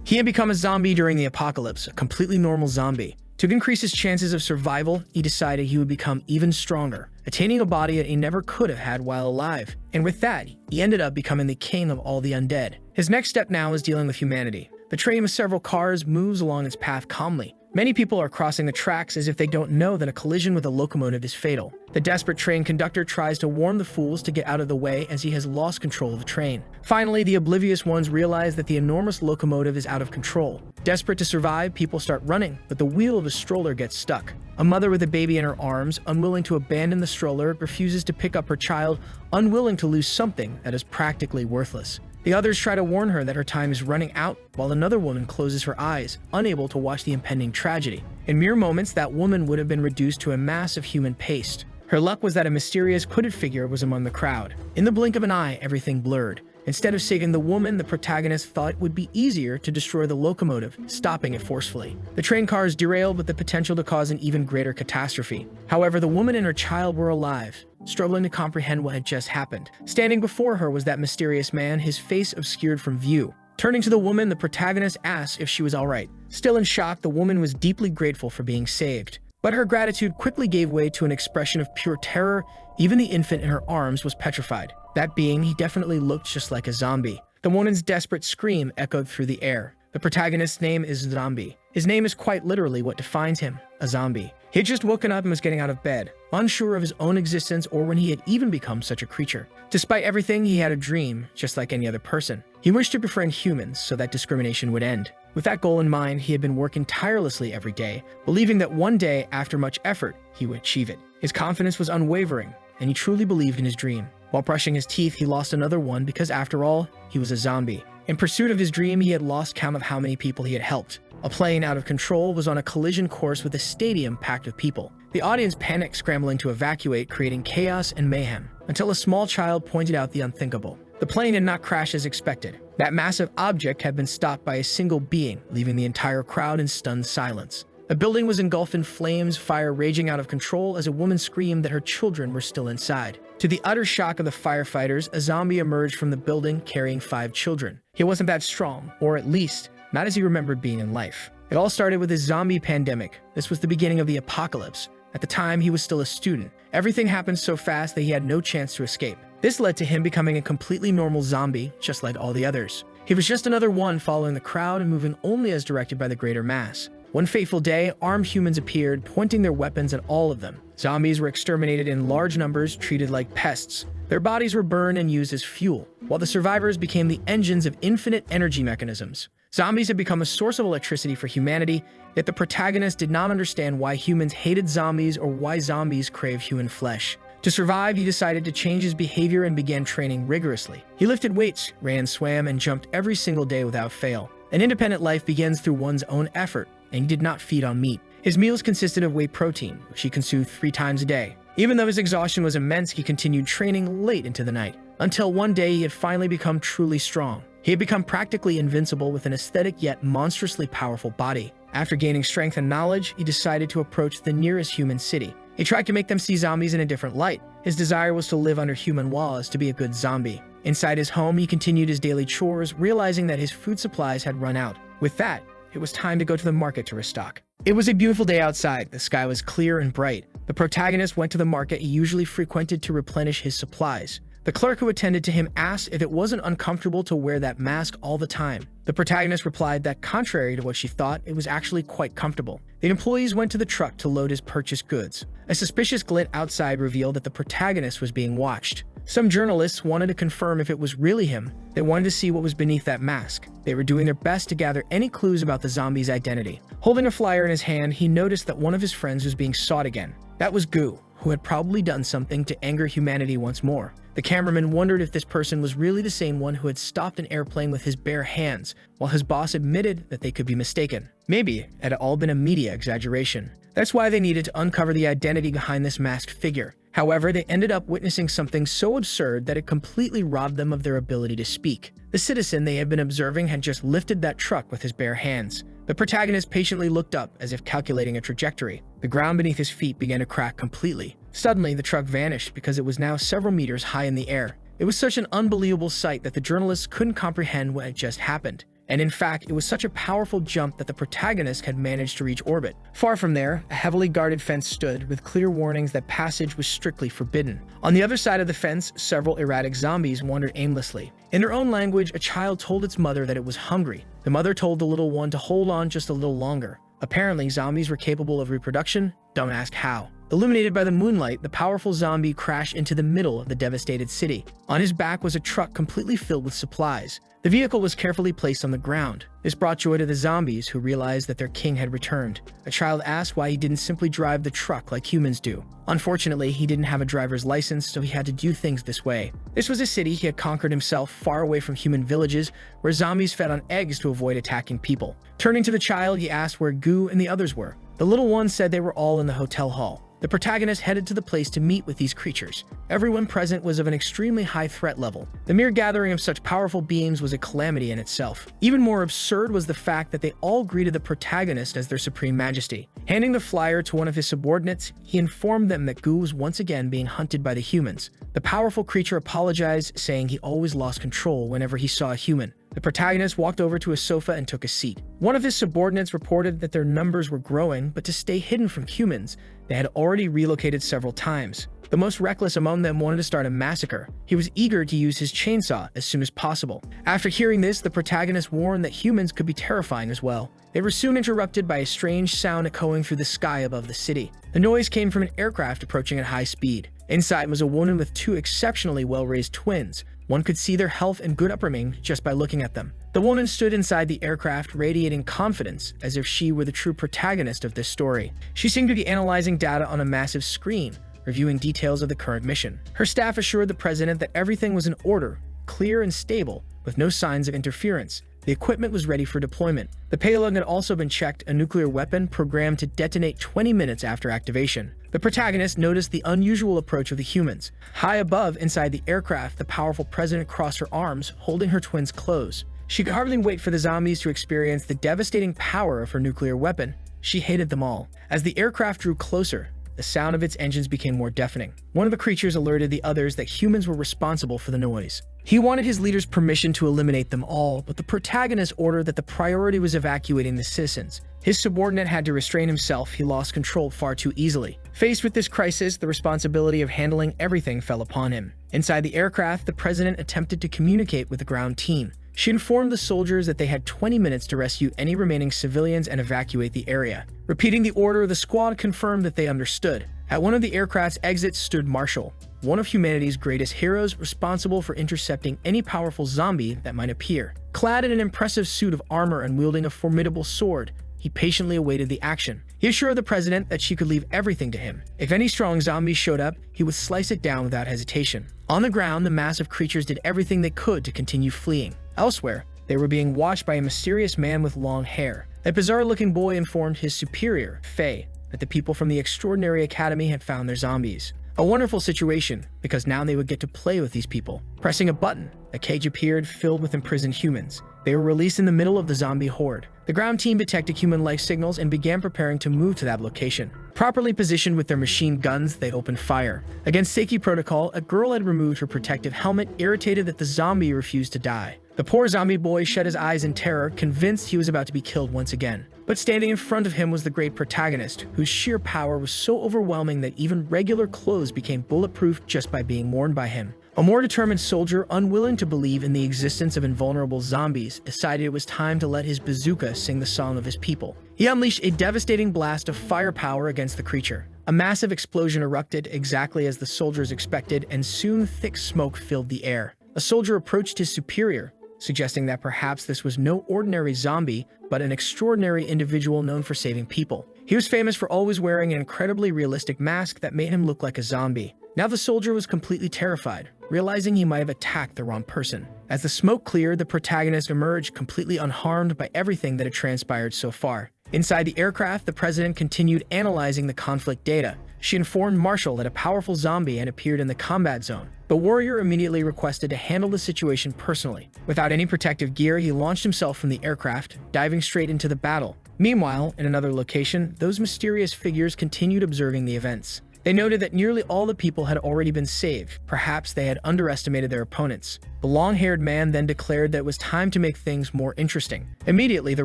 He had become a zombie during the apocalypse, a completely normal zombie. To increase his chances of survival, he decided he would become even stronger, attaining a body that he never could have had while alive. And with that, he ended up becoming the king of all the undead. His next step now is dealing with humanity. The train with several cars moves along its path calmly. Many people are crossing the tracks as if they don't know that a collision with a locomotive is fatal. The desperate train conductor tries to warn the fools to get out of the way as he has lost control of the train. Finally, the oblivious ones realize that the enormous locomotive is out of control. Desperate to survive, people start running, but the wheel of a stroller gets stuck. A mother with a baby in her arms, unwilling to abandon the stroller, refuses to pick up her child, unwilling to lose something that is practically worthless. The others try to warn her that her time is running out, while another woman closes her eyes, unable to watch the impending tragedy. In mere moments, that woman would have been reduced to a mass of human paste. Her luck was that a mysterious hooded figure was among the crowd. In the blink of an eye, everything blurred. Instead of saving the woman, the protagonist thought it would be easier to destroy the locomotive, stopping it forcefully. The train cars derailed with the potential to cause an even greater catastrophe. However, the woman and her child were alive, struggling to comprehend what had just happened. Standing before her was that mysterious man, his face obscured from view. Turning to the woman, the protagonist asked if she was all right. Still in shock, the woman was deeply grateful for being saved. But her gratitude quickly gave way to an expression of pure terror. Even the infant in her arms was petrified. That being, he definitely looked just like a zombie. The woman's desperate scream echoed through the air. The protagonist's name is Zombie. His name is quite literally what defines him, a zombie. He had just woken up and was getting out of bed, unsure of his own existence or when he had even become such a creature. Despite everything, he had a dream, just like any other person. He wished to befriend humans so that discrimination would end. With that goal in mind, he had been working tirelessly every day, believing that one day, after much effort, he would achieve it. His confidence was unwavering, and he truly believed in his dream. While brushing his teeth, he lost another one because, after all, he was a zombie. In pursuit of his dream, he had lost count of how many people he had helped. A plane out of control was on a collision course with a stadium packed with people. The audience panicked, scrambling to evacuate, creating chaos and mayhem, until a small child pointed out the unthinkable. The plane did not crash as expected. That massive object had been stopped by a single being, leaving the entire crowd in stunned silence. The building was engulfed in flames, fire raging out of control as a woman screamed that her children were still inside. To the utter shock of the firefighters, a zombie emerged from the building carrying 5 children. He wasn't that strong, or at least, not as he remembered being in life. It all started with a zombie pandemic. This was the beginning of the apocalypse. At the time, he was still a student. Everything happened so fast that he had no chance to escape. This led to him becoming a completely normal zombie, just like all the others. He was just another one following the crowd and moving only as directed by the greater mass. One fateful day, armed humans appeared, pointing their weapons at all of them. Zombies were exterminated in large numbers, treated like pests. Their bodies were burned and used as fuel, while the survivors became the engines of infinite energy mechanisms. Zombies had become a source of electricity for humanity, yet the protagonist did not understand why humans hated zombies or why zombies crave human flesh. To survive, he decided to change his behavior and began training rigorously. He lifted weights, ran, swam, and jumped every single day without fail. An independent life begins through one's own effort, and he did not feed on meat. His meals consisted of whey protein, which he consumed 3 times a day. Even though his exhaustion was immense, he continued training late into the night, until one day he had finally become truly strong. He had become practically invincible with an aesthetic yet monstrously powerful body. After gaining strength and knowledge, he decided to approach the nearest human city. He tried to make them see zombies in a different light. His desire was to live under human laws, to be a good zombie. Inside his home, he continued his daily chores, realizing that his food supplies had run out. With that, it was time to go to the market to restock. It was a beautiful day outside. The sky was clear and bright. The protagonist went to the market he usually frequented to replenish his supplies. The clerk who attended to him asked if it wasn't uncomfortable to wear that mask all the time. The protagonist replied that, contrary to what she thought, it was actually quite comfortable. The employees went to the truck to load his purchased goods. A suspicious glint outside revealed that the protagonist was being watched. Some journalists wanted to confirm if it was really him. They wanted to see what was beneath that mask. They were doing their best to gather any clues about the zombie's identity. Holding a flyer in his hand, he noticed that one of his friends was being sought again. That was Goo, who had probably done something to anger humanity once more. The cameraman wondered if this person was really the same one who had stopped an airplane with his bare hands, while his boss admitted that they could be mistaken. Maybe it had all been a media exaggeration. That's why they needed to uncover the identity behind this masked figure. However, they ended up witnessing something so absurd that it completely robbed them of their ability to speak. The citizen they had been observing had just lifted that truck with his bare hands. The protagonist patiently looked up, as if calculating a trajectory. The ground beneath his feet began to crack completely. Suddenly, the truck vanished because it was now several meters high in the air. It was such an unbelievable sight that the journalists couldn't comprehend what had just happened. and in fact, it was such a powerful jump that the protagonist had managed to reach orbit. Far from there, a heavily guarded fence stood, with clear warnings that passage was strictly forbidden. On the other side of the fence, several erratic zombies wandered aimlessly. In their own language, a child told its mother that it was hungry. The mother told the little one to hold on just a little longer. Apparently, zombies were capable of reproduction. Don't ask how. Illuminated by the moonlight, the powerful zombie crashed into the middle of the devastated city. On his back was a truck completely filled with supplies. The vehicle was carefully placed on the ground. This brought joy to the zombies, who realized that their king had returned. A child asked why he didn't simply drive the truck like humans do. Unfortunately, he didn't have a driver's license, so he had to do things this way. This was a city he had conquered himself, far away from human villages, where zombies fed on eggs to avoid attacking people. Turning to the child, he asked where Gu and the others were. The little one said they were all in the hotel hall. The protagonist headed to the place to meet with these creatures. Everyone present was of an extremely high threat level. The mere gathering of such powerful beings was a calamity in itself. Even more absurd was the fact that they all greeted the protagonist as their supreme majesty. Handing the flyer to one of his subordinates, he informed them that Gu was once again being hunted by the humans. The powerful creature apologized, saying he always lost control whenever he saw a human. The protagonist walked over to a sofa and took a seat. One of his subordinates reported that their numbers were growing, but to stay hidden from humans, they had already relocated several times. The most reckless among them wanted to start a massacre. He was eager to use his chainsaw as soon as possible. After hearing this, the protagonist warned that humans could be terrifying as well. They were soon interrupted by a strange sound echoing through the sky above the city. The noise came from an aircraft approaching at high speed. Inside was a woman with two exceptionally well-raised twins. One could see their health and good upbringing just by looking at them. The woman stood inside the aircraft, radiating confidence, as if she were the true protagonist of this story. She seemed to be analyzing data on a massive screen, reviewing details of the current mission. Her staff assured the president that everything was in order, clear and stable, with no signs of interference. The equipment was ready for deployment. The payload had also been checked, a nuclear weapon programmed to detonate 20 minutes after activation. The protagonist noticed the unusual approach of the humans. High above, inside the aircraft, the powerful president crossed her arms, holding her twins close. She could hardly wait for the zombies to experience the devastating power of her nuclear weapon. She hated them all. As the aircraft drew closer, the sound of its engines became more deafening. One of the creatures alerted the others that humans were responsible for the noise. He wanted his leader's permission to eliminate them all, but the protagonist ordered that the priority was evacuating the citizens. His subordinate had to restrain himself. He lost control far too easily. Faced with this crisis, the responsibility of handling everything fell upon him. Inside the aircraft, the president attempted to communicate with the ground team. She informed the soldiers that they had 20 minutes to rescue any remaining civilians and evacuate the area. Repeating the order, the squad confirmed that they understood. At one of the aircraft's exits stood Marshall, one of humanity's greatest heroes, responsible for intercepting any powerful zombie that might appear. Clad in an impressive suit of armor and wielding a formidable sword, he patiently awaited the action. He assured the president that she could leave everything to him. If any strong zombies showed up, he would slice it down without hesitation. On the ground, the massive creatures did everything they could to continue fleeing. Elsewhere, they were being watched by a mysterious man with long hair. A bizarre-looking boy informed his superior, Faye, that the people from the Extraordinary Academy had found their zombies. A wonderful situation, because now they would get to play with these people. Pressing a button, a cage appeared filled with imprisoned humans. They were released in the middle of the zombie horde. The ground team detected human life signals and began preparing to move to that location. Properly positioned with their machine guns, they opened fire. Against safety protocol, a girl had removed her protective helmet, irritated that the zombie refused to die. The poor zombie boy shut his eyes in terror, convinced he was about to be killed once again. But standing in front of him was the great protagonist, whose sheer power was so overwhelming that even regular clothes became bulletproof just by being worn by him. A more determined soldier, unwilling to believe in the existence of invulnerable zombies, decided it was time to let his bazooka sing the song of his people. He unleashed a devastating blast of firepower against the creature. A massive explosion erupted exactly as the soldiers expected, and soon thick smoke filled the air. A soldier approached his superior, suggesting that perhaps this was no ordinary zombie, but an extraordinary individual known for saving people. He was famous for always wearing an incredibly realistic mask that made him look like a zombie. Now the soldier was completely terrified, realizing he might have attacked the wrong person. As the smoke cleared, the protagonist emerged completely unharmed by everything that had transpired so far. Inside the aircraft, the president continued analyzing the conflict data. She informed Marshall that a powerful zombie had appeared in the combat zone. The warrior immediately requested to handle the situation personally. Without any protective gear, he launched himself from the aircraft, diving straight into the battle. Meanwhile, in another location, those mysterious figures continued observing the events. They noted that nearly all the people had already been saved. Perhaps they had underestimated their opponents. The long-haired man then declared that it was time to make things more interesting. Immediately, the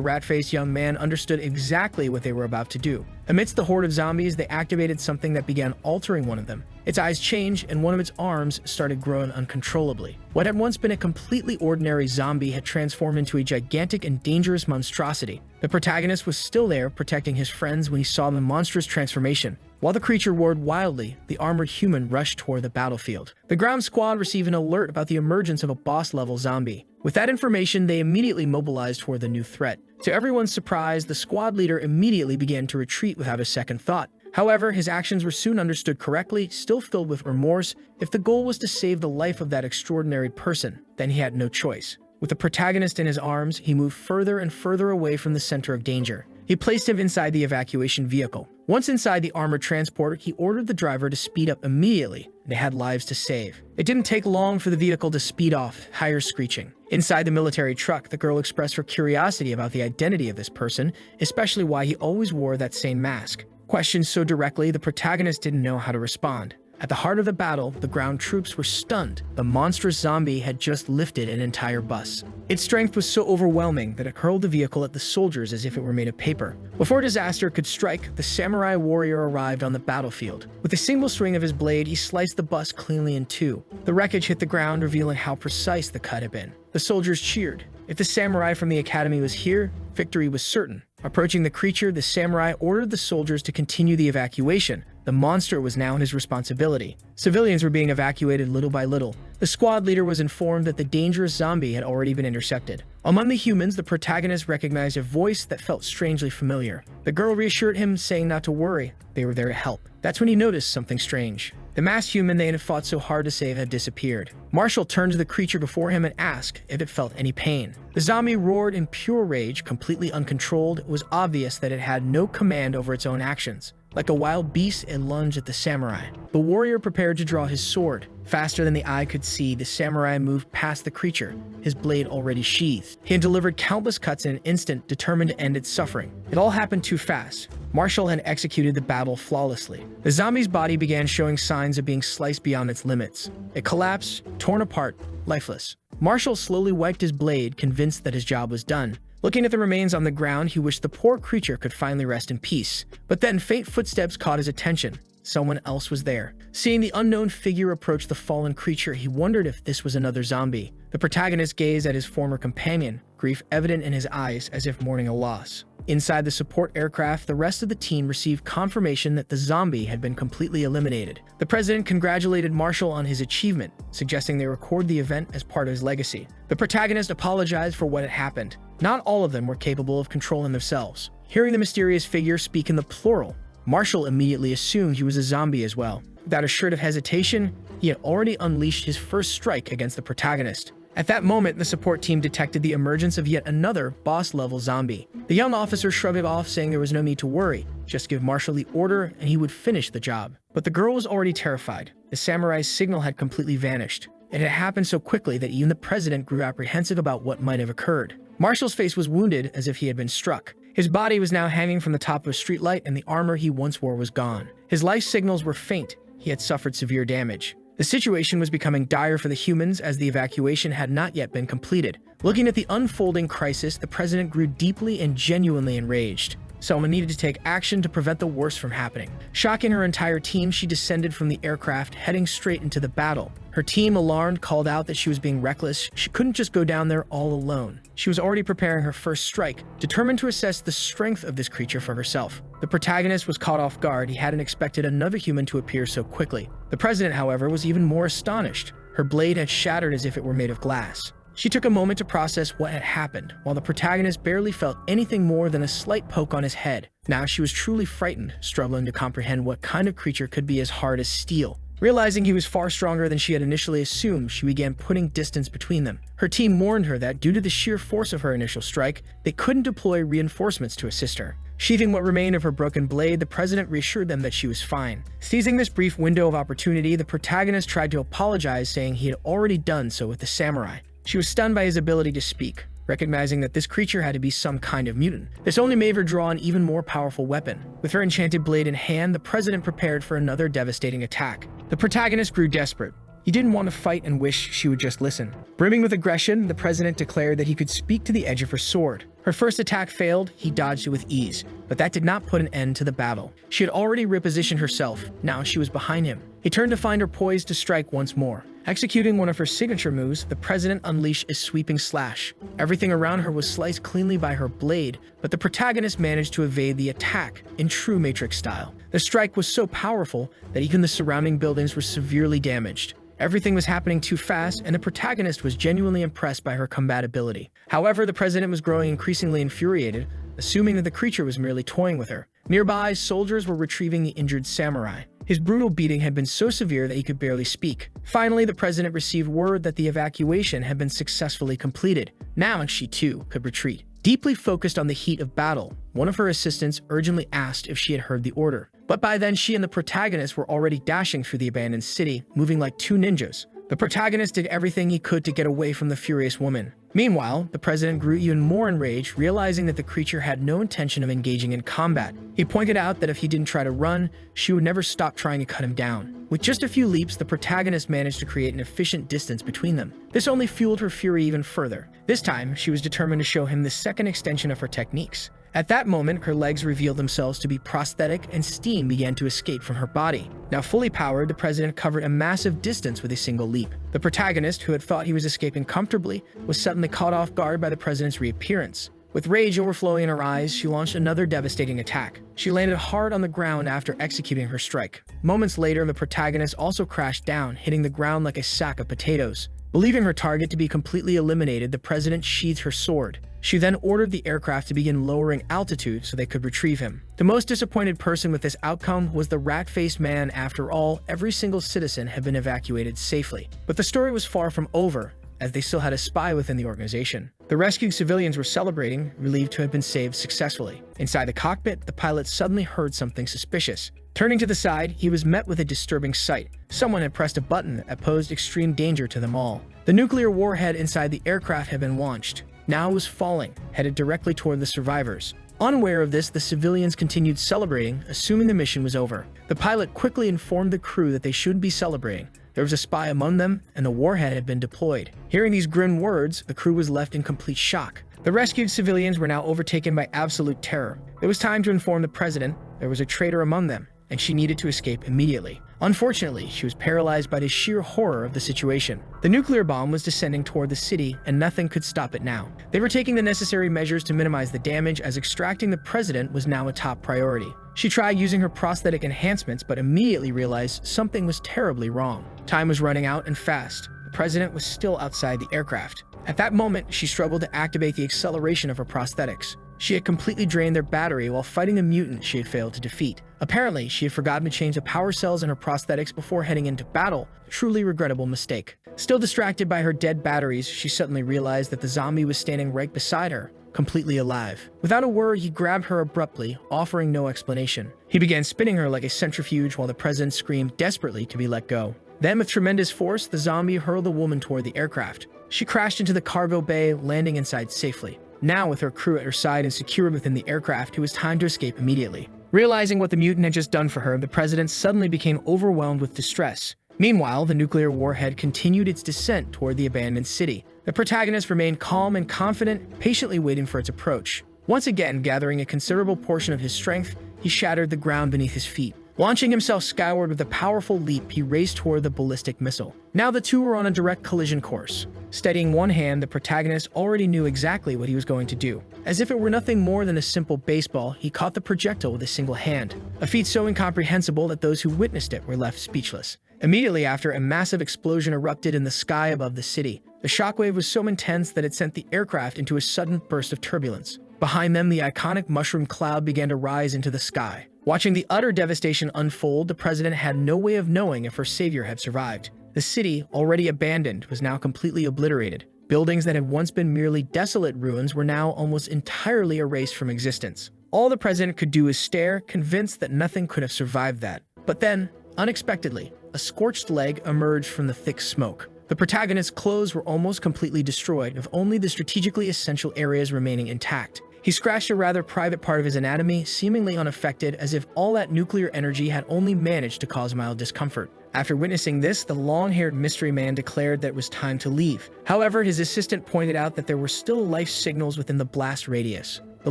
rat-faced young man understood exactly what they were about to do. Amidst the horde of zombies, they activated something that began altering one of them. Its eyes changed, and one of its arms started growing uncontrollably. What had once been a completely ordinary zombie had transformed into a gigantic and dangerous monstrosity. The protagonist was still there, protecting his friends when he saw the monstrous transformation. While the creature roared wildly, the armored human rushed toward the battlefield. The ground squad received an alert about the emergence of a boss-level zombie. With that information, they immediately mobilized toward the new threat. To everyone's surprise, the squad leader immediately began to retreat without a second thought. However, his actions were soon understood correctly, still filled with remorse. If the goal was to save the life of that extraordinary person, then he had no choice. With the protagonist in his arms, he moved further and further away from the center of danger. He placed him inside the evacuation vehicle. Once inside the armored transport, he ordered the driver to speed up immediately. They had lives to save. It didn't take long for the vehicle to speed off, tires screeching. Inside the military truck, the girl expressed her curiosity about the identity of this person, especially why he always wore that same mask. Questioned so directly, the protagonist didn't know how to respond. At the heart of the battle, the ground troops were stunned. The monstrous zombie had just lifted an entire bus. Its strength was so overwhelming that it hurled the vehicle at the soldiers as if it were made of paper. Before disaster could strike, the samurai warrior arrived on the battlefield. With a single swing of his blade, he sliced the bus cleanly in two. The wreckage hit the ground, revealing how precise the cut had been. The soldiers cheered. If the samurai from the academy was here, victory was certain. Approaching the creature, the samurai ordered the soldiers to continue the evacuation. The monster was now his responsibility. Civilians were being evacuated little by little. The squad leader was informed that the dangerous zombie had already been intercepted. Among the humans, the protagonist recognized a voice that felt strangely familiar. The girl reassured him, saying not to worry. They were there to help. That's when he noticed something strange. The masked human they had fought so hard to save had disappeared. Marshall turned to the creature before him and asked if it felt any pain. The zombie roared in pure rage, completely uncontrolled. It was obvious that it had no command over its own actions. Like a wild beast, it lunged at the samurai. The warrior prepared to draw his sword. Faster than the eye could see, the samurai moved past the creature, his blade already sheathed. He had delivered countless cuts in an instant, determined to end its suffering. It all happened too fast. Marshall had executed the battle flawlessly. The zombie's body began showing signs of being sliced beyond its limits. It collapsed, torn apart, lifeless. Marshall slowly wiped his blade, convinced that his job was done. Looking at the remains on the ground, he wished the poor creature could finally rest in peace. But then faint footsteps caught his attention. Someone else was there. Seeing the unknown figure approach the fallen creature, he wondered if this was another zombie. The protagonist gazed at his former companion, grief evident in his eyes as if mourning a loss. Inside the support aircraft, the rest of the team received confirmation that the zombie had been completely eliminated. The president congratulated Marshall on his achievement, suggesting they record the event as part of his legacy. The protagonist apologized for what had happened. Not all of them were capable of controlling themselves. Hearing the mysterious figure speak in the plural, Marshall immediately assumed he was a zombie as well. Without a shred of hesitation, he had already unleashed his first strike against the protagonist. At that moment, the support team detected the emergence of yet another boss-level zombie. The young officer shrugged it off, saying there was no need to worry. Just give Marshall the order and he would finish the job. But the girl was already terrified. The samurai's signal had completely vanished. It had happened so quickly that even the president grew apprehensive about what might have occurred. Marshall's face was wounded as if he had been struck. His body was now hanging from the top of a streetlight, and the armor he once wore was gone. His life signals were faint. He had suffered severe damage. The situation was becoming dire for the humans as the evacuation had not yet been completed. Looking at the unfolding crisis, the president grew deeply and genuinely enraged. Someone needed to take action to prevent the worst from happening. Shocking her entire team, she descended from the aircraft, heading straight into the battle. Her team, alarmed, called out that she was being reckless. She couldn't just go down there all alone. She was already preparing her first strike, determined to assess the strength of this creature for herself. The protagonist was caught off guard. He hadn't expected another human to appear so quickly. The president, however, was even more astonished. Her blade had shattered as if it were made of glass. She took a moment to process what had happened, while the protagonist barely felt anything more than a slight poke on his head. Now she was truly frightened, struggling to comprehend what kind of creature could be as hard as steel. Realizing he was far stronger than she had initially assumed, she began putting distance between them. Her team warned her that due to the sheer force of her initial strike, they couldn't deploy reinforcements to assist her. Sheathing what remained of her broken blade, the president reassured them that she was fine. Seizing this brief window of opportunity, the protagonist tried to apologize, saying he had already done so with the samurai. She was stunned by his ability to speak. recognizing that this creature had to be some kind of mutant. This only made her draw an even more powerful weapon. With her enchanted blade in hand, the president prepared for another devastating attack. The protagonist grew desperate. He didn't want to fight and wished she would just listen. Brimming with aggression, the president declared that he could speak to the edge of her sword. Her first attack failed, he dodged it with ease, but that did not put an end to the battle. She had already repositioned herself, now she was behind him. He turned to find her poised to strike once more. Executing one of her signature moves, the president unleashed a sweeping slash. Everything around her was sliced cleanly by her blade, but the protagonist managed to evade the attack in true Matrix style. The strike was so powerful that even the surrounding buildings were severely damaged. Everything was happening too fast, and the protagonist was genuinely impressed by her combatability. However, the president was growing increasingly infuriated, assuming that the creature was merely toying with her. Nearby, soldiers were retrieving the injured samurai. His brutal beating had been so severe that he could barely speak. Finally, the president received word that the evacuation had been successfully completed. Now she too could retreat. Deeply focused on the heat of battle, one of her assistants urgently asked if she had heard the order. But by then, she and the protagonist were already dashing through the abandoned city, moving like two ninjas. The protagonist did everything he could to get away from the furious woman. Meanwhile, the president grew even more enraged, realizing that the creature had no intention of engaging in combat. He pointed out that if he didn't try to run, she would never stop trying to cut him down. With just a few leaps, the protagonist managed to create an efficient distance between them. This only fueled her fury even further. This time, she was determined to show him the second extension of her techniques. At that moment, her legs revealed themselves to be prosthetic and steam began to escape from her body. Now fully powered, the president covered a massive distance with a single leap. The protagonist, who had thought he was escaping comfortably, was suddenly caught off guard by the president's reappearance. With rage overflowing in her eyes, she launched another devastating attack. She landed hard on the ground after executing her strike. Moments later, the protagonist also crashed down, hitting the ground like a sack of potatoes. Believing her target to be completely eliminated, the president sheathed her sword. She then ordered the aircraft to begin lowering altitude so they could retrieve him. The most disappointed person with this outcome was the rat-faced man. After all, every single citizen had been evacuated safely. But the story was far from over, as they still had a spy within the organization. The rescued civilians were celebrating, relieved to have been saved successfully. Inside the cockpit, the pilot suddenly heard something suspicious. Turning to the side, he was met with a disturbing sight. Someone had pressed a button that posed extreme danger to them all. The nuclear warhead inside the aircraft had been launched. Now it was falling, headed directly toward the survivors. Unaware of this, the civilians continued celebrating, assuming the mission was over. The pilot quickly informed the crew that they shouldn't be celebrating. There was a spy among them, and the warhead had been deployed. Hearing these grim words, the crew was left in complete shock. The rescued civilians were now overtaken by absolute terror. It was time to inform the president there was a traitor among them, and she needed to escape immediately. Unfortunately, she was paralyzed by the sheer horror of the situation. The nuclear bomb was descending toward the city, and nothing could stop it now. They were taking the necessary measures to minimize the damage, as extracting the president was now a top priority. She tried using her prosthetic enhancements, but immediately realized something was terribly wrong. Time was running out, and fast. The president was still outside the aircraft. At that moment, she struggled to activate the acceleration of her prosthetics. She had completely drained their battery while fighting a mutant she had failed to defeat. Apparently, she had forgotten to change the power cells in her prosthetics before heading into battle, a truly regrettable mistake. Still distracted by her dead batteries, she suddenly realized that the zombie was standing right beside her, completely alive. Without a word, he grabbed her abruptly, offering no explanation. He began spinning her like a centrifuge while the president screamed desperately to be let go. Then, with tremendous force, the zombie hurled the woman toward the aircraft. She crashed into the cargo bay, landing inside safely. Now, with her crew at her side and secured within the aircraft, it was time to escape immediately. Realizing what the mutant had just done for her, the president suddenly became overwhelmed with distress. Meanwhile, the nuclear warhead continued its descent toward the abandoned city. The protagonist remained calm and confident, patiently waiting for its approach. Once again, gathering a considerable portion of his strength, he shattered the ground beneath his feet. Launching himself skyward with a powerful leap, he raced toward the ballistic missile. Now the two were on a direct collision course. Steadying one hand, the protagonist already knew exactly what he was going to do. As if it were nothing more than a simple baseball, he caught the projectile with a single hand, a feat so incomprehensible that those who witnessed it were left speechless. Immediately after, a massive explosion erupted in the sky above the city. The shockwave was so intense that it sent the aircraft into a sudden burst of turbulence. Behind them, the iconic mushroom cloud began to rise into the sky. Watching the utter devastation unfold, the president had no way of knowing if her savior had survived. The city, already abandoned, was now completely obliterated. Buildings that had once been merely desolate ruins were now almost entirely erased from existence. All the president could do was stare, convinced that nothing could have survived that. But then, unexpectedly, a scorched leg emerged from the thick smoke. The The protagonist's clothes were almost completely destroyed, with only the strategically essential areas remaining intact. He scratched a rather private part of his anatomy, seemingly unaffected, as if all that nuclear energy had only managed to cause mild discomfort. After witnessing this, the long-haired mystery man declared that it was time to leave. However, his assistant pointed out that there were still life signals within the blast radius. The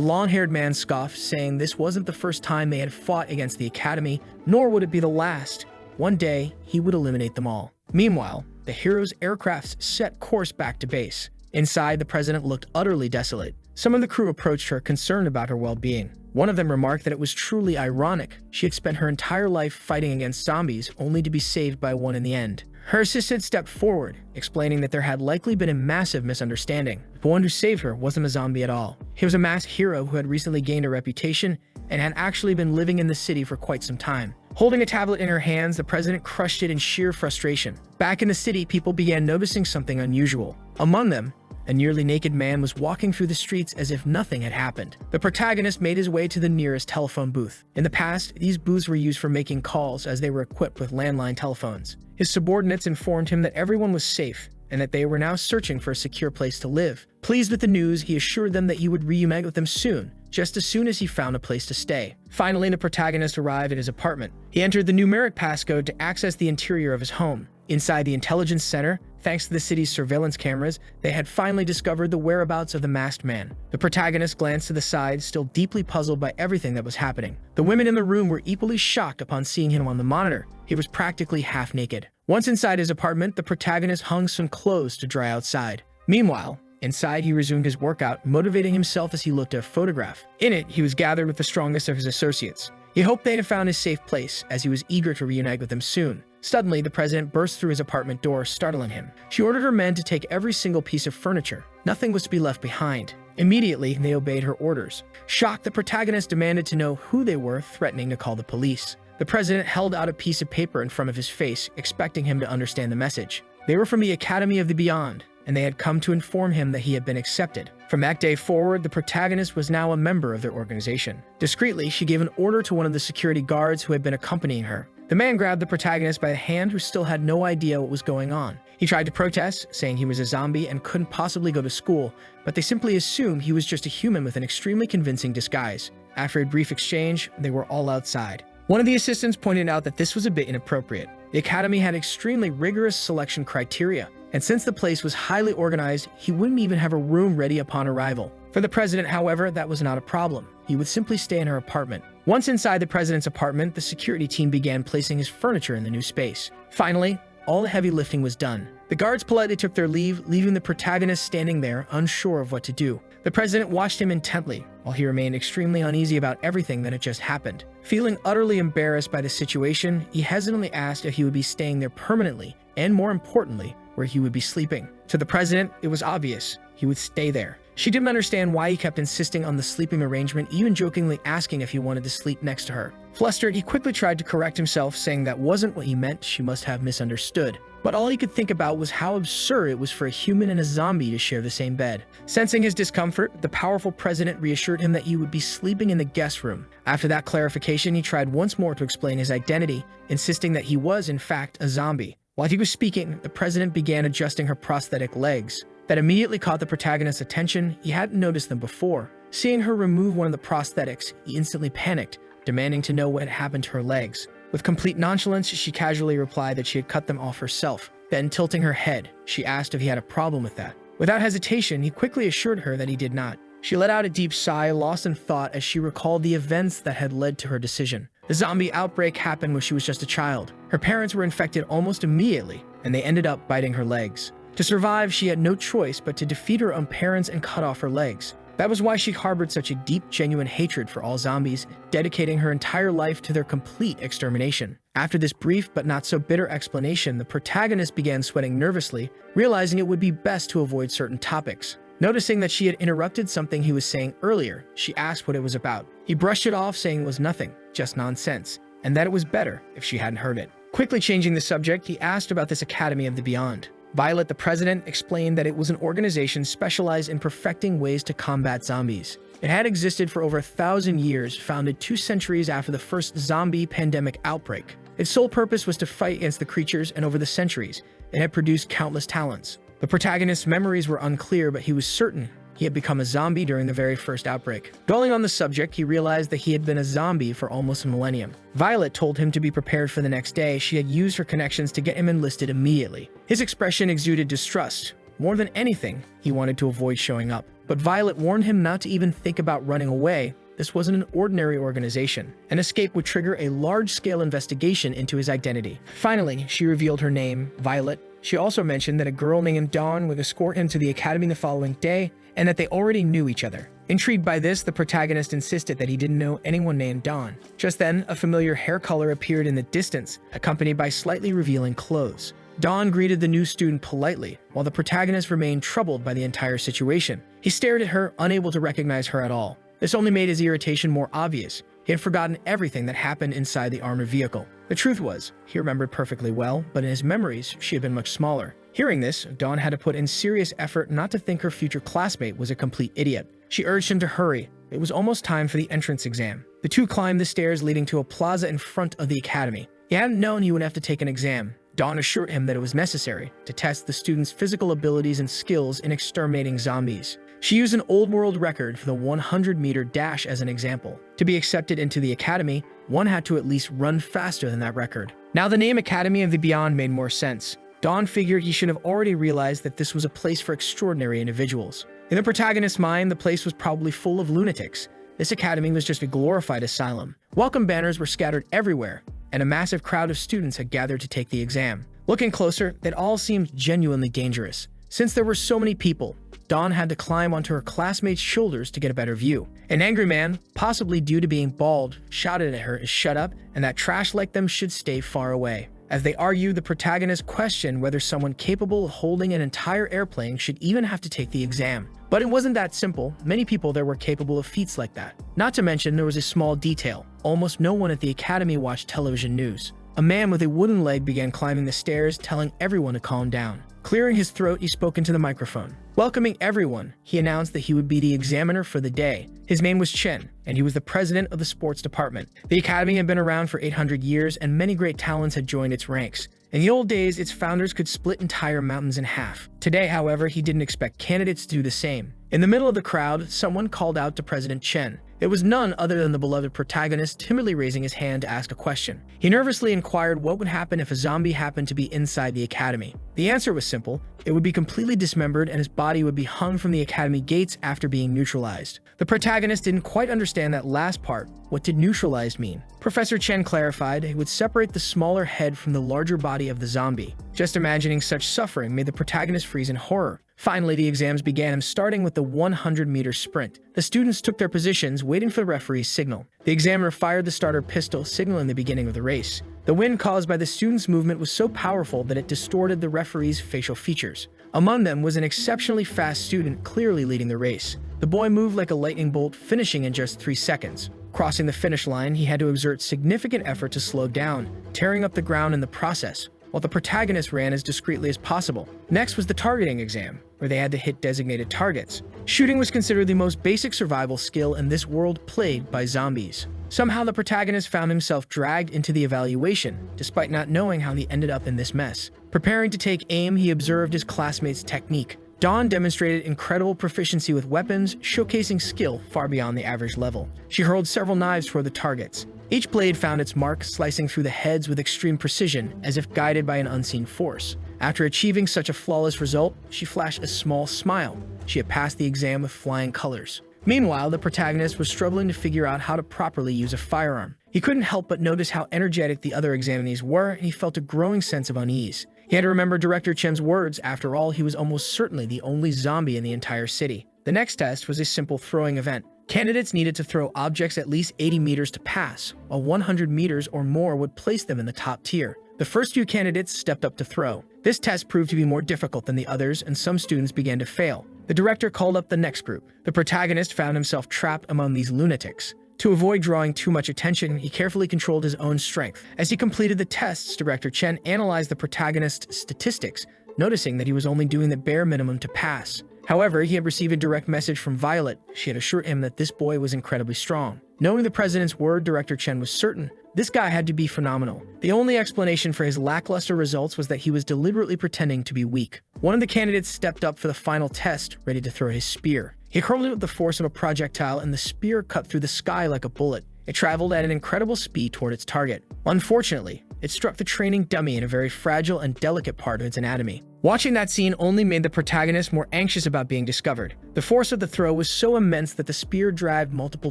long-haired man scoffed, saying this wasn't the first time they had fought against the Academy, nor would it be the last. One day, he would eliminate them all. Meanwhile, the hero's aircrafts set course back to base. Inside, the president looked utterly desolate. Some of the crew approached her, concerned about her well-being. One of them remarked that it was truly ironic. She had spent her entire life fighting against zombies, only to be saved by one in the end. Her assistant stepped forward, explaining that there had likely been a massive misunderstanding. The one who saved her wasn't a zombie at all. He was a masked hero who had recently gained a reputation and had actually been living in the city for quite some time. Holding a tablet in her hands, the president crushed it in sheer frustration. Back in the city, people began noticing something unusual. Among them, a nearly naked man was walking through the streets as if nothing had happened. The protagonist made his way to the nearest telephone booth. In the past, these booths were used for making calls, as they were equipped with landline telephones. His subordinates informed him that everyone was safe and that they were now searching for a secure place to live. Pleased with the news, he assured them that he would reunite with them soon, just as soon as he found a place to stay. Finally, the protagonist arrived at his apartment. He entered the numeric passcode to access the interior of his home. Inside the intelligence center, thanks to the city's surveillance cameras, they had finally discovered the whereabouts of the masked man. The protagonist glanced to the side, still deeply puzzled by everything that was happening. The women in the room were equally shocked upon seeing him on the monitor. He was practically half naked. Once inside his apartment, the protagonist hung some clothes to dry outside. Meanwhile, inside, he resumed his workout, motivating himself as he looked at a photograph. In it, he was gathered with the strongest of his associates. He hoped they had found his safe place, as he was eager to reunite with them soon. Suddenly, the president burst through his apartment door, startling him. She ordered her men to take every single piece of furniture. Nothing was to be left behind. Immediately, they obeyed her orders. Shocked, the protagonist demanded to know who they were, threatening to call the police. The president held out a piece of paper in front of his face, expecting him to understand the message. They were from the Academy of the Beyond, and they had come to inform him that he had been accepted. From that day forward, the protagonist was now a member of their organization. Discreetly, she gave an order to one of the security guards who had been accompanying her. The man grabbed the protagonist by the hand, who still had no idea what was going on. He tried to protest, saying he was a zombie and couldn't possibly go to school, but they simply assumed he was just a human with an extremely convincing disguise. After a brief exchange, they were all outside. One of the assistants pointed out that this was a bit inappropriate. The Academy had extremely rigorous selection criteria, and since the place was highly organized, he wouldn't even have a room ready upon arrival. For the president, however, that was not a problem. He would simply stay in her apartment. Once inside the president's apartment, the security team began placing his furniture in the new space. Finally, all the heavy lifting was done. The guards politely took their leave, leaving the protagonist standing there, unsure of what to do. The president watched him intently, while he remained extremely uneasy about everything that had just happened. Feeling utterly embarrassed by the situation, he hesitantly asked if he would be staying there permanently, and more importantly, where he would be sleeping. To the president, it was obvious. He would stay there. She didn't understand why he kept insisting on the sleeping arrangement, even jokingly asking if he wanted to sleep next to her. Flustered, he quickly tried to correct himself, saying that wasn't what he meant. She must have misunderstood. But all he could think about was how absurd it was for a human and a zombie to share the same bed. Sensing his discomfort, the powerful president reassured him that he would be sleeping in the guest room. After that clarification, he tried once more to explain his identity, insisting that he was, in fact, a zombie. While he was speaking, the president began adjusting her prosthetic legs. That immediately caught the protagonist's attention. He hadn't noticed them before. Seeing her remove one of the prosthetics, he instantly panicked, demanding to know what had happened to her legs. With complete nonchalance, she casually replied that she had cut them off herself. Then, tilting her head, she asked if he had a problem with that. Without hesitation, he quickly assured her that he did not. She let out a deep sigh, lost in thought as she recalled the events that had led to her decision. The zombie outbreak happened when she was just a child. Her parents were infected almost immediately, and they ended up biting her legs. To survive, she had no choice but to defeat her own parents and cut off her legs. That was why she harbored such a deep, genuine hatred for all zombies, dedicating her entire life to their complete extermination. After this brief but not so bitter explanation, the protagonist began sweating nervously, realizing it would be best to avoid certain topics. Noticing that she had interrupted something he was saying earlier, she asked what it was about. He brushed it off, saying it was nothing, just nonsense, and that it was better if she hadn't heard it. Quickly changing the subject, he asked about this Academy of the Beyond. Violet, the president, explained that it was an organization specialized in perfecting ways to combat zombies. It had existed for over 1,000 years, founded 2 centuries after the first zombie pandemic outbreak. Its sole purpose was to fight against the creatures, and over the centuries, it had produced countless talents. The protagonist's memories were unclear, but he was certain he had become a zombie during the very first outbreak. Dwelling on the subject, he realized that he had been a zombie for almost a millennium. Violet told him to be prepared for the next day. She had used her connections to get him enlisted immediately. His expression exuded distrust. More than anything, he wanted to avoid showing up. But Violet warned him not to even think about running away. This wasn't an ordinary organization. An escape would trigger a large-scale investigation into his identity. Finally, she revealed her name, Violet. She also mentioned that a girl named Dawn would escort him to the academy the following day, and that they already knew each other. Intrigued by this, the protagonist insisted that he didn't know anyone named Dawn. Just then, a familiar hair color appeared in the distance, accompanied by slightly revealing clothes. Dawn greeted the new student politely, while the protagonist remained troubled by the entire situation. He stared at her, unable to recognize her at all. This only made his irritation more obvious. He had forgotten everything that happened inside the armored vehicle. The truth was, he remembered perfectly well, but in his memories, she had been much smaller. Hearing this, Dawn had to put in serious effort not to think her future classmate was a complete idiot. She urged him to hurry. It was almost time for the entrance exam. The two climbed the stairs leading to a plaza in front of the academy. He hadn't known he would have to take an exam. Dawn assured him that it was necessary to test the student's physical abilities and skills in exterminating zombies. She used an old world record for the 100-meter dash as an example. To be accepted into the academy, one had to at least run faster than that record. Now the name Academy of the Beyond made more sense. Dawn figured he should have already realized that this was a place for extraordinary individuals. In the protagonist's mind, the place was probably full of lunatics. This academy was just a glorified asylum. Welcome banners were scattered everywhere, and a massive crowd of students had gathered to take the exam. Looking closer, it all seemed genuinely dangerous. Since there were so many people, Dawn had to climb onto her classmates' shoulders to get a better view. An angry man, possibly due to being bald, shouted at her to shut up and that trash like them should stay far away. As they argued, the protagonist questioned whether someone capable of holding an entire airplane should even have to take the exam. But it wasn't that simple. Many people there were capable of feats like that. Not to mention, there was a small detail. Almost no one at the academy watched television news. A man with a wooden leg began climbing the stairs, telling everyone to calm down. Clearing his throat, he spoke into the microphone. Welcoming everyone, he announced that he would be the examiner for the day. His name was Chen, and he was the president of the sports department. The academy had been around for 800 years, and many great talents had joined its ranks. In the old days, its founders could split entire mountains in half. Today, however, he didn't expect candidates to do the same. In the middle of the crowd, someone called out to President Chen. It was none other than the beloved protagonist, timidly raising his hand to ask a question. He nervously inquired what would happen if a zombie happened to be inside the academy. The answer was simple. It would be completely dismembered and his body would be hung from the academy gates after being neutralized. The protagonist didn't quite understand that last part. What did neutralized mean? Professor Chen clarified it would separate the smaller head from the larger body of the zombie. Just imagining such suffering made the protagonist freeze in horror. Finally, the exams began, starting with the 100-meter sprint. The students took their positions, waiting for the referee's signal. The examiner fired the starter pistol, signaling the beginning of the race. The wind caused by the students' movement was so powerful that it distorted the referee's facial features. Among them was an exceptionally fast student, clearly leading the race. The boy moved like a lightning bolt, finishing in just 3 seconds. Crossing the finish line, he had to exert significant effort to slow down, tearing up the ground in the process, while the protagonist ran as discreetly as possible. Next was the targeting exam, where they had to hit designated targets. Shooting was considered the most basic survival skill in this world plagued by zombies. Somehow the protagonist found himself dragged into the evaluation, despite not knowing how he ended up in this mess. Preparing to take aim, he observed his classmates' technique. Dawn demonstrated incredible proficiency with weapons, showcasing skill far beyond the average level. She hurled several knives toward the targets. Each blade found its mark, slicing through the heads with extreme precision, as if guided by an unseen force. After achieving such a flawless result, she flashed a small smile. She had passed the exam with flying colors. Meanwhile, the protagonist was struggling to figure out how to properly use a firearm. He couldn't help but notice how energetic the other examinees were, and he felt a growing sense of unease. He had to remember Director Chen's words. After all, he was almost certainly the only zombie in the entire city. The next test was a simple throwing event. Candidates needed to throw objects at least 80 meters to pass, while 100 meters or more would place them in the top tier. The first few candidates stepped up to throw. This test proved to be more difficult than the others, and some students began to fail. The director called up the next group. The protagonist found himself trapped among these lunatics. To avoid drawing too much attention, he carefully controlled his own strength. As he completed the tests, Director Chen analyzed the protagonist's statistics, noticing that he was only doing the bare minimum to pass. However, he had received a direct message from Violet. She had assured him that this boy was incredibly strong. Knowing the president's word, Director Chen was certain this guy had to be phenomenal. The only explanation for his lackluster results was that he was deliberately pretending to be weak. One of the candidates stepped up for the final test, ready to throw his spear. He hurled it with the force of a projectile, and the spear cut through the sky like a bullet. It traveled at an incredible speed toward its target. Unfortunately, it struck the training dummy in a very fragile and delicate part of its anatomy. Watching that scene only made the protagonist more anxious about being discovered. The force of the throw was so immense that the spear dragged multiple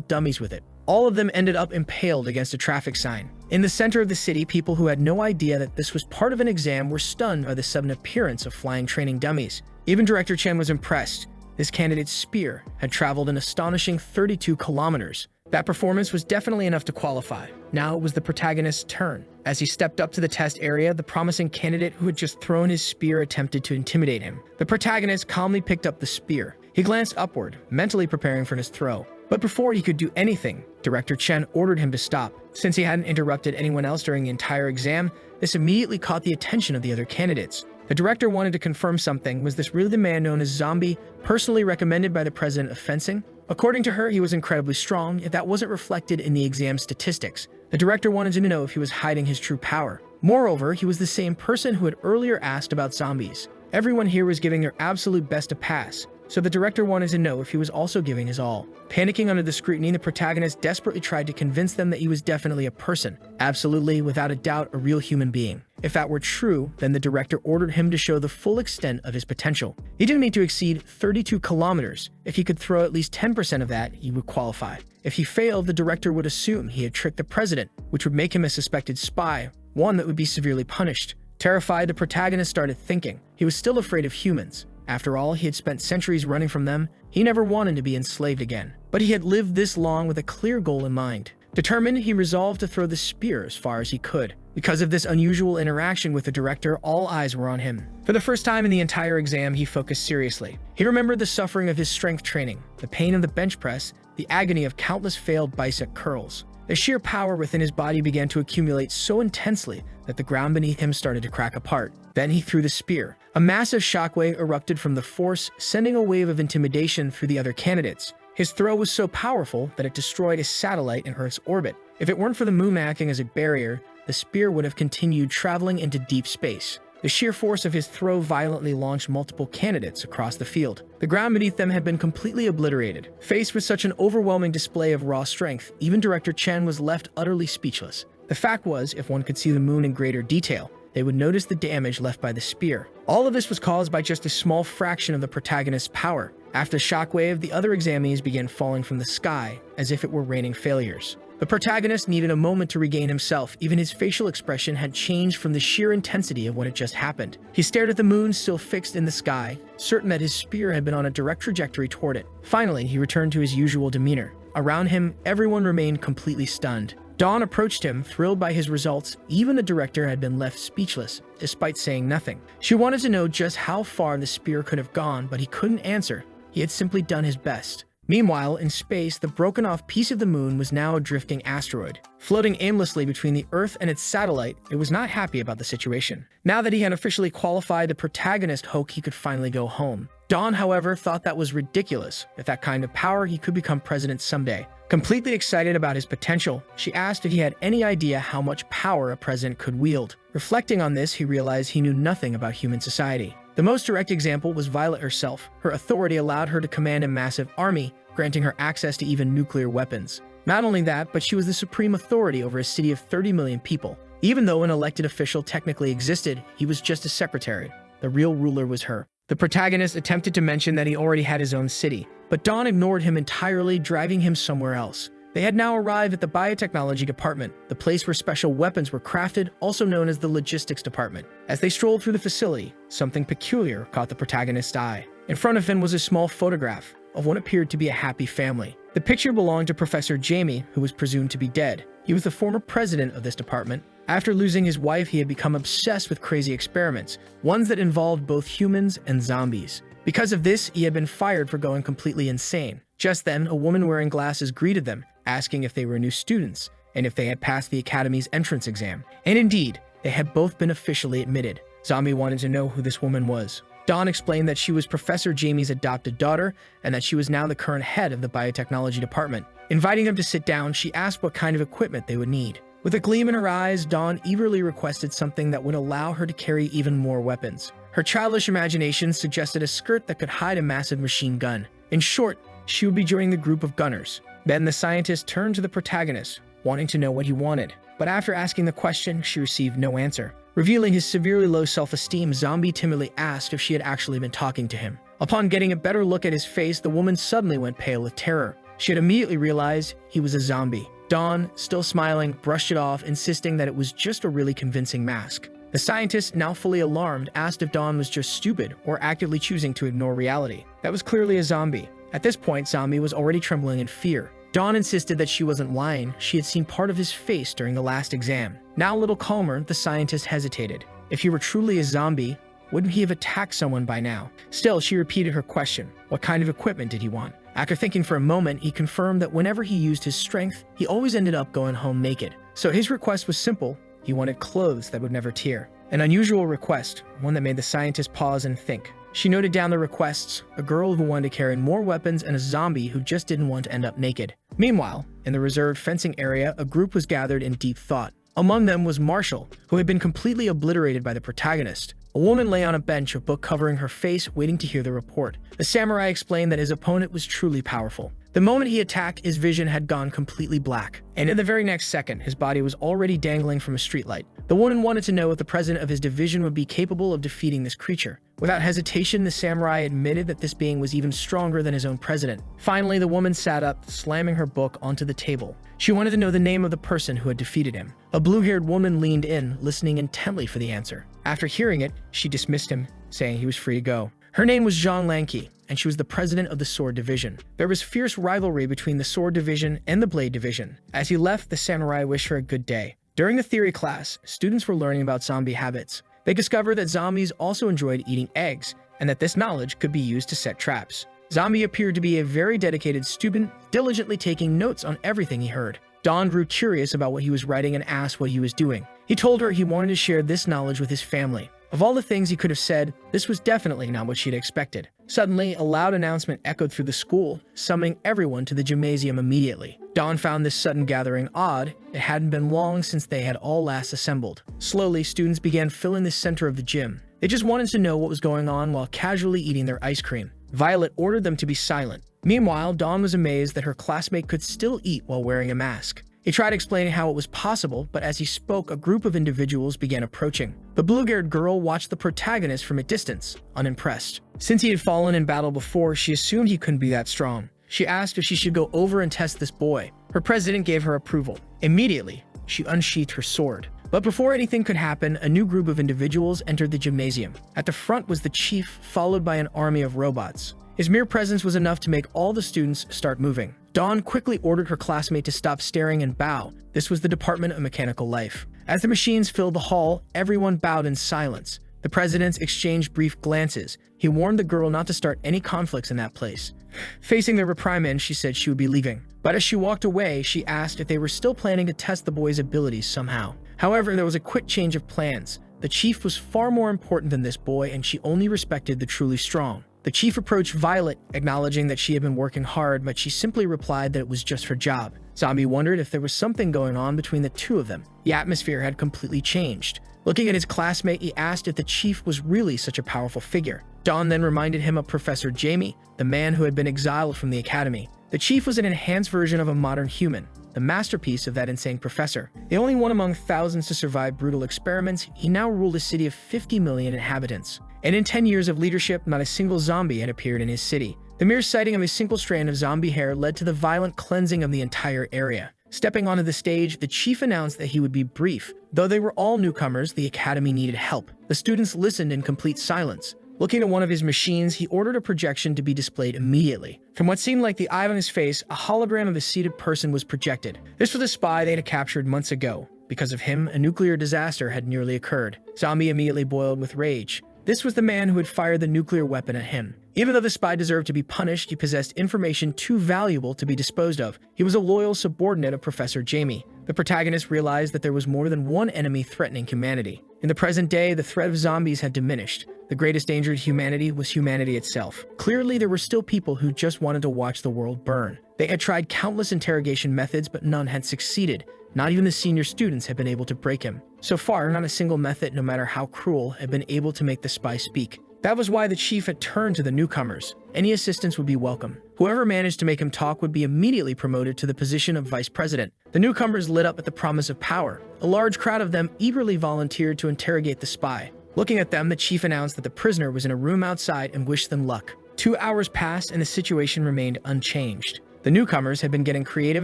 dummies with it. All of them ended up impaled against a traffic sign. In the center of the city, people who had no idea that this was part of an exam were stunned by the sudden appearance of flying training dummies. Even Director Chen was impressed. This candidate's spear had traveled an astonishing 32 kilometers. That performance was definitely enough to qualify. Now it was the protagonist's turn. As he stepped up to the test area, the promising candidate who had just thrown his spear attempted to intimidate him. The protagonist calmly picked up the spear. He glanced upward, mentally preparing for his throw. But before he could do anything, Director Chen ordered him to stop. Since he hadn't interrupted anyone else during the entire exam, this immediately caught the attention of the other candidates. The director wanted to confirm something. Was this really the man known as Zombie, personally recommended by the president of fencing? According to her, he was incredibly strong, yet that wasn't reflected in the exam statistics. The director wanted to know if he was hiding his true power. Moreover, he was the same person who had earlier asked about zombies. Everyone here was giving their absolute best to pass, so the director wanted to know if he was also giving his all. Panicking under the scrutiny, the protagonist desperately tried to convince them that he was definitely a person. Absolutely, without a doubt, a real human being. If that were true, then the director ordered him to show the full extent of his potential. He didn't need to exceed 32 kilometers. If he could throw at least 10% of that, he would qualify. If he failed, the director would assume he had tricked the president, which would make him a suspected spy, one that would be severely punished. Terrified, the protagonist started thinking. He was still afraid of humans. After all, he had spent centuries running from them. He never wanted to be enslaved again. But he had lived this long with a clear goal in mind. Determined, he resolved to throw the spear as far as he could. Because of this unusual interaction with the director, all eyes were on him. For the first time in the entire exam, he focused seriously. He remembered the suffering of his strength training, the pain of the bench press, the agony of countless failed bicep curls. The sheer power within his body began to accumulate so intensely that the ground beneath him started to crack apart. Then he threw the spear. A massive shockwave erupted from the force, sending a wave of intimidation through the other candidates. His throw was so powerful that it destroyed a satellite in Earth's orbit. If it weren't for the moon acting as a barrier, the spear would have continued traveling into deep space. The sheer force of his throw violently launched multiple candidates across the field. The ground beneath them had been completely obliterated. Faced with such an overwhelming display of raw strength, even Director Chen was left utterly speechless. The fact was, if one could see the moon in greater detail, they would notice the damage left by the spear. All of this was caused by just a small fraction of the protagonist's power. After the shockwave, the other examinees began falling from the sky, as if it were raining failures. The protagonist needed a moment to regain himself. Even his facial expression had changed from the sheer intensity of what had just happened. He stared at the moon still fixed in the sky, certain that his spear had been on a direct trajectory toward it. Finally, he returned to his usual demeanor. Around him, everyone remained completely stunned. Dawn approached him, thrilled by his results. Even the director had been left speechless, despite saying nothing. She wanted to know just how far the spear could have gone, but he couldn't answer. He had simply done his best. Meanwhile, in space, the broken-off piece of the moon was now a drifting asteroid. Floating aimlessly between the Earth and its satellite, it was not happy about the situation. Now that he had officially qualified, the protagonist hoped he could finally go home. Dawn, however, thought that was ridiculous. With that kind of power, he could become president someday. Completely excited about his potential, she asked if he had any idea how much power a president could wield. Reflecting on this, he realized he knew nothing about human society. The most direct example was Violet herself. Her authority allowed her to command a massive army, granting her access to even nuclear weapons. Not only that, but she was the supreme authority over a city of 30 million people. Even though an elected official technically existed, he was just a secretary. The real ruler was her. The protagonist attempted to mention that he already had his own city, but Dawn ignored him entirely, driving him somewhere else. They had now arrived at the biotechnology department, the place where special weapons were crafted, also known as the logistics department. As they strolled through the facility, something peculiar caught the protagonist's eye. In front of him was a small photograph of what appeared to be a happy family. The picture belonged to Professor Jamie, who was presumed to be dead. He was the former president of this department. After losing his wife, he had become obsessed with crazy experiments, ones that involved both humans and zombies. Because of this, he had been fired for going completely insane. Just then, a woman wearing glasses greeted them, asking if they were new students and if they had passed the academy's entrance exam. And indeed, they had both been officially admitted. Zombie wanted to know who this woman was. Dawn explained that she was Professor Jamie's adopted daughter and that she was now the current head of the biotechnology department. Inviting them to sit down, she asked what kind of equipment they would need. With a gleam in her eyes, Dawn eagerly requested something that would allow her to carry even more weapons. Her childish imagination suggested a skirt that could hide a massive machine gun. In short, she would be joining the group of gunners. Then the scientist turned to the protagonist, wanting to know what he wanted. But after asking the question, she received no answer. Revealing his severely low self-esteem, Zombie timidly asked if she had actually been talking to him. Upon getting a better look at his face, the woman suddenly went pale with terror. She had immediately realized he was a zombie. Dawn, still smiling, brushed it off, insisting that it was just a really convincing mask. The scientist, now fully alarmed, asked if Dawn was just stupid or actively choosing to ignore reality. That was clearly a zombie. At this point, Zombie was already trembling in fear. Dawn insisted that she wasn't lying. She had seen part of his face during the last exam. Now a little calmer, the scientist hesitated. If he were truly a zombie, wouldn't he have attacked someone by now? Still, she repeated her question. What kind of equipment did he want? After thinking for a moment, he confirmed that whenever he used his strength, he always ended up going home naked. So his request was simple. He wanted clothes that would never tear. An unusual request, one that made the scientist pause and think. She noted down the requests, a girl who wanted to carry more weapons and a zombie who just didn't want to end up naked. Meanwhile, in the reserved fencing area, a group was gathered in deep thought. Among them was Marshall, who had been completely obliterated by the protagonist. A woman lay on a bench, a book covering her face, waiting to hear the report. The samurai explained that his opponent was truly powerful. The moment he attacked, his vision had gone completely black, and in the very next second, his body was already dangling from a streetlight. The woman wanted to know if the president of his division would be capable of defeating this creature. Without hesitation, the samurai admitted that this being was even stronger than his own president. Finally, the woman sat up, slamming her book onto the table. She wanted to know the name of the person who had defeated him. A blue-haired woman leaned in, listening intently for the answer. After hearing it, she dismissed him, saying he was free to go. Her name was Zhang Lanqi, and she was the president of the Sword Division. There was fierce rivalry between the Sword Division and the Blade Division. As he left, the samurai wished her a good day. During the theory class, students were learning about zombie habits. They discovered that zombies also enjoyed eating eggs, and that this knowledge could be used to set traps. Zombie appeared to be a very dedicated student, diligently taking notes on everything he heard. Dawn grew curious about what he was writing and asked what he was doing. He told her he wanted to share this knowledge with his family. Of all the things he could have said, this was definitely not what she'd expected. Suddenly, a loud announcement echoed through the school, summoning everyone to the gymnasium immediately. Dawn found this sudden gathering odd. It hadn't been long since they had all last assembled. Slowly, students began filling the center of the gym. They just wanted to know what was going on while casually eating their ice cream. Violet ordered them to be silent. Meanwhile, Dawn was amazed that her classmate could still eat while wearing a mask. He tried explaining how it was possible, but as he spoke, a group of individuals began approaching. The blue-haired girl watched the protagonist from a distance, unimpressed. Since he had fallen in battle before, she assumed he couldn't be that strong. She asked if she should go over and test this boy. Her president gave her approval. Immediately, she unsheathed her sword. But before anything could happen, a new group of individuals entered the gymnasium. At the front was the chief, followed by an army of robots. His mere presence was enough to make all the students start moving. Dawn quickly ordered her classmate to stop staring and bow. This was the Department of Mechanical Life. As the machines filled the hall, everyone bowed in silence. The presidents exchanged brief glances. He warned the girl not to start any conflicts in that place. Facing the reprimand, she said she would be leaving. But as she walked away, she asked if they were still planning to test the boy's abilities somehow. However, there was a quick change of plans. The chief was far more important than this boy, and she only respected the truly strong. The chief approached Violet, acknowledging that she had been working hard, but she simply replied that it was just her job. Zombie wondered if there was something going on between the two of them. The atmosphere had completely changed. Looking at his classmate, he asked if the chief was really such a powerful figure. Dawn then reminded him of Professor Jamie, the man who had been exiled from the academy. The chief was an enhanced version of a modern human, the masterpiece of that insane professor. The only one among thousands to survive brutal experiments, he now ruled a city of 50 million inhabitants. And in 10 years of leadership, not a single zombie had appeared in his city. The mere sighting of a single strand of zombie hair led to the violent cleansing of the entire area. Stepping onto the stage, the chief announced that he would be brief. Though they were all newcomers, the academy needed help. The students listened in complete silence. Looking at one of his machines, he ordered a projection to be displayed immediately. From what seemed like the eye on his face, a hologram of a seated person was projected. This was a spy they had captured months ago. Because of him, a nuclear disaster had nearly occurred. Zombie immediately boiled with rage. This was the man who had fired the nuclear weapon at him. Even though the spy deserved to be punished, he possessed information too valuable to be disposed of. He was a loyal subordinate of Professor Jamie. The protagonist realized that there was more than one enemy threatening humanity. In the present day, the threat of zombies had diminished. The greatest danger to humanity was humanity itself. Clearly, there were still people who just wanted to watch the world burn. They had tried countless interrogation methods, but none had succeeded. Not even the senior students had been able to break him. So far, not a single method, no matter how cruel, had been able to make the spy speak. That was why the chief had turned to the newcomers. Any assistance would be welcome. Whoever managed to make him talk would be immediately promoted to the position of vice president. The newcomers lit up at the promise of power. A large crowd of them eagerly volunteered to interrogate the spy. Looking at them, the chief announced that the prisoner was in a room outside and wished them luck. 2 hours passed and the situation remained unchanged. The newcomers had been getting creative,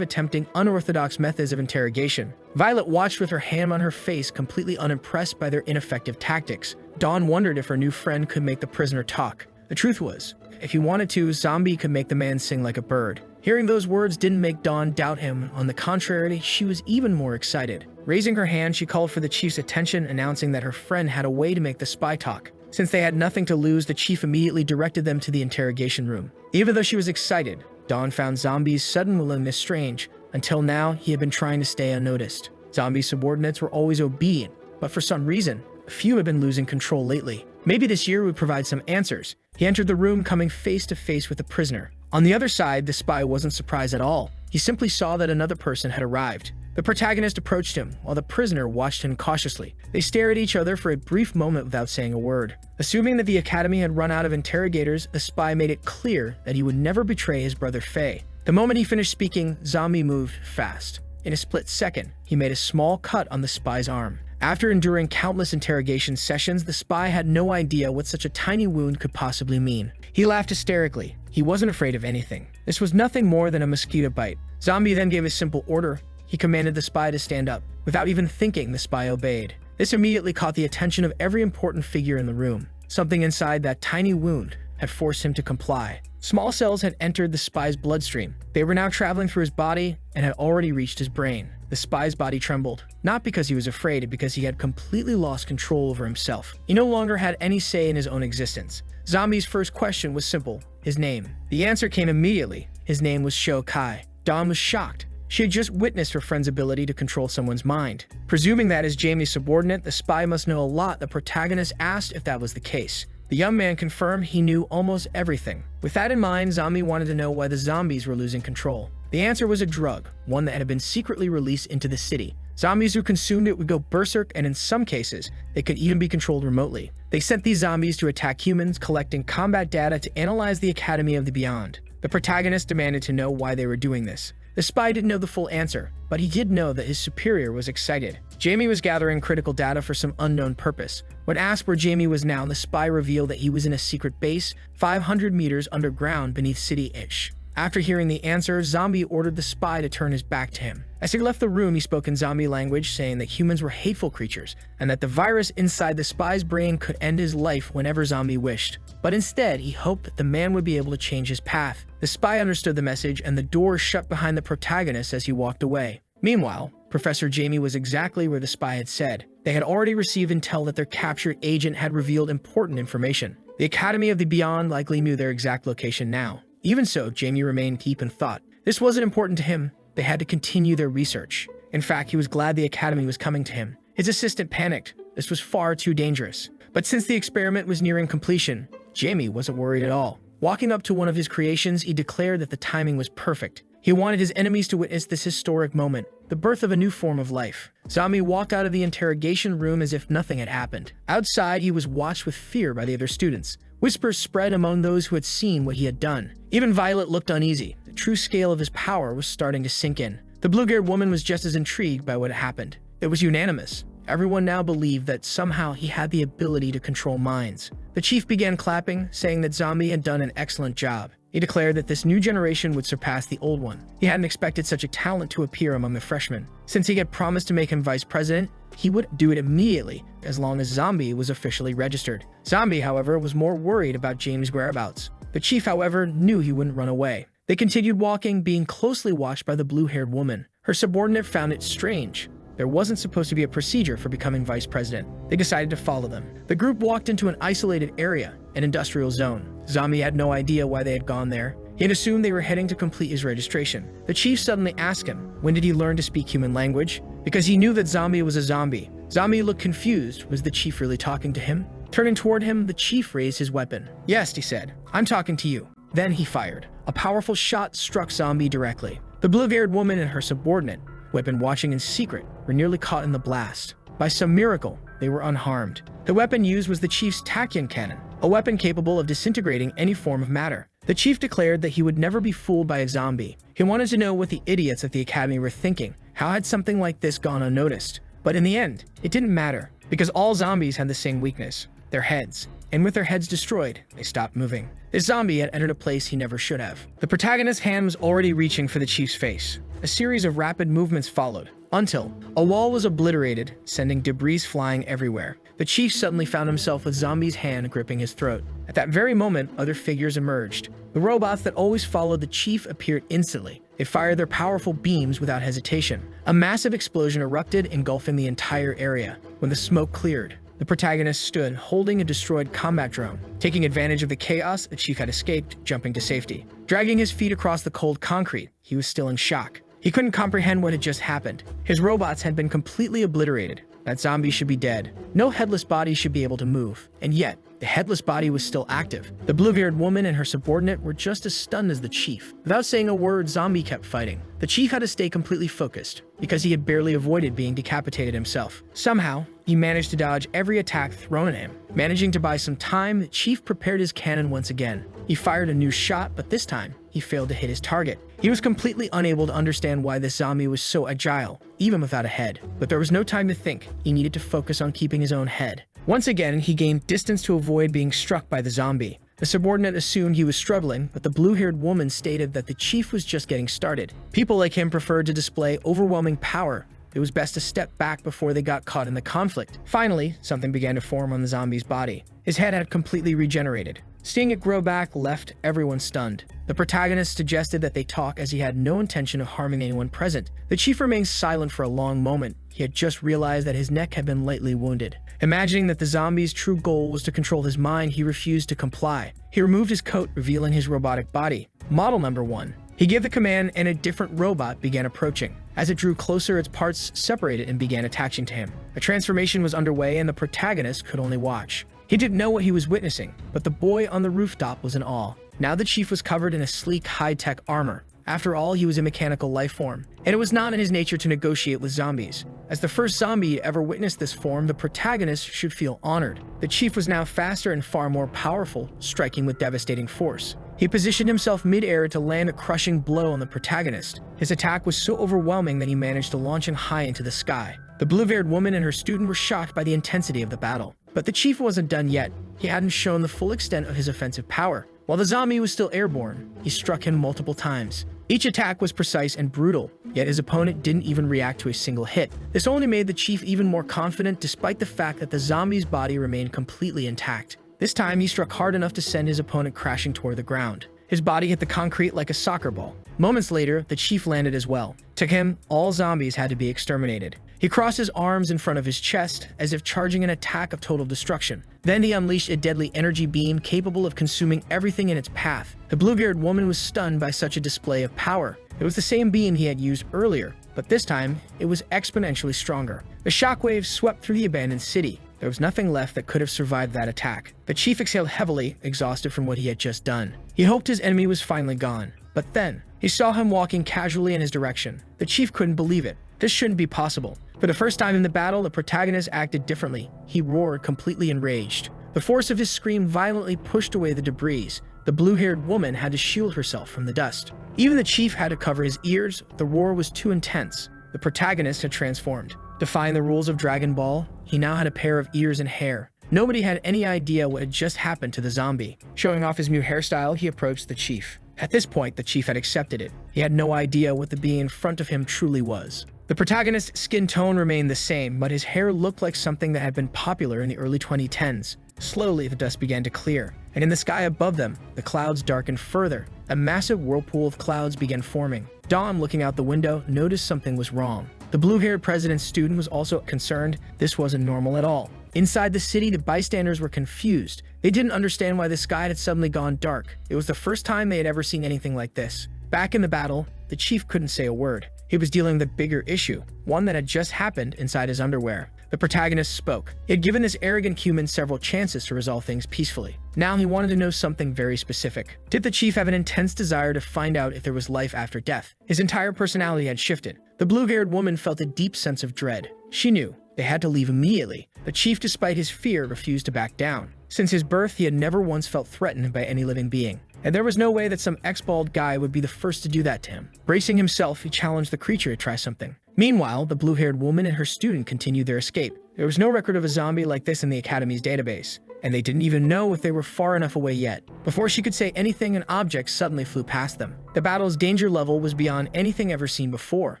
attempting unorthodox methods of interrogation. Violet watched with her hand on her face, completely unimpressed by their ineffective tactics. Dawn wondered if her new friend could make the prisoner talk. The truth was, if he wanted to, Zombie could make the man sing like a bird. Hearing those words didn't make Dawn doubt him. On the contrary, she was even more excited. Raising her hand, she called for the chief's attention, announcing that her friend had a way to make the spy talk. Since they had nothing to lose, the chief immediately directed them to the interrogation room. Even though she was excited, Dawn found Zombie's sudden willingness strange. Until now, he had been trying to stay unnoticed. Zombie's subordinates were always obedient, but for some reason, a few had been losing control lately. Maybe this year would provide some answers. He entered the room, coming face to face with the prisoner. On the other side, the spy wasn't surprised at all. He simply saw that another person had arrived. The protagonist approached him, while the prisoner watched him cautiously. They stared at each other for a brief moment without saying a word. Assuming that the academy had run out of interrogators, the spy made it clear that he would never betray his brother Faye. The moment he finished speaking, Zombie moved fast. In a split second, he made a small cut on the spy's arm. After enduring countless interrogation sessions, the spy had no idea what such a tiny wound could possibly mean. He laughed hysterically. He wasn't afraid of anything. This was nothing more than a mosquito bite. Zombie then gave a simple order. He commanded the spy to stand up. Without even thinking, the spy obeyed. This immediately caught the attention of every important figure in the room. Something inside that tiny wound had forced him to comply. Small cells had entered the spy's bloodstream. They were now traveling through his body and had already reached his brain. The spy's body trembled, not because he was afraid, but because he had completely lost control over himself. He no longer had any say in his own existence. Zombie's first question was simple: his name. The answer came immediately. His name was Sho Kai. Dawn was shocked. She had just witnessed her friend's ability to control someone's mind. Presuming that as Jamie's subordinate, the spy must know a lot, the protagonist asked if that was the case. The young man confirmed he knew almost everything. With that in mind, Zombie wanted to know why the zombies were losing control. The answer was a drug, one that had been secretly released into the city. Zombies who consumed it would go berserk, and in some cases, they could even be controlled remotely. They sent these zombies to attack humans, collecting combat data to analyze the Academy of the Beyond. The protagonist demanded to know why they were doing this. The spy didn't know the full answer, but he did know that his superior was excited. Jamie was gathering critical data for some unknown purpose. When asked where Jamie was now, the spy revealed that he was in a secret base 500 meters underground beneath City-ish. After hearing the answer, Zombie ordered the spy to turn his back to him. As he left the room, he spoke in zombie language, saying that humans were hateful creatures, and that the virus inside the spy's brain could end his life whenever Zombie wished. But instead, he hoped that the man would be able to change his path. The spy understood the message, and the door shut behind the protagonist as he walked away. Meanwhile, Professor Jamie was exactly where the spy had said. They had already received intel that their captured agent had revealed important information. The Academy of the Beyond likely knew their exact location now. Even so, Jamie remained deep in thought. This wasn't important to him. They had to continue their research. In fact, he was glad the Academy was coming to him. His assistant panicked. This was far too dangerous. But since the experiment was nearing completion, Jamie wasn't worried at all. Walking up to one of his creations, he declared that the timing was perfect. He wanted his enemies to witness this historic moment, the birth of a new form of life. Zombie walked out of the interrogation room as if nothing had happened. Outside, he was watched with fear by the other students. Whispers spread among those who had seen what he had done. Even Violet looked uneasy. The true scale of his power was starting to sink in. The blue-haired woman was just as intrigued by what had happened. It was unanimous. Everyone now believed that somehow he had the ability to control minds. The chief began clapping, saying that Zombie had done an excellent job. He declared that this new generation would surpass the old one. He hadn't expected such a talent to appear among the freshmen. Since he had promised to make him vice president, he would do it immediately, as long as Zombie was officially registered. Zombie, however, was more worried about James' whereabouts. The chief, however, knew he wouldn't run away. They continued walking, being closely watched by the blue-haired woman. Her subordinate found it strange. there wasn't supposed to be a procedure for becoming vice president. They decided to follow them. The group walked into an isolated area, an industrial zone. Zombie had no idea why they had gone there. He had assumed they were heading to complete his registration. The chief suddenly asked him, when did he learn to speak human language? Because he knew that Zombie was a zombie. Zombie looked confused. Was the chief really talking to him? Turning toward him, the chief raised his weapon. Yes, he said, I'm talking to you. Then he fired. A powerful shot struck Zombie directly. The blue-haired woman and her subordinate, who had been watching in secret, were nearly caught in the blast. By some miracle, they were unharmed. The weapon used was the chief's tachyon cannon, a weapon capable of disintegrating any form of matter. The chief declared that he would never be fooled by a zombie. He wanted to know what the idiots at the academy were thinking. How had something like this gone unnoticed? But in the end, it didn't matter, because all zombies had the same weakness, their heads. And with their heads destroyed, they stopped moving. This zombie had entered a place he never should have. The protagonist's hand was already reaching for the chief's face. A series of rapid movements followed, until a wall was obliterated, sending debris flying everywhere. The chief suddenly found himself with Zombie's hand gripping his throat. At that very moment, other figures emerged. The robots that always followed the chief appeared instantly. They fired their powerful beams without hesitation. A massive explosion erupted, engulfing the entire area. When the smoke cleared, the protagonist stood, holding a destroyed combat drone. Taking advantage of the chaos, the chief had escaped, jumping to safety. Dragging his feet across the cold concrete, he was still in shock. He couldn't comprehend what had just happened. His robots had been completely obliterated. That zombie should be dead. No headless body should be able to move. And yet, the headless body was still active. The blue-haired woman and her subordinate were just as stunned as the chief. Without saying a word, Zombie kept fighting. The chief had to stay completely focused, because he had barely avoided being decapitated himself. Somehow, he managed to dodge every attack thrown at him. Managing to buy some time, the chief prepared his cannon once again. He fired a new shot, but this time, he failed to hit his target. He was completely unable to understand why this zombie was so agile, even without a head. But there was no time to think. He needed to focus on keeping his own head. Once again, he gained distance to avoid being struck by the zombie. The subordinate assumed he was struggling, but the blue-haired woman stated that the chief was just getting started. People like him preferred to display overwhelming power. It was best to step back before they got caught in the conflict. Finally, something began to form on the zombie's body. His head had completely regenerated. Seeing it grow back left everyone stunned. The protagonist suggested that they talk as he had no intention of harming anyone present. The chief remained silent for a long moment. He had just realized that his neck had been lightly wounded. Imagining that the zombie's true goal was to control his mind, he refused to comply. He removed his coat, revealing his robotic body. Model number 1. He gave the command and a different robot began approaching. As it drew closer, its parts separated and began attaching to him. A transformation was underway and the protagonist could only watch. He didn't know what he was witnessing, but the boy on the rooftop was in awe. Now the chief was covered in a sleek, high-tech armor. After all, he was a mechanical life form, and it was not in his nature to negotiate with zombies. As the first zombie to ever witness this form, the protagonist should feel honored. The chief was now faster and far more powerful, striking with devastating force. He positioned himself mid-air to land a crushing blow on the protagonist. His attack was so overwhelming that he managed to launch him high into the sky. The blue-haired woman and her student were shocked by the intensity of the battle. But the chief wasn't done yet. He hadn't shown the full extent of his offensive power. While the zombie was still airborne, he struck him multiple times. Each attack was precise and brutal, yet his opponent didn't even react to a single hit. This only made the chief even more confident despite the fact that the zombie's body remained completely intact. This time, he struck hard enough to send his opponent crashing toward the ground. His body hit the concrete like a soccer ball. Moments later, the chief landed as well. To him, all zombies had to be exterminated. He crossed his arms in front of his chest, as if charging an attack of total destruction. Then he unleashed a deadly energy beam capable of consuming everything in its path. The blue-haired woman was stunned by such a display of power. It was the same beam he had used earlier, but this time, it was exponentially stronger. The shockwaves swept through the abandoned city. There was nothing left that could have survived that attack. The chief exhaled heavily, exhausted from what he had just done. He hoped his enemy was finally gone. But then, he saw him walking casually in his direction. The chief couldn't believe it. This shouldn't be possible. For the first time in the battle, the protagonist acted differently. He roared, completely enraged. The force of his scream violently pushed away the debris. The blue-haired woman had to shield herself from the dust. Even the chief had to cover his ears. The roar was too intense. The protagonist had transformed. Defying the rules of Dragon Ball, he now had a pair of ears and hair. Nobody had any idea what had just happened to the zombie. Showing off his new hairstyle, he approached the chief. At this point, the chief had accepted it. He had no idea what the being in front of him truly was. The protagonist's skin tone remained the same, but his hair looked like something that had been popular in the early 2010s. Slowly, the dust began to clear, and in the sky above them, the clouds darkened further. A massive whirlpool of clouds began forming. Dom, looking out the window, noticed something was wrong. The blue-haired president's student was also concerned. This wasn't normal at all. Inside the city, the bystanders were confused. They didn't understand why the sky had suddenly gone dark. It was the first time they had ever seen anything like this. Back in the battle, the chief couldn't say a word. He was dealing with a bigger issue, one that had just happened inside his underwear. The protagonist spoke. He had given this arrogant human several chances to resolve things peacefully. Now he wanted to know something very specific. Did the chief have an intense desire to find out if there was life after death? His entire personality had shifted. The blue-haired woman felt a deep sense of dread. She knew they had to leave immediately. The chief, despite his fear, refused to back down. Since his birth, he had never once felt threatened by any living being. And there was no way that some ex-bald guy would be the first to do that to him. Bracing himself, he challenged the creature to try something. Meanwhile, the blue-haired woman and her student continued their escape. There was no record of a zombie like this in the Academy's database, and they didn't even know if they were far enough away yet. Before she could say anything, an object suddenly flew past them. The battle's danger level was beyond anything ever seen before.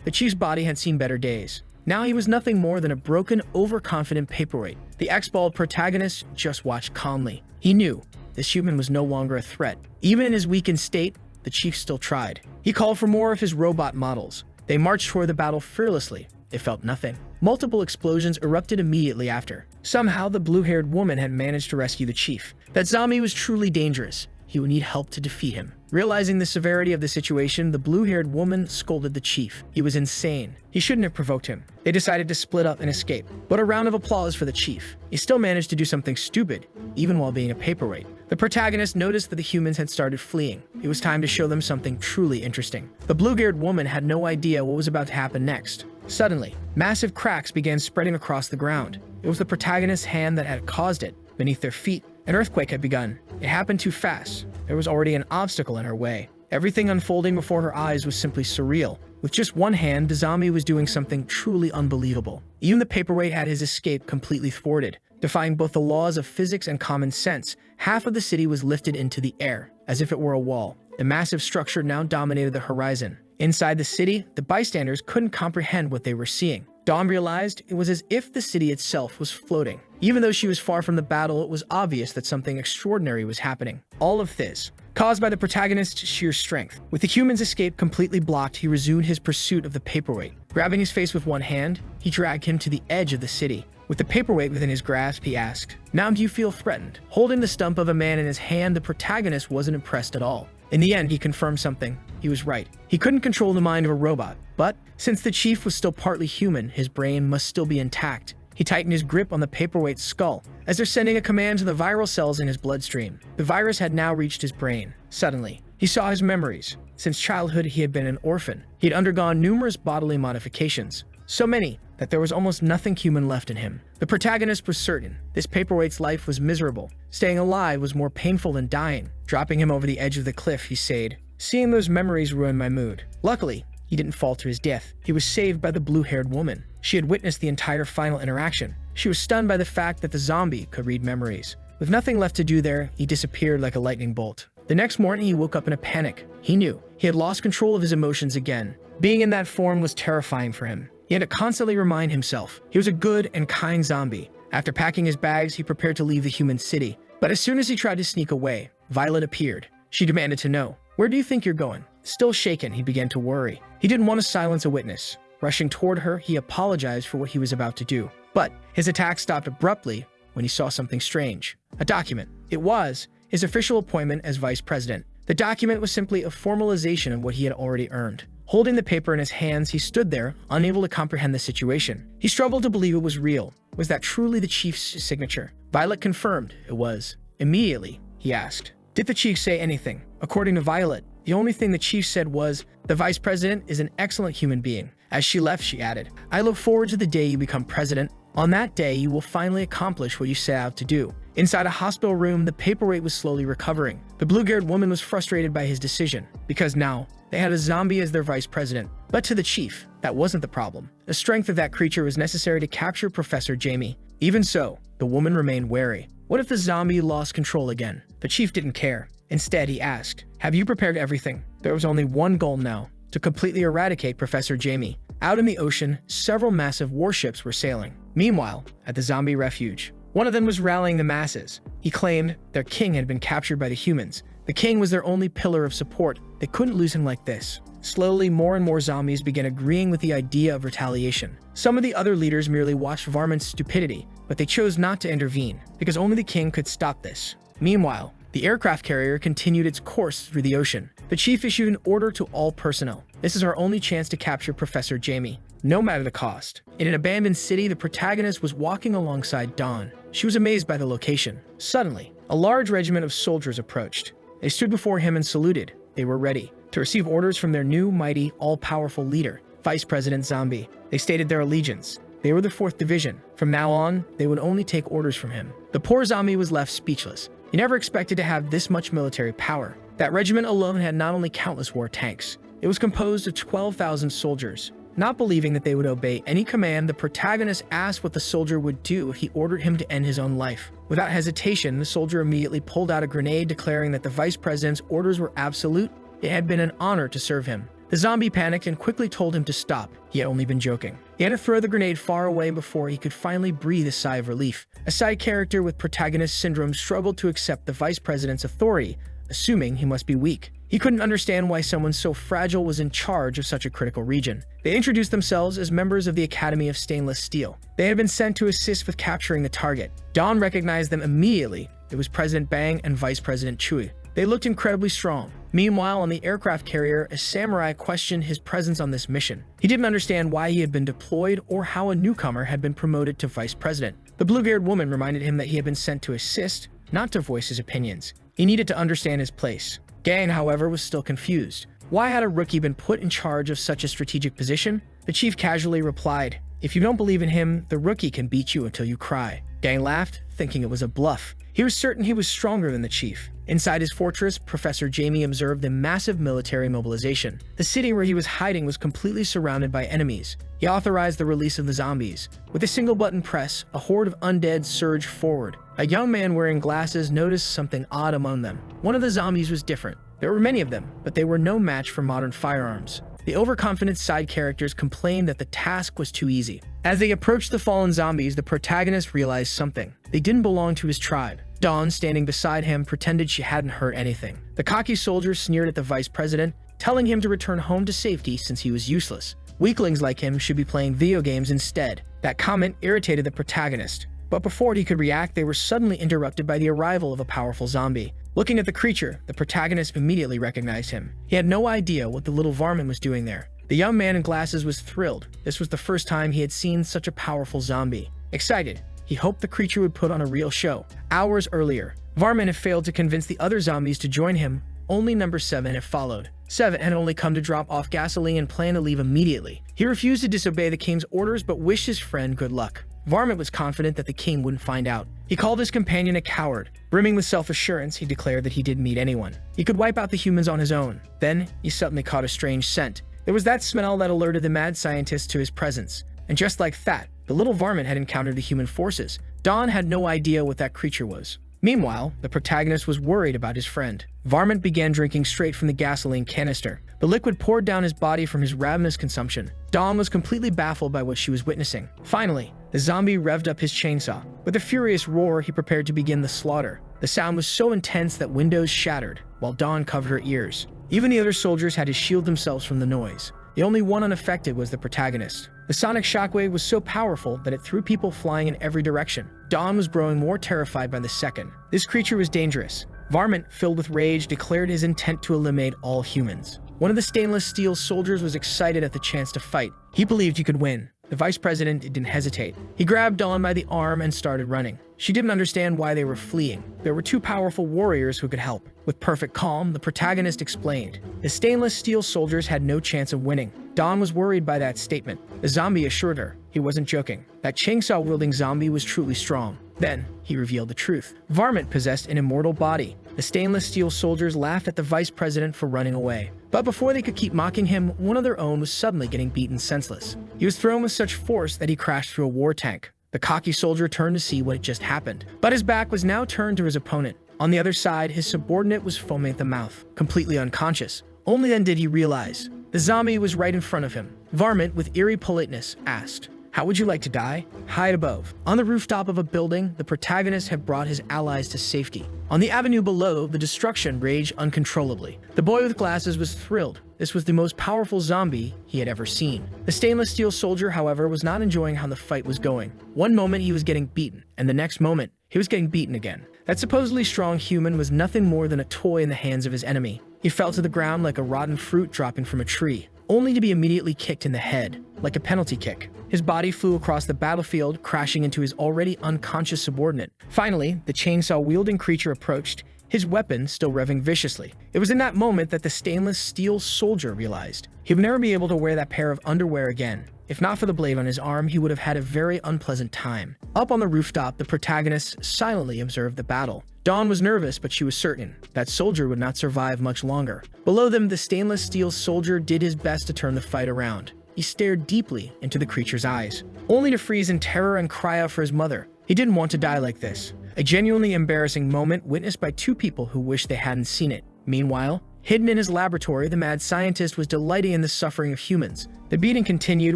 The chief's body had seen better days. Now he was nothing more than a broken, overconfident paperweight. The ex-bald protagonist just watched calmly. He knew this human was no longer a threat. Even in his weakened state, the chief still tried. He called for more of his robot models. They marched toward the battle fearlessly. They felt nothing. Multiple explosions erupted immediately after. Somehow, the blue-haired woman had managed to rescue the chief. That zombie was truly dangerous. He would need help to defeat him. Realizing the severity of the situation, the blue-haired woman scolded the chief. He was insane. He shouldn't have provoked him. They decided to split up and escape. But a round of applause for the chief. He still managed to do something stupid, even while being a paperweight. The protagonist noticed that the humans had started fleeing. It was time to show them something truly interesting. The blue-haired woman had no idea what was about to happen next. Suddenly, massive cracks began spreading across the ground. It was the protagonist's hand that had caused it. Beneath their feet, an earthquake had begun. It happened too fast. There was already an obstacle in her way. Everything unfolding before her eyes was simply surreal. With just one hand, the zombie was doing something truly unbelievable. Even the paperweight had his escape completely thwarted. Defying both the laws of physics and common sense, half of the city was lifted into the air, as if it were a wall. The massive structure now dominated the horizon. Inside the city, the bystanders couldn't comprehend what they were seeing. Dawn realized it was as if the city itself was floating. Even though she was far from the battle, it was obvious that something extraordinary was happening. All of this, caused by the protagonist's sheer strength. With the human's escape completely blocked, he resumed his pursuit of the paperweight. Grabbing his face with one hand, he dragged him to the edge of the city. With the paperweight within his grasp, he asked, "Now do you feel threatened?" Holding the stump of a man in his hand, the protagonist wasn't impressed at all. In the end, he confirmed something. He was right. He couldn't control the mind of a robot, but since the chief was still partly human, his brain must still be intact. He tightened his grip on the paperweight's skull, as they're sending a command to the viral cells in his bloodstream. The virus had now reached his brain. Suddenly, he saw his memories. Since childhood, he had been an orphan. He had undergone numerous bodily modifications, so many that there was almost nothing human left in him. The protagonist was certain this paperweight's life was miserable. Staying alive was more painful than dying. Dropping him over the edge of the cliff, he said, "Seeing those memories ruined my mood." Luckily, he didn't fall to his death. He was saved by the blue-haired woman. She had witnessed the entire final interaction. She was stunned by the fact that the zombie could read memories. With nothing left to do there, he disappeared like a lightning bolt. The next morning, he woke up in a panic. He knew he had lost control of his emotions again. Being in that form was terrifying for him. He had to constantly remind himself he was a good and kind zombie. After packing his bags, he prepared to leave the human city. But as soon as he tried to sneak away, Violet appeared. She demanded to know, "Where do you think you're going?" Still shaken, he began to worry. He didn't want to silence a witness. Rushing toward her, he apologized for what he was about to do. But his attack stopped abruptly when he saw something strange. A document. It was his official appointment as vice president. The document was simply a formalization of what he had already earned. Holding the paper in his hands, he stood there, unable to comprehend the situation. He struggled to believe it was real. Was that truly the chief's signature? Violet confirmed it was. Immediately, he asked, "Did the chief say anything?" According to Violet, the only thing the chief said was, "The vice president is an excellent human being." As she left, she added, "I look forward to the day you become president. On that day, you will finally accomplish what you set out to do." Inside a hospital room, the paperweight was slowly recovering. The blue-haired woman was frustrated by his decision, because now they had a zombie as their vice president. But to the chief, that wasn't the problem. The strength of that creature was necessary to capture Professor Jamie. Even so, the woman remained wary. What if the zombie lost control again? The chief didn't care. Instead, he asked, "Have you prepared everything?" There was only one goal now, to completely eradicate Professor Jamie. Out in the ocean, several massive warships were sailing. Meanwhile, at the zombie refuge, one of them was rallying the masses. He claimed their king had been captured by the humans. The king was their only pillar of support. They couldn't lose him like this. Slowly, more and more zombies began agreeing with the idea of retaliation. Some of the other leaders merely watched Varmin's stupidity, but they chose not to intervene, because only the king could stop this. Meanwhile, the aircraft carrier continued its course through the ocean. The chief issued an order to all personnel. This is our only chance to capture Professor Jamie, no matter the cost. In an abandoned city, the protagonist was walking alongside Dawn. She was amazed by the location. Suddenly, a large regiment of soldiers approached. They stood before him and saluted. They were ready to receive orders from their new, mighty, all-powerful leader, Vice President Zombie. They stated their allegiance. They were the 4th Division. From now on, they would only take orders from him. The poor zombie was left speechless. He never expected to have this much military power. That regiment alone had not only countless war tanks, it was composed of 12,000 soldiers. Not believing that they would obey any command, the protagonist asked what the soldier would do if he ordered him to end his own life. Without hesitation, the soldier immediately pulled out a grenade, declaring that the vice president's orders were absolute. It had been an honor to serve him. The zombie panicked and quickly told him to stop. He had only been joking. He had to throw the grenade far away before he could finally breathe a sigh of relief. A side character with protagonist syndrome struggled to accept the vice president's authority, assuming he must be weak. He couldn't understand why someone so fragile was in charge of such a critical region. They introduced themselves as members of the Academy of Stainless Steel. They had been sent to assist with capturing the target. Dawn recognized them immediately. It was President Bang and Vice President Chui. They looked incredibly strong. Meanwhile, on the aircraft carrier, a samurai questioned his presence on this mission. He didn't understand why he had been deployed or how a newcomer had been promoted to vice president. The blue-haired woman reminded him that he had been sent to assist, not to voice his opinions. He needed to understand his place. Gang, however, was still confused. Why had a rookie been put in charge of such a strategic position? The chief casually replied, "If you don't believe in him, the rookie can beat you until you cry." Gang laughed, thinking it was a bluff. He was certain he was stronger than the chief. Inside his fortress, Professor Jamie observed a massive military mobilization. The city where he was hiding was completely surrounded by enemies. He authorized the release of the zombies. With a single button press, a horde of undead surged forward. A young man wearing glasses noticed something odd among them. One of the zombies was different. There were many of them, but they were no match for modern firearms. The overconfident side characters complained that the task was too easy. As they approached the fallen zombies, the protagonist realized something. They didn't belong to his tribe. Dawn, standing beside him, pretended she hadn't heard anything. The cocky soldier sneered at the vice president, telling him to return home to safety since he was useless. Weaklings like him should be playing video games instead. That comment irritated the protagonist. But before he could react, they were suddenly interrupted by the arrival of a powerful zombie. Looking at the creature, the protagonist immediately recognized him. He had no idea what the little varmint was doing there. The young man in glasses was thrilled. This was the first time he had seen such a powerful zombie. Excited, he hoped the creature would put on a real show. Hours earlier, Varmint had failed to convince the other zombies to join him. Only number 7 had followed. 7 had only come to drop off gasoline and planned to leave immediately. He refused to disobey the king's orders but wished his friend good luck. Varmint was confident that the king wouldn't find out. He called his companion a coward. Brimming with self-assurance, he declared that he didn't meet anyone. He could wipe out the humans on his own. Then, he suddenly caught a strange scent. There was that smell that alerted the mad scientist to his presence. And just like that, the little varmint had encountered the human forces. Dawn had no idea what that creature was. Meanwhile, the protagonist was worried about his friend. Varmint began drinking straight from the gasoline canister. The liquid poured down his body from his ravenous consumption. Dawn was completely baffled by what she was witnessing. Finally, the zombie revved up his chainsaw. With a furious roar, he prepared to begin the slaughter. The sound was so intense that windows shattered, while Dawn covered her ears. Even the other soldiers had to shield themselves from the noise. The only one unaffected was the protagonist. The sonic shockwave was so powerful that it threw people flying in every direction. Dawn was growing more terrified by the second. This creature was dangerous. Varmint, filled with rage, declared his intent to eliminate all humans. One of the stainless steel soldiers was excited at the chance to fight. He believed he could win. The vice president didn't hesitate. He grabbed Dawn by the arm and started running. She didn't understand why they were fleeing. There were 2 powerful warriors who could help. With perfect calm, the protagonist explained. The stainless steel soldiers had no chance of winning. Dawn was worried by that statement. The zombie assured her he wasn't joking. That chainsaw-wielding zombie was truly strong. Then, he revealed the truth. Varmint possessed an immortal body. The stainless steel soldiers laughed at the vice president for running away. But before they could keep mocking him, one of their own was suddenly getting beaten senseless. He was thrown with such force that he crashed through a war tank. The cocky soldier turned to see what had just happened. But his back was now turned to his opponent. On the other side, his subordinate was foaming at the mouth, completely unconscious. Only then did he realize. The zombie was right in front of him. Varmint, with eerie politeness, asked, How would you like to die? Hide above. On the rooftop of a building, the protagonist had brought his allies to safety. On the avenue below, the destruction raged uncontrollably. The boy with glasses was thrilled. This was the most powerful zombie he had ever seen. The stainless steel soldier, however, was not enjoying how the fight was going. One moment he was getting beaten, and the next moment he was getting beaten again. That supposedly strong human was nothing more than a toy in the hands of his enemy. He fell to the ground like a rotten fruit dropping from a tree, only to be immediately kicked in the head, like a penalty kick. His body flew across the battlefield, crashing into his already unconscious subordinate. Finally, the chainsaw-wielding creature approached, his weapon still revving viciously. It was in that moment that the stainless steel soldier realized he would never be able to wear that pair of underwear again. If not for the blade on his arm, he would have had a very unpleasant time. Up on the rooftop, the protagonist silently observed the battle. Dawn was nervous, but she was certain that soldier would not survive much longer. Below them, the stainless steel soldier did his best to turn the fight around. He stared deeply into the creature's eyes, only to freeze in terror and cry out for his mother. He didn't want to die like this. A genuinely embarrassing moment witnessed by two people who wished they hadn't seen it. Meanwhile, hidden in his laboratory, the mad scientist was delighting in the suffering of humans. The beating continued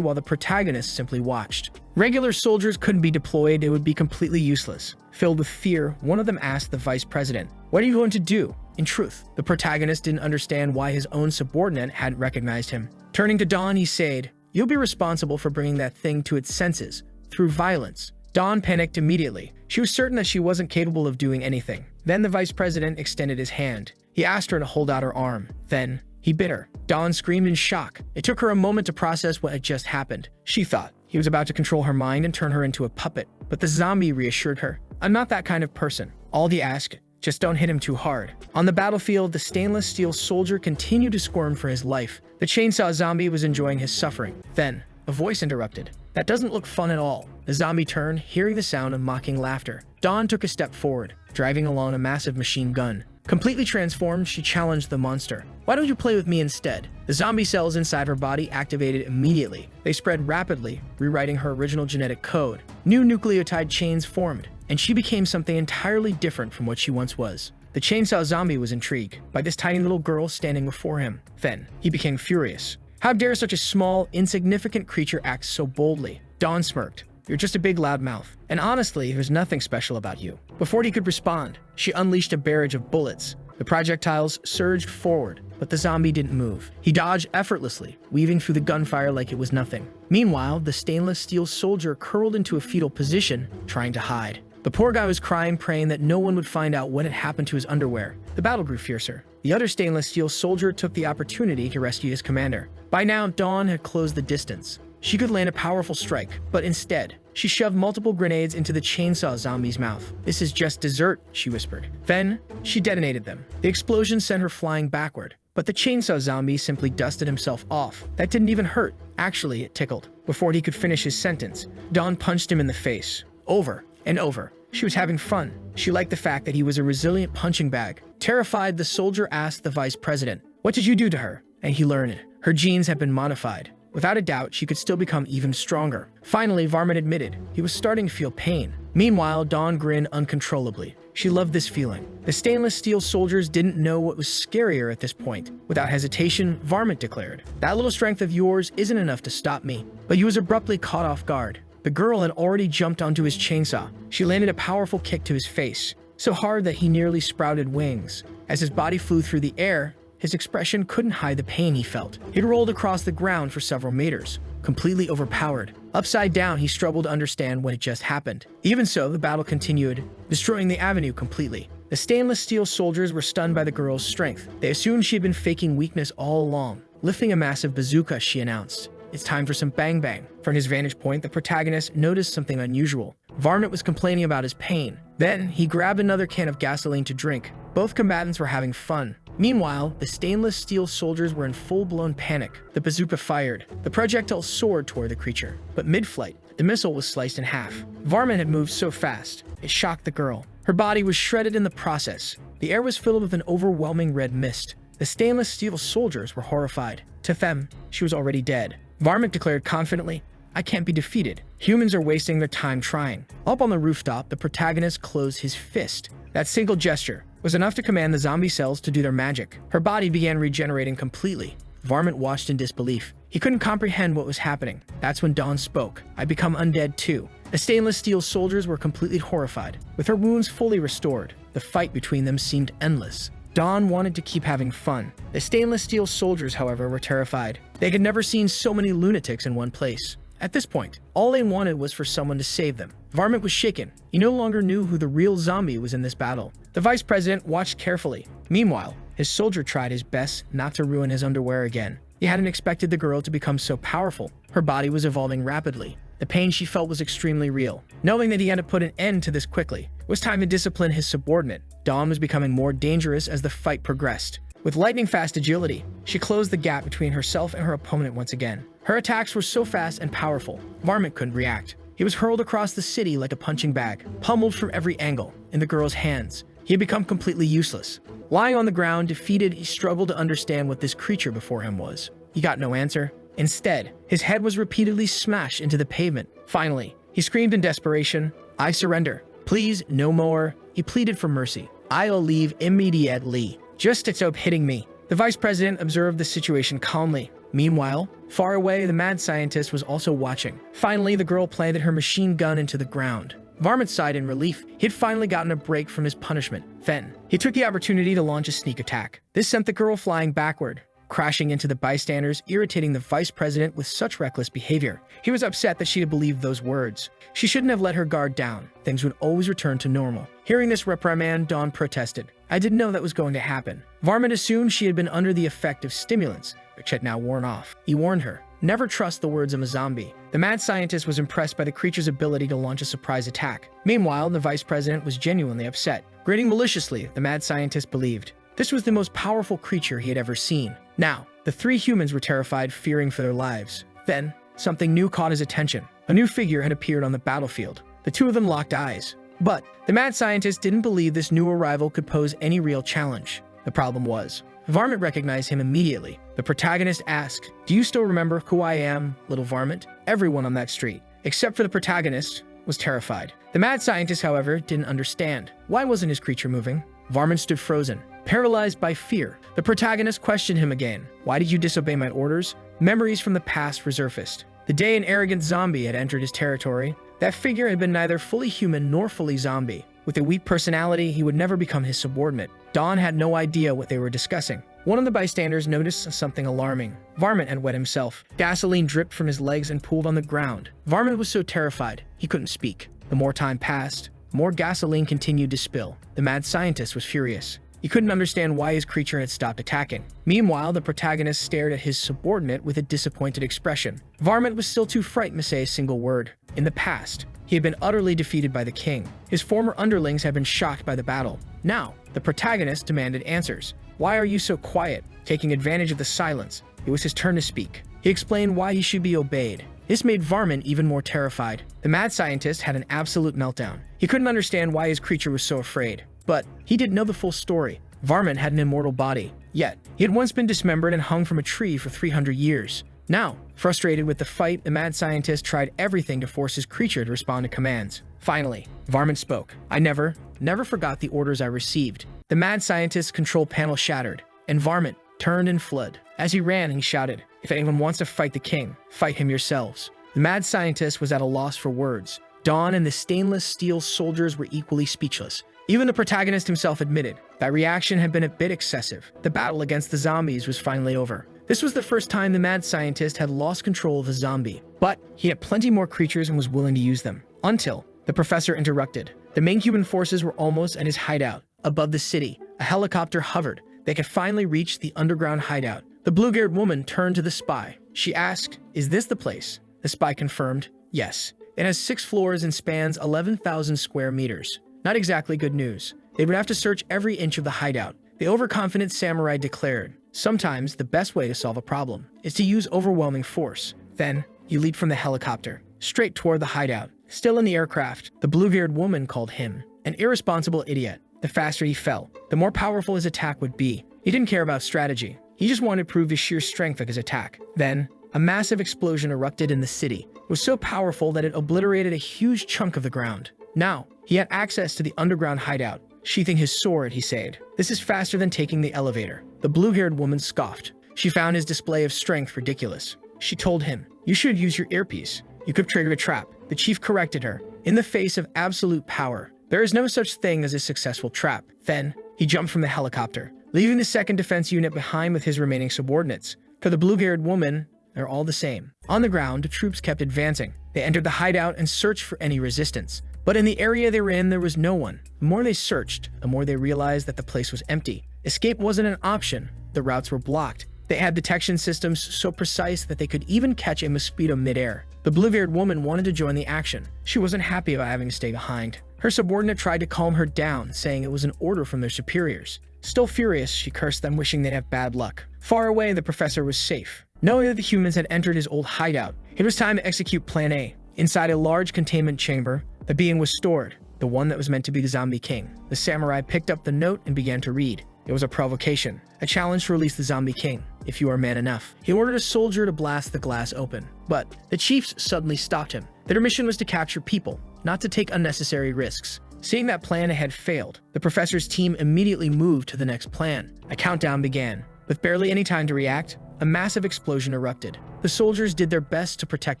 while the protagonist simply watched. Regular soldiers couldn't be deployed, it would be completely useless. Filled with fear, one of them asked the vice president, "What are you going to do?" In truth, the protagonist didn't understand why his own subordinate hadn't recognized him. Turning to Dawn, he said, "You'll be responsible for bringing that thing to its senses, through violence." Dawn panicked immediately. She was certain that she wasn't capable of doing anything. Then the vice president extended his hand. He asked her to hold out her arm. Then he bit her. Dawn screamed in shock. It took her a moment to process what had just happened. She thought he was about to control her mind and turn her into a puppet. But the zombie reassured her, "I'm not that kind of person. All he asked, just don't hit him too hard." On the battlefield, the stainless steel soldier continued to squirm for his life. The chainsaw zombie was enjoying his suffering. Then a voice interrupted. "That doesn't look fun at all." The zombie turned, hearing the sound of mocking laughter. Dawn took a step forward, driving along a massive machine gun. Completely transformed, she challenged the monster. "Why don't you play with me instead?" The zombie cells inside her body activated immediately. They spread rapidly, rewriting her original genetic code. New nucleotide chains formed, and she became something entirely different from what she once was. The chainsaw zombie was intrigued by this tiny little girl standing before him. Then he became furious. How dare such a small, insignificant creature act so boldly? Dawn smirked. "You're just a big loudmouth. And honestly, there's nothing special about you." Before he could respond, she unleashed a barrage of bullets. The projectiles surged forward, but the zombie didn't move. He dodged effortlessly, weaving through the gunfire like it was nothing. Meanwhile, the stainless steel soldier curled into a fetal position, trying to hide. The poor guy was crying, praying that no one would find out what had happened to his underwear. The battle grew fiercer. The other stainless steel soldier took the opportunity to rescue his commander. By now, Dawn had closed the distance. She could land a powerful strike, but instead, she shoved multiple grenades into the chainsaw zombie's mouth. "This is just dessert," she whispered. Then, she detonated them. The explosion sent her flying backward, but the chainsaw zombie simply dusted himself off. That didn't even hurt. Actually, it tickled. Before he could finish his sentence, Dawn punched him in the face. Over and over. She was having fun. She liked the fact that he was a resilient punching bag. Terrified, the soldier asked the vice president, "What did you do to her?" And he learned her genes had been modified. Without a doubt, she could still become even stronger. Finally, Varmint admitted he was starting to feel pain. Meanwhile, Dawn grinned uncontrollably. She loved this feeling. The stainless steel soldiers didn't know what was scarier at this point. Without hesitation, Varmint declared, "That little strength of yours isn't enough to stop me." But he was abruptly caught off guard. The girl had already jumped onto his chainsaw. She landed a powerful kick to his face, so hard that he nearly sprouted wings. As his body flew through the air, his expression couldn't hide the pain he felt. He'd rolled across the ground for several meters, completely overpowered. Upside down, he struggled to understand what had just happened. Even so, the battle continued, destroying the avenue completely. The stainless steel soldiers were stunned by the girl's strength. They assumed she had been faking weakness all along. Lifting a massive bazooka, she announced, "It's time for some bang bang." From his vantage point, the protagonist noticed something unusual. Varmint was complaining about his pain. Then, he grabbed another can of gasoline to drink. Both combatants were having fun. Meanwhile, the stainless steel soldiers were in full-blown panic. The bazooka fired. The projectile soared toward the creature. But mid-flight, the missile was sliced in half. Varmint had moved so fast, it shocked the girl. Her body was shredded in the process. The air was filled with an overwhelming red mist. The stainless steel soldiers were horrified. To them, she was already dead. Varmint declared confidently, "I can't be defeated. Humans are wasting their time trying." Up on the rooftop, the protagonist closed his fist. That single gesture was enough to command the zombie cells to do their magic. Her body began regenerating completely. Varmint watched in disbelief. He couldn't comprehend what was happening. That's when Dawn spoke. "I become undead too." The stainless steel soldiers were completely horrified. With her wounds fully restored, the fight between them seemed endless. Dawn wanted to keep having fun. The stainless steel soldiers, however, were terrified. They had never seen so many lunatics in one place. At this point, all they wanted was for someone to save them. Varmint was shaken. He no longer knew who the real zombie was in this battle. The vice president watched carefully. Meanwhile, his soldier tried his best not to ruin his underwear again. He hadn't expected the girl to become so powerful. Her body was evolving rapidly. The pain she felt was extremely real. Knowing that he had to put an end to this quickly, it was time to discipline his subordinate. Dawn was becoming more dangerous as the fight progressed. With lightning-fast agility, she closed the gap between herself and her opponent once again. Her attacks were so fast and powerful, Varmint couldn't react. He was hurled across the city like a punching bag, pummeled from every angle. In the girl's hands, he had become completely useless. Lying on the ground, defeated, he struggled to understand what this creature before him was. He got no answer. Instead, his head was repeatedly smashed into the pavement. Finally, he screamed in desperation, "I surrender. Please, no more." He pleaded for mercy. "I'll leave immediately. Just stop hitting me." The vice president observed the situation calmly. Meanwhile, far away, the mad scientist was also watching. Finally, the girl planted her machine gun into the ground. Varmint sighed in relief. He had finally gotten a break from his punishment. Then, he took the opportunity to launch a sneak attack. This sent the girl flying backward, crashing into the bystanders, irritating the vice president with such reckless behavior. He was upset that she had believed those words. She shouldn't have let her guard down. Things would always return to normal. Hearing this reprimand, Dawn protested. "I didn't know that was going to happen." Varmint assumed she had been under the effect of stimulants, which had now worn off. He warned her, "Never trust the words of a zombie." The mad scientist was impressed by the creature's ability to launch a surprise attack. Meanwhile, the vice president was genuinely upset. Grinning maliciously, the mad scientist believed this was the most powerful creature he had ever seen. Now, the three humans were terrified, fearing for their lives. Then, something new caught his attention. A new figure had appeared on the battlefield. The two of them locked eyes. But the mad scientist didn't believe this new arrival could pose any real challenge. The problem was, Varmint recognized him immediately. The protagonist asked, "Do you still remember who I am, little Varmint?" Everyone on that street, except for the protagonist, was terrified. The mad scientist, however, didn't understand. Why wasn't his creature moving? Varmint stood frozen, paralyzed by fear. The protagonist questioned him again. "Why did you disobey my orders?" Memories from the past resurfaced. The day an arrogant zombie had entered his territory, that figure had been neither fully human nor fully zombie. With a weak personality, he would never become his subordinate. Dawn had no idea what they were discussing. One of the bystanders noticed something alarming. Varmint had wet himself. Gasoline dripped from his legs and pooled on the ground. Varmint was so terrified, he couldn't speak. The more time passed, the more gasoline continued to spill. The mad scientist was furious. He couldn't understand why his creature had stopped attacking. Meanwhile, the protagonist stared at his subordinate with a disappointed expression. Varmint was still too frightened to say a single word. In the past, he had been utterly defeated by the king. His former underlings had been shocked by the battle. Now, the protagonist demanded answers. "Why are you so quiet?" Taking advantage of the silence, it was his turn to speak. He explained why he should be obeyed. This made Varmint even more terrified. The mad scientist had an absolute meltdown. He couldn't understand why his creature was so afraid. But he didn't know the full story. Varmint had an immortal body. Yet, he had once been dismembered and hung from a tree for 300 years. Now, frustrated with the fight, the mad scientist tried everything to force his creature to respond to commands. Finally, Varmint spoke. "I never forgot the orders I received." The mad scientist's control panel shattered, and Varmint turned and fled. As he ran, he shouted, "If anyone wants to fight the king, fight him yourselves." The mad scientist was at a loss for words. Dawn and the stainless steel soldiers were equally speechless. Even the protagonist himself admitted that reaction had been a bit excessive. The battle against the zombies was finally over. This was the first time the mad scientist had lost control of a zombie, but he had plenty more creatures and was willing to use them. Until the professor interrupted. The main human forces were almost at his hideout. Above the city, a helicopter hovered. They could finally reach the underground hideout. The blue-haired woman turned to the spy. She asked, "Is this the place?" The spy confirmed, "Yes. It has 6 floors and spans 11,000 square meters." Not exactly good news. They would have to search every inch of the hideout. The overconfident samurai declared, "Sometimes the best way to solve a problem is to use overwhelming force." Then, he leaped from the helicopter, straight toward the hideout. Still in the aircraft, the blue-haired woman called him an irresponsible idiot. The faster he fell, the more powerful his attack would be. He didn't care about strategy. He just wanted to prove the sheer strength of his attack. Then, a massive explosion erupted in the city. It was so powerful that it obliterated a huge chunk of the ground. Now, he had access to the underground hideout. Sheathing his sword, he said, "This is faster than taking the elevator." The blue-haired woman scoffed. She found his display of strength ridiculous. She told him, "You should use your earpiece. You could trigger a trap." The chief corrected her. In the face of absolute power, there is no such thing as a successful trap. Then, he jumped from the helicopter, leaving the 2nd Defense Unit behind with his remaining subordinates. For the blue-haired woman, they're all the same. On the ground, the troops kept advancing. They entered the hideout and searched for any resistance. But in the area they were in, there was no one. The more they searched, the more they realized that the place was empty. Escape wasn't an option. The routes were blocked. They had detection systems so precise that they could even catch a mosquito midair. The blue-haired woman wanted to join the action. She wasn't happy about having to stay behind. Her subordinate tried to calm her down, saying it was an order from their superiors. Still furious, she cursed them, wishing they'd have bad luck. Far away, the professor was safe. Knowing that the humans had entered his old hideout, it was time to execute Plan A. Inside a large containment chamber, the being was stored, the one that was meant to be the zombie king. The samurai picked up the note and began to read. It was a provocation, a challenge to release the zombie king, if you are man enough. He ordered a soldier to blast the glass open, but the chiefs suddenly stopped him. Their mission was to capture people, not to take unnecessary risks. Seeing that plan had failed, the professor's team immediately moved to the next plan. A countdown began. With barely any time to react, a massive explosion erupted. The soldiers did their best to protect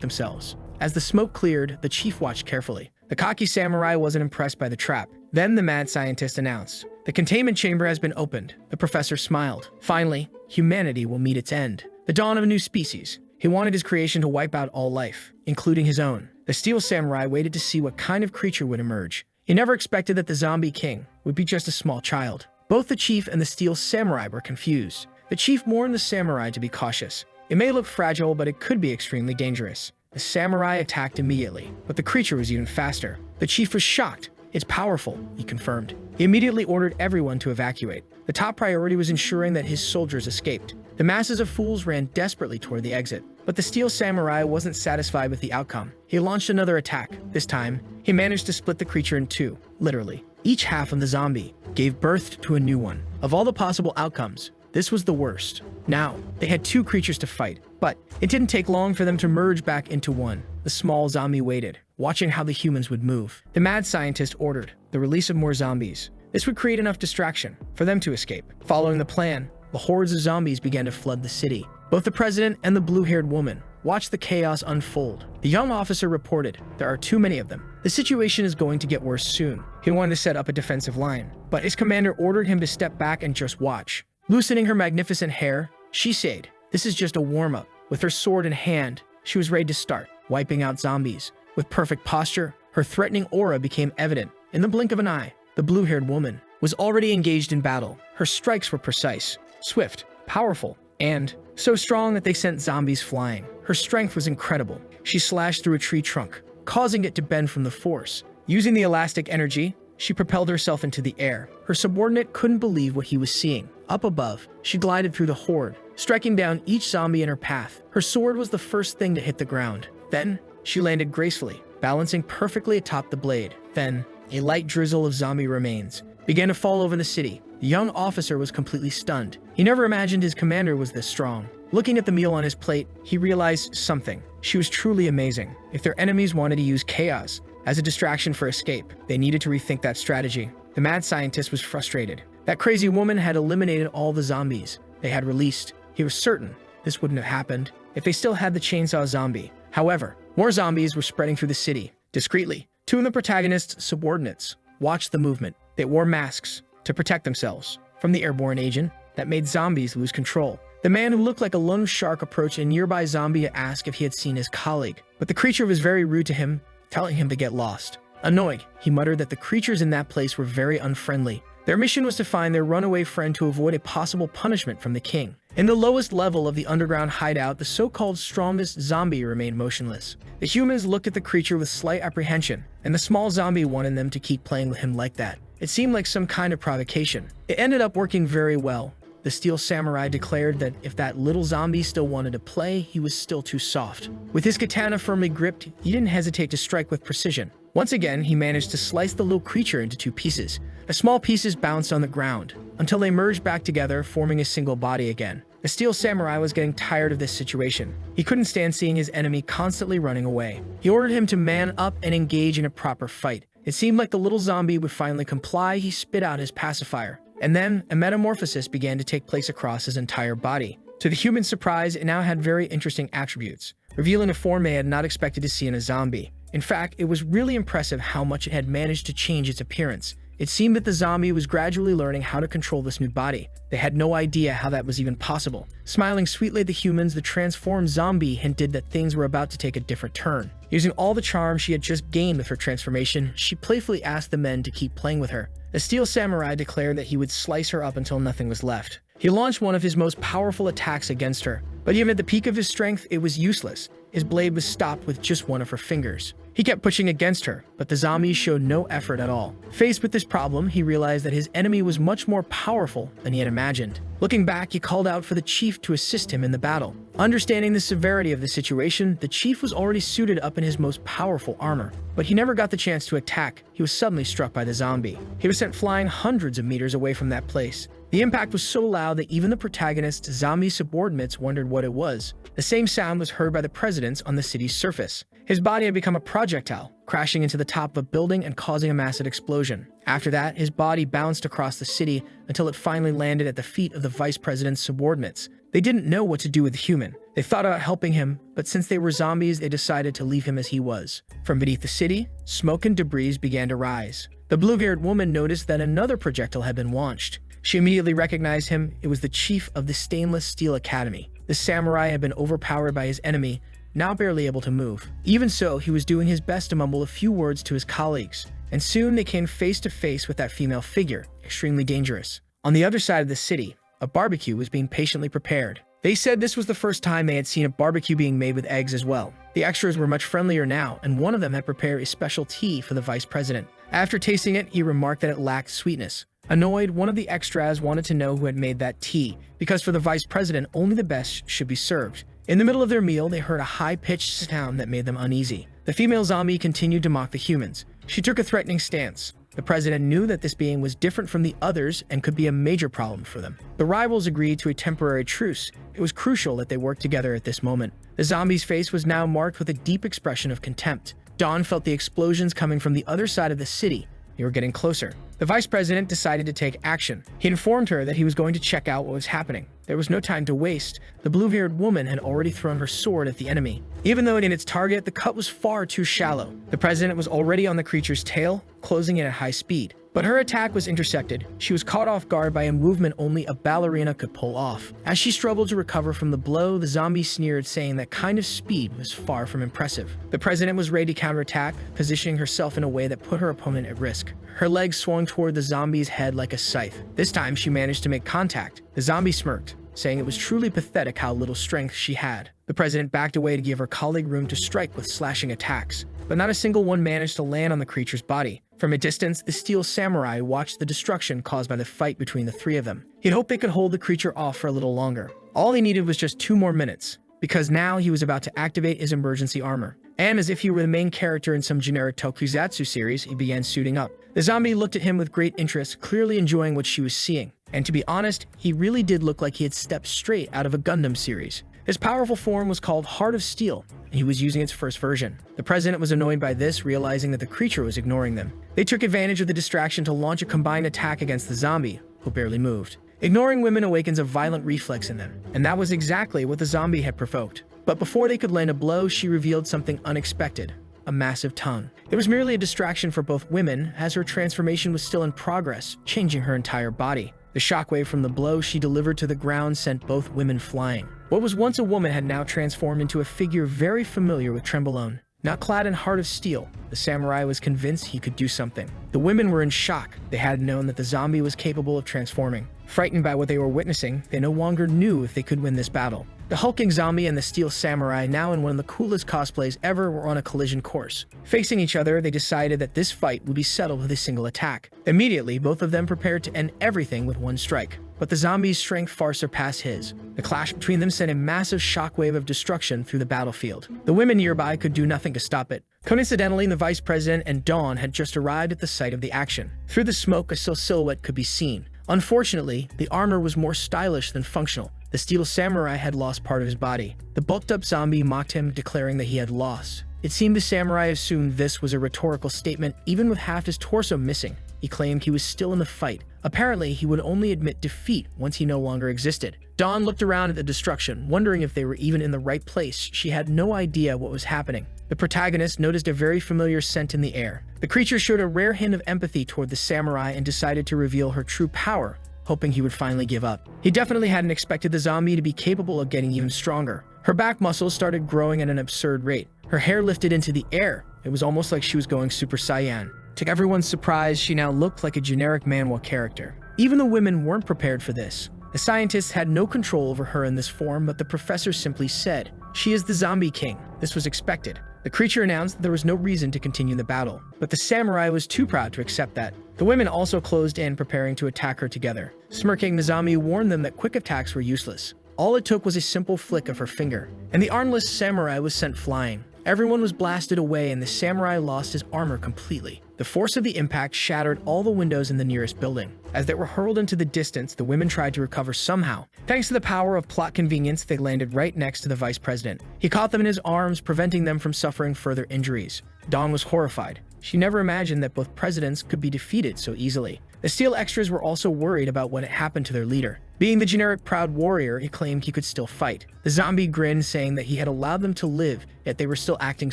themselves. As the smoke cleared, the chief watched carefully. The cocky samurai wasn't impressed by the trap. Then the mad scientist announced, "The containment chamber has been opened." The professor smiled. Finally, humanity will meet its end. The dawn of a new species. He wanted his creation to wipe out all life, including his own. The steel samurai waited to see what kind of creature would emerge. He never expected that the zombie king would be just a small child. Both the chief and the steel samurai were confused. The chief warned the samurai to be cautious. It may look fragile, but it could be extremely dangerous. The samurai attacked immediately, but the creature was even faster. The chief was shocked. "It's powerful," he confirmed. He immediately ordered everyone to evacuate. The top priority was ensuring that his soldiers escaped. The masses of fools ran desperately toward the exit. But the steel samurai wasn't satisfied with the outcome. He launched another attack. This time, he managed to split the creature in two, literally. Each half of the zombie gave birth to a new one. Of all the possible outcomes, this was the worst. Now, they had two creatures to fight, but it didn't take long for them to merge back into one. The small zombie waited, watching how the humans would move. The mad scientist ordered the release of more zombies. This would create enough distraction for them to escape. Following the plan, the hordes of zombies began to flood the city. Both the president and the blue-haired woman watched the chaos unfold. The young officer reported, "There are too many of them. The situation is going to get worse soon." He wanted to set up a defensive line, but his commander ordered him to step back and just watch. Loosening her magnificent hair, she said, "This is just a warm-up." With her sword in hand, she was ready to start wiping out zombies. With perfect posture, her threatening aura became evident. In the blink of an eye, the blue-haired woman was already engaged in battle. Her strikes were precise, swift, powerful, and so strong that they sent zombies flying. Her strength was incredible. She slashed through a tree trunk, causing it to bend from the force. Using the elastic energy, she propelled herself into the air. Her subordinate couldn't believe what he was seeing. Up above, she glided through the horde, striking down each zombie in her path. Her sword was the first thing to hit the ground. Then, she landed gracefully, balancing perfectly atop the blade. Then, a light drizzle of zombie remains began to fall over the city. The young officer was completely stunned. He never imagined his commander was this strong. Looking at the meal on his plate, he realized something. She was truly amazing. If their enemies wanted to use chaos as a distraction for escape, they needed to rethink that strategy. The mad scientist was frustrated. That crazy woman had eliminated all the zombies they had released. He was certain this wouldn't have happened if they still had the chainsaw zombie. However, more zombies were spreading through the city. Discreetly, two of the protagonist's subordinates watched the movement. They wore masks to protect themselves from the airborne agent that made zombies lose control. The man who looked like a lone shark approached a nearby zombie to ask if he had seen his colleague, but the creature was very rude to him, telling him to get lost. Annoyed, he muttered that the creatures in that place were very unfriendly. Their mission was to find their runaway friend to avoid a possible punishment from the king. In the lowest level of the underground hideout, the so-called strongest zombie remained motionless. The humans looked at the creature with slight apprehension, and the small zombie wanted them to keep playing with him like that. It seemed like some kind of provocation. It ended up working very well. The steel samurai declared that if that little zombie still wanted to play, he was still too soft. With his katana firmly gripped, he didn't hesitate to strike with precision. Once again, he managed to slice the little creature into two pieces. The small pieces bounced on the ground until they merged back together, forming a single body again. The steel samurai was getting tired of this situation. He couldn't stand seeing his enemy constantly running away. He ordered him to man up and engage in a proper fight. It seemed like the little zombie would finally comply. He spit out his pacifier. And then, a metamorphosis began to take place across his entire body. To the human's surprise, it now had very interesting attributes, revealing a form they had not expected to see in a zombie. In fact, it was really impressive how much it had managed to change its appearance. It seemed that the zombie was gradually learning how to control this new body. They had no idea how that was even possible. Smiling sweetly at the humans, the transformed zombie hinted that things were about to take a different turn. Using all the charm she had just gained with her transformation, she playfully asked the men to keep playing with her. The steel samurai declared that he would slice her up until nothing was left. He launched one of his most powerful attacks against her, but even at the peak of his strength, it was useless. His blade was stopped with just one of her fingers. He kept pushing against her, but the zombie showed no effort at all. Faced with this problem, he realized that his enemy was much more powerful than he had imagined. Looking back, he called out for the chief to assist him in the battle. Understanding the severity of the situation, the chief was already suited up in his most powerful armor, but he never got the chance to attack. He was suddenly struck by the zombie. He was sent flying hundreds of meters away from that place. The impact was so loud that even the protagonist's zombie subordinates wondered what it was. The same sound was heard by the presidents on the city's surface. His body had become a projectile, crashing into the top of a building and causing a massive explosion. After that, his body bounced across the city until it finally landed at the feet of the vice president's subordinates. They didn't know what to do with the human. They thought about helping him, but since they were zombies, they decided to leave him as he was. From beneath the city, smoke and debris began to rise. The blue-haired woman noticed that another projectile had been launched. She immediately recognized him. It was the chief of the Stainless Steel Academy. The samurai had been overpowered by his enemy, now barely able to move. Even so, he was doing his best to mumble a few words to his colleagues, and soon they came face to face with that female figure, extremely dangerous. On the other side of the city, a barbecue was being patiently prepared. They said this was the first time they had seen a barbecue being made with eggs as well. The extras were much friendlier now, and one of them had prepared a special tea for the vice president. After tasting it, he remarked that it lacked sweetness. Annoyed, one of the extras wanted to know who had made that tea, because for the vice president, only the best should be served. In the middle of their meal, they heard a high-pitched sound that made them uneasy. The female zombie continued to mock the humans. She took a threatening stance. The president knew that this being was different from the others and could be a major problem for them. The rivals agreed to a temporary truce. It was crucial that they work together at this moment. The zombie's face was now marked with a deep expression of contempt. Dawn felt the explosions coming from the other side of the city. They were getting closer. The vice president decided to take action. He informed her that he was going to check out what was happening. There was no time to waste. The blue-haired woman had already thrown her sword at the enemy. Even though it hit its target, the cut was far too shallow. The president was already on the creature's tail, closing in at high speed. But her attack was intercepted. She was caught off guard by a movement only a ballerina could pull off. As she struggled to recover from the blow, the zombie sneered, saying that kind of speed was far from impressive. The president was ready to counterattack, positioning herself in a way that put her opponent at risk. Her legs swung toward the zombie's head like a scythe. This time, she managed to make contact. The zombie smirked, saying it was truly pathetic how little strength she had. The president backed away to give her colleague room to strike with slashing attacks, but not a single one managed to land on the creature's body. From a distance, the steel samurai watched the destruction caused by the fight between the three of them. He'd hoped they could hold the creature off for a little longer. All he needed was just 2 more minutes, because now he was about to activate his emergency armor. And as if he were the main character in some generic tokusatsu series, he began suiting up. The zombie looked at him with great interest, clearly enjoying what she was seeing. And to be honest, he really did look like he had stepped straight out of a Gundam series. His powerful form was called Heart of Steel, and he was using its first version. The president was annoyed by this, realizing that the creature was ignoring them. They took advantage of the distraction to launch a combined attack against the zombie, who barely moved. Ignoring women awakens a violent reflex in them, and that was exactly what the zombie had provoked. But before they could land a blow, she revealed something unexpected. A massive tongue. It was merely a distraction for both women, as her transformation was still in progress, changing her entire body. The shockwave from the blow she delivered to the ground sent both women flying. What was once a woman had now transformed into a figure very familiar with Trembolone. Not clad in Heart of Steel, the samurai was convinced he could do something. The women were in shock. They had known that the zombie was capable of transforming. Frightened by what they were witnessing, they no longer knew if they could win this battle. The hulking zombie and the steel samurai, now in one of the coolest cosplays ever, were on a collision course. Facing each other, they decided that this fight would be settled with a single attack. Immediately, both of them prepared to end everything with one strike. But the zombie's strength far surpassed his. The clash between them sent a massive shockwave of destruction through the battlefield. The women nearby could do nothing to stop it. Coincidentally, the vice president and Dawn had just arrived at the site of the action. Through the smoke, a silhouette could be seen. Unfortunately, the armor was more stylish than functional. The steel samurai had lost part of his body. The bulked-up zombie mocked him, declaring that he had lost. It seemed the samurai assumed this was a rhetorical statement, even with half his torso missing. He claimed he was still in the fight, Apparently, he would only admit defeat once he no longer existed. Dawn looked around at the destruction, wondering if they were even in the right place. She had no idea what was happening. The protagonist noticed a very familiar scent in the air. The creature showed a rare hint of empathy toward the samurai and decided to reveal her true power, hoping he would finally give up. He definitely hadn't expected the zombie to be capable of getting even stronger. Her back muscles started growing at an absurd rate. Her hair lifted into the air. It was almost like she was going Super Saiyan. To everyone's surprise, she now looked like a generic manhwa character. Even the women weren't prepared for this. The scientists had no control over her in this form, but the professor simply said, "She is the Zombie King." This was expected. The creature announced that there was no reason to continue the battle, but the samurai was too proud to accept that. The women also closed in, preparing to attack her together. Smirking, the zombie warned them that quick attacks were useless. All it took was a simple flick of her finger, and the armless samurai was sent flying. Everyone was blasted away, and the samurai lost his armor completely. The force of the impact shattered all the windows in the nearest building. As they were hurled into the distance, the women tried to recover somehow. Thanks to the power of plot convenience, they landed right next to the vice president. He caught them in his arms, preventing them from suffering further injuries. Dawn was horrified. She never imagined that both presidents could be defeated so easily. The Steel Extras were also worried about what had happened to their leader. Being the generic proud warrior, he claimed he could still fight. The zombie grinned, saying that he had allowed them to live, yet they were still acting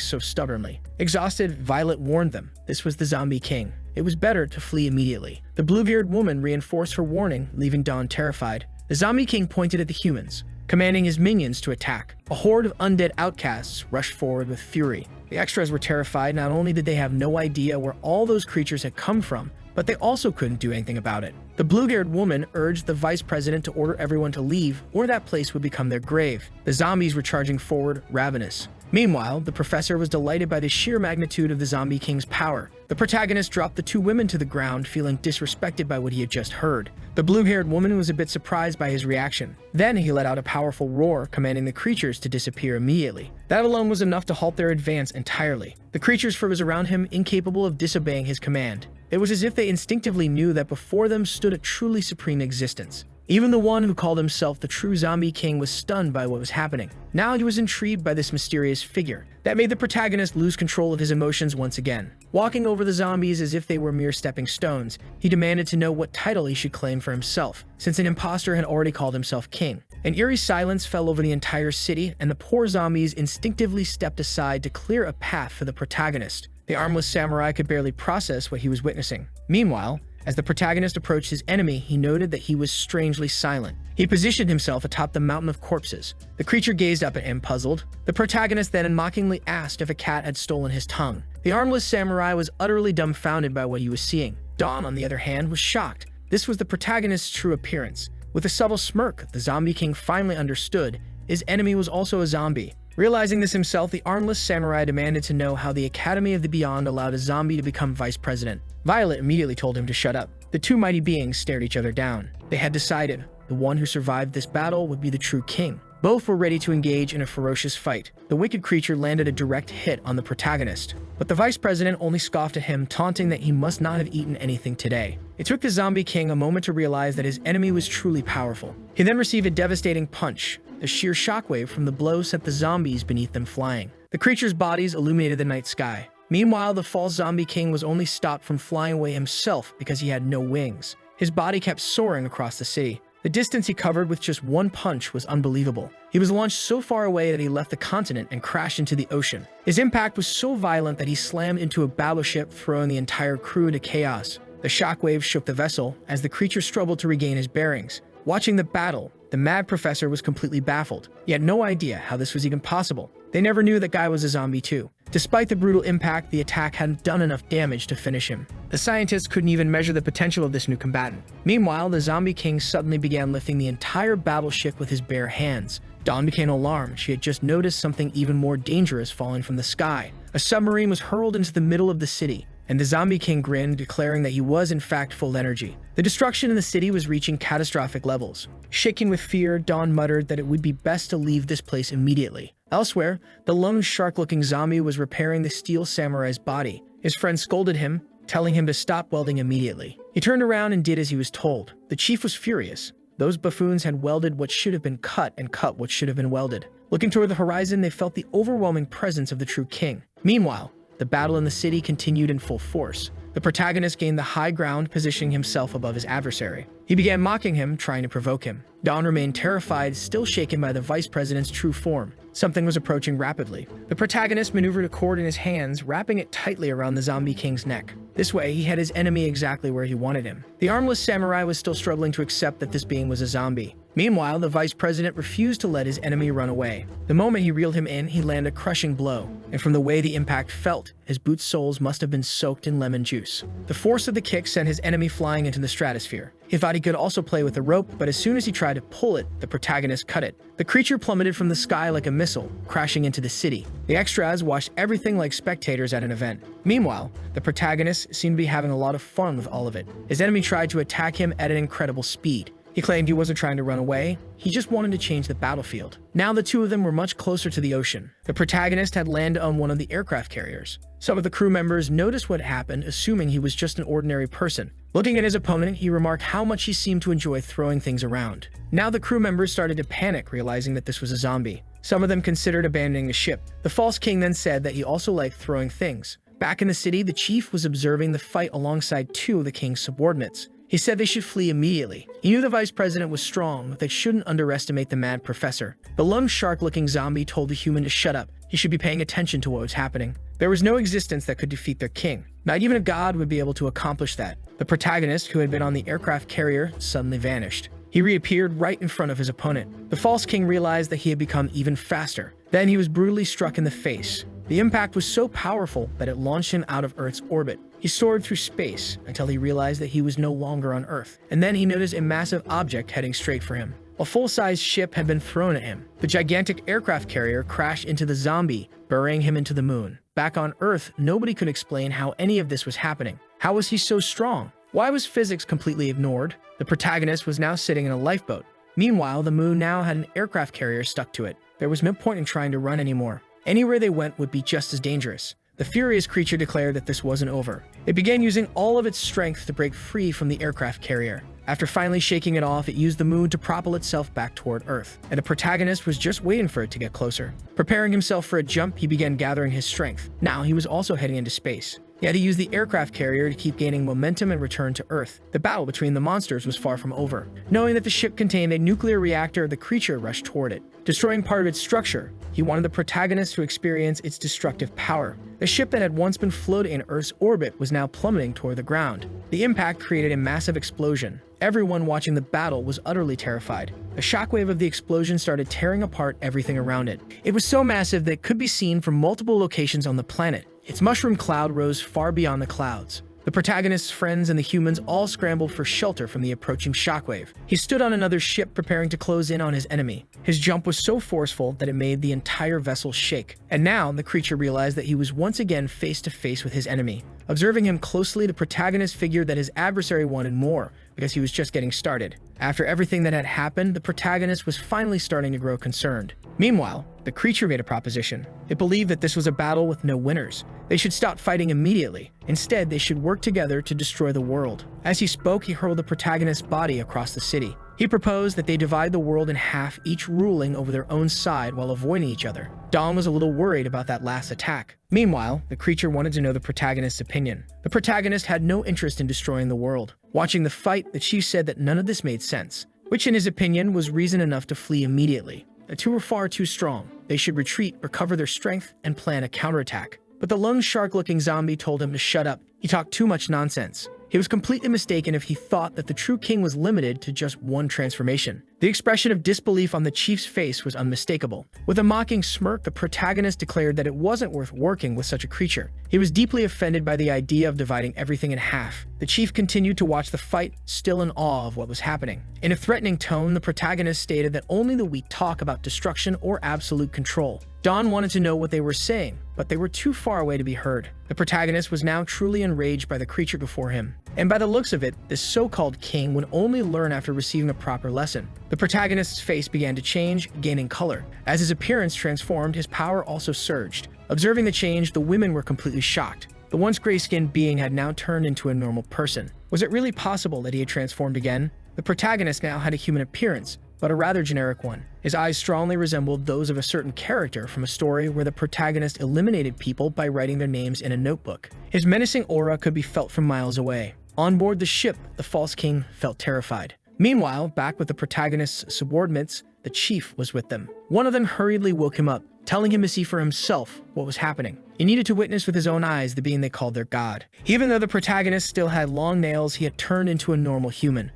so stubbornly. Exhausted, Violet warned them. This was the Zombie King. It was better to flee immediately. The blue-haired woman reinforced her warning, leaving Dawn terrified. The Zombie King pointed at the humans, commanding his minions to attack. A horde of undead outcasts rushed forward with fury. The extras were terrified. Not only did they have no idea where all those creatures had come from, but they also couldn't do anything about it. The blue-haired woman urged the vice president to order everyone to leave, or that place would become their grave. The zombies were charging forward, ravenous. Meanwhile, the professor was delighted by the sheer magnitude of the Zombie King's power. The protagonist dropped the two women to the ground, feeling disrespected by what he had just heard. The blue-haired woman was a bit surprised by his reaction. Then he let out a powerful roar, commanding the creatures to disappear immediately. That alone was enough to halt their advance entirely. The creatures froze around him, incapable of disobeying his command. It was as if they instinctively knew that before them stood a truly supreme existence. Even the one who called himself the true Zombie King was stunned by what was happening. Now he was intrigued by this mysterious figure. That made the protagonist lose control of his emotions once again. Walking over the zombies as if they were mere stepping stones, he demanded to know what title he should claim for himself, since an imposter had already called himself king. An eerie silence fell over the entire city, and the poor zombies instinctively stepped aside to clear a path for the protagonist. The armless samurai could barely process what he was witnessing. Meanwhile, as the protagonist approached his enemy, he noted that he was strangely silent. He positioned himself atop the mountain of corpses. The creature gazed up at him, puzzled. The protagonist then mockingly asked if a cat had stolen his tongue. The armless samurai was utterly dumbfounded by what he was seeing. Dawn, on the other hand, was shocked. This was the protagonist's true appearance. With a subtle smirk, the Zombie King finally understood his enemy was also a zombie. Realizing this himself, the armless samurai demanded to know how the Academy of the Beyond allowed a zombie to become vice president. Violet immediately told him to shut up. The two mighty beings stared each other down. They had decided the one who survived this battle would be the true king. Both were ready to engage in a ferocious fight. The wicked creature landed a direct hit on the protagonist, but the vice president only scoffed at him, taunting that he must not have eaten anything today. It took the Zombie King a moment to realize that his enemy was truly powerful. He then received a devastating punch. The sheer shockwave from the blow sent the zombies beneath them flying. The creatures' bodies illuminated the night sky. Meanwhile, the false Zombie King was only stopped from flying away himself because he had no wings. His body kept soaring across the city. The distance he covered with just one punch was unbelievable. He was launched so far away that he left the continent and crashed into the ocean. His impact was so violent that he slammed into a battleship, throwing the entire crew into chaos. The shockwave shook the vessel as the creature struggled to regain his bearings. Watching the battle, the mad professor was completely baffled. He had no idea how this was even possible. They never knew that Guy was a zombie too. Despite the brutal impact, the attack hadn't done enough damage to finish him. The scientists couldn't even measure the potential of this new combatant. Meanwhile, the Zombie King suddenly began lifting the entire battleship with his bare hands. Dawn became alarmed. She had just noticed something even more dangerous falling from the sky. A submarine was hurled into the middle of the city, and the Zombie King grinned, declaring that he was in fact full energy. The destruction in the city was reaching catastrophic levels. Shaking with fear, Dawn muttered that it would be best to leave this place immediately. Elsewhere, the lone shark-looking zombie was repairing the steel samurai's body. His friend scolded him, telling him to stop welding immediately. He turned around and did as he was told. The chief was furious. Those buffoons had welded what should have been cut and cut what should have been welded. Looking toward the horizon, they felt the overwhelming presence of the true king. Meanwhile, the battle in the city continued in full force. The protagonist gained the high ground, positioning himself above his adversary. He began mocking him, trying to provoke him. Don remained terrified, still shaken by the vice president's true form. Something was approaching rapidly. The protagonist maneuvered a cord in his hands, wrapping it tightly around the zombie king's neck. This way, he had his enemy exactly where he wanted him. The armless samurai was still struggling to accept that this being was a zombie. Meanwhile, the vice president refused to let his enemy run away. The moment he reeled him in, he landed a crushing blow, and from the way the impact felt, his boot's soles must have been soaked in lemon juice. The force of the kick sent his enemy flying into the stratosphere. He thought he could also play with the rope, but as soon as he tried to pull it, the protagonist cut it. The creature plummeted from the sky like a missile, crashing into the city. The extras watched everything like spectators at an event. Meanwhile, the protagonist seemed to be having a lot of fun with all of it. His enemy tried to attack him at an incredible speed. He claimed he wasn't trying to run away, he just wanted to change the battlefield. Now the two of them were much closer to the ocean. The protagonist had landed on one of the aircraft carriers. Some of the crew members noticed what happened, assuming he was just an ordinary person. Looking at his opponent, he remarked how much he seemed to enjoy throwing things around. Now the crew members started to panic, realizing that this was a zombie. Some of them considered abandoning the ship. The false king then said that he also liked throwing things. Back in the city, the chief was observing the fight alongside two of the king's subordinates. He said they should flee immediately. He knew the vice president was strong, but they shouldn't underestimate the mad professor. The lung shark-looking zombie told the human to shut up. He should be paying attention to what was happening. There was no existence that could defeat their king. Not even a god would be able to accomplish that. The protagonist, who had been on the aircraft carrier, suddenly vanished. He reappeared right in front of his opponent. The false king realized that he had become even faster. Then he was brutally struck in the face. The impact was so powerful that it launched him out of Earth's orbit. He soared through space until he realized that he was no longer on Earth. And then he noticed a massive object heading straight for him. A full-size ship had been thrown at him. The gigantic aircraft carrier crashed into the zombie, burying him into the moon. Back on Earth, nobody could explain how any of this was happening. How was he so strong? Why was physics completely ignored? The protagonist was now sitting in a lifeboat. Meanwhile, the moon now had an aircraft carrier stuck to it. There was no point in trying to run anymore. Anywhere they went would be just as dangerous. The furious creature declared that this wasn't over. It began using all of its strength to break free from the aircraft carrier. After finally shaking it off, it used the moon to propel itself back toward Earth, and the protagonist was just waiting for it to get closer. Preparing himself for a jump, he began gathering his strength. Now he was also heading into space. He had to use the aircraft carrier to keep gaining momentum and return to Earth. The battle between the monsters was far from over. Knowing that the ship contained a nuclear reactor, the creature rushed toward it. Destroying part of its structure, he wanted the protagonist to experience its destructive power. The ship that had once been floating in Earth's orbit was now plummeting toward the ground. The impact created a massive explosion. Everyone watching the battle was utterly terrified. A shockwave of the explosion started tearing apart everything around it. It was so massive that it could be seen from multiple locations on the planet. Its mushroom cloud rose far beyond the clouds. The protagonist's friends and the humans all scrambled for shelter from the approaching shockwave. He stood on another ship preparing to close in on his enemy. His jump was so forceful that it made the entire vessel shake. And now, the creature realized that he was once again face to face with his enemy. Observing him closely, the protagonist figured that his adversary wanted more, because he was just getting started. After everything that had happened, the protagonist was finally starting to grow concerned. Meanwhile, the creature made a proposition. It believed that this was a battle with no winners. They should stop fighting immediately. Instead, they should work together to destroy the world. As he spoke, he hurled the protagonist's body across the city. He proposed that they divide the world in half, each ruling over their own side while avoiding each other. Dawn was a little worried about that last attack. Meanwhile, the creature wanted to know the protagonist's opinion. The protagonist had no interest in destroying the world. Watching the fight, the chief said that none of this made sense, which in his opinion was reason enough to flee immediately. The two were far too strong. They should retreat, recover their strength, and plan a counterattack. But the lung shark-looking zombie told him to shut up. He talked too much nonsense. He was completely mistaken if he thought that the true king was limited to just one transformation. The expression of disbelief on the chief's face was unmistakable. With a mocking smirk, the protagonist declared that it wasn't worth working with such a creature. He was deeply offended by the idea of dividing everything in half. The chief continued to watch the fight, still in awe of what was happening. In a threatening tone, the protagonist stated that only the weak talk about destruction or absolute control. Dawn wanted to know what they were saying, but they were too far away to be heard. The protagonist was now truly enraged by the creature before him. And by the looks of it, this so-called king would only learn after receiving a proper lesson. The protagonist's face began to change, gaining color. As his appearance transformed, his power also surged. Observing the change, the women were completely shocked. The once gray-skinned being had now turned into a normal person. Was it really possible that he had transformed again? The protagonist now had a human appearance, but a rather generic one. His eyes strongly resembled those of a certain character from a story where the protagonist eliminated people by writing their names in a notebook. His menacing aura could be felt from miles away. On board the ship, the false king felt terrified. Meanwhile, back with the protagonist's subordinates, the chief was with them. One of them hurriedly woke him up, telling him to see for himself what was happening. He needed to witness with his own eyes the being they called their god. Even though the protagonist still had long nails, he had turned into a normal human.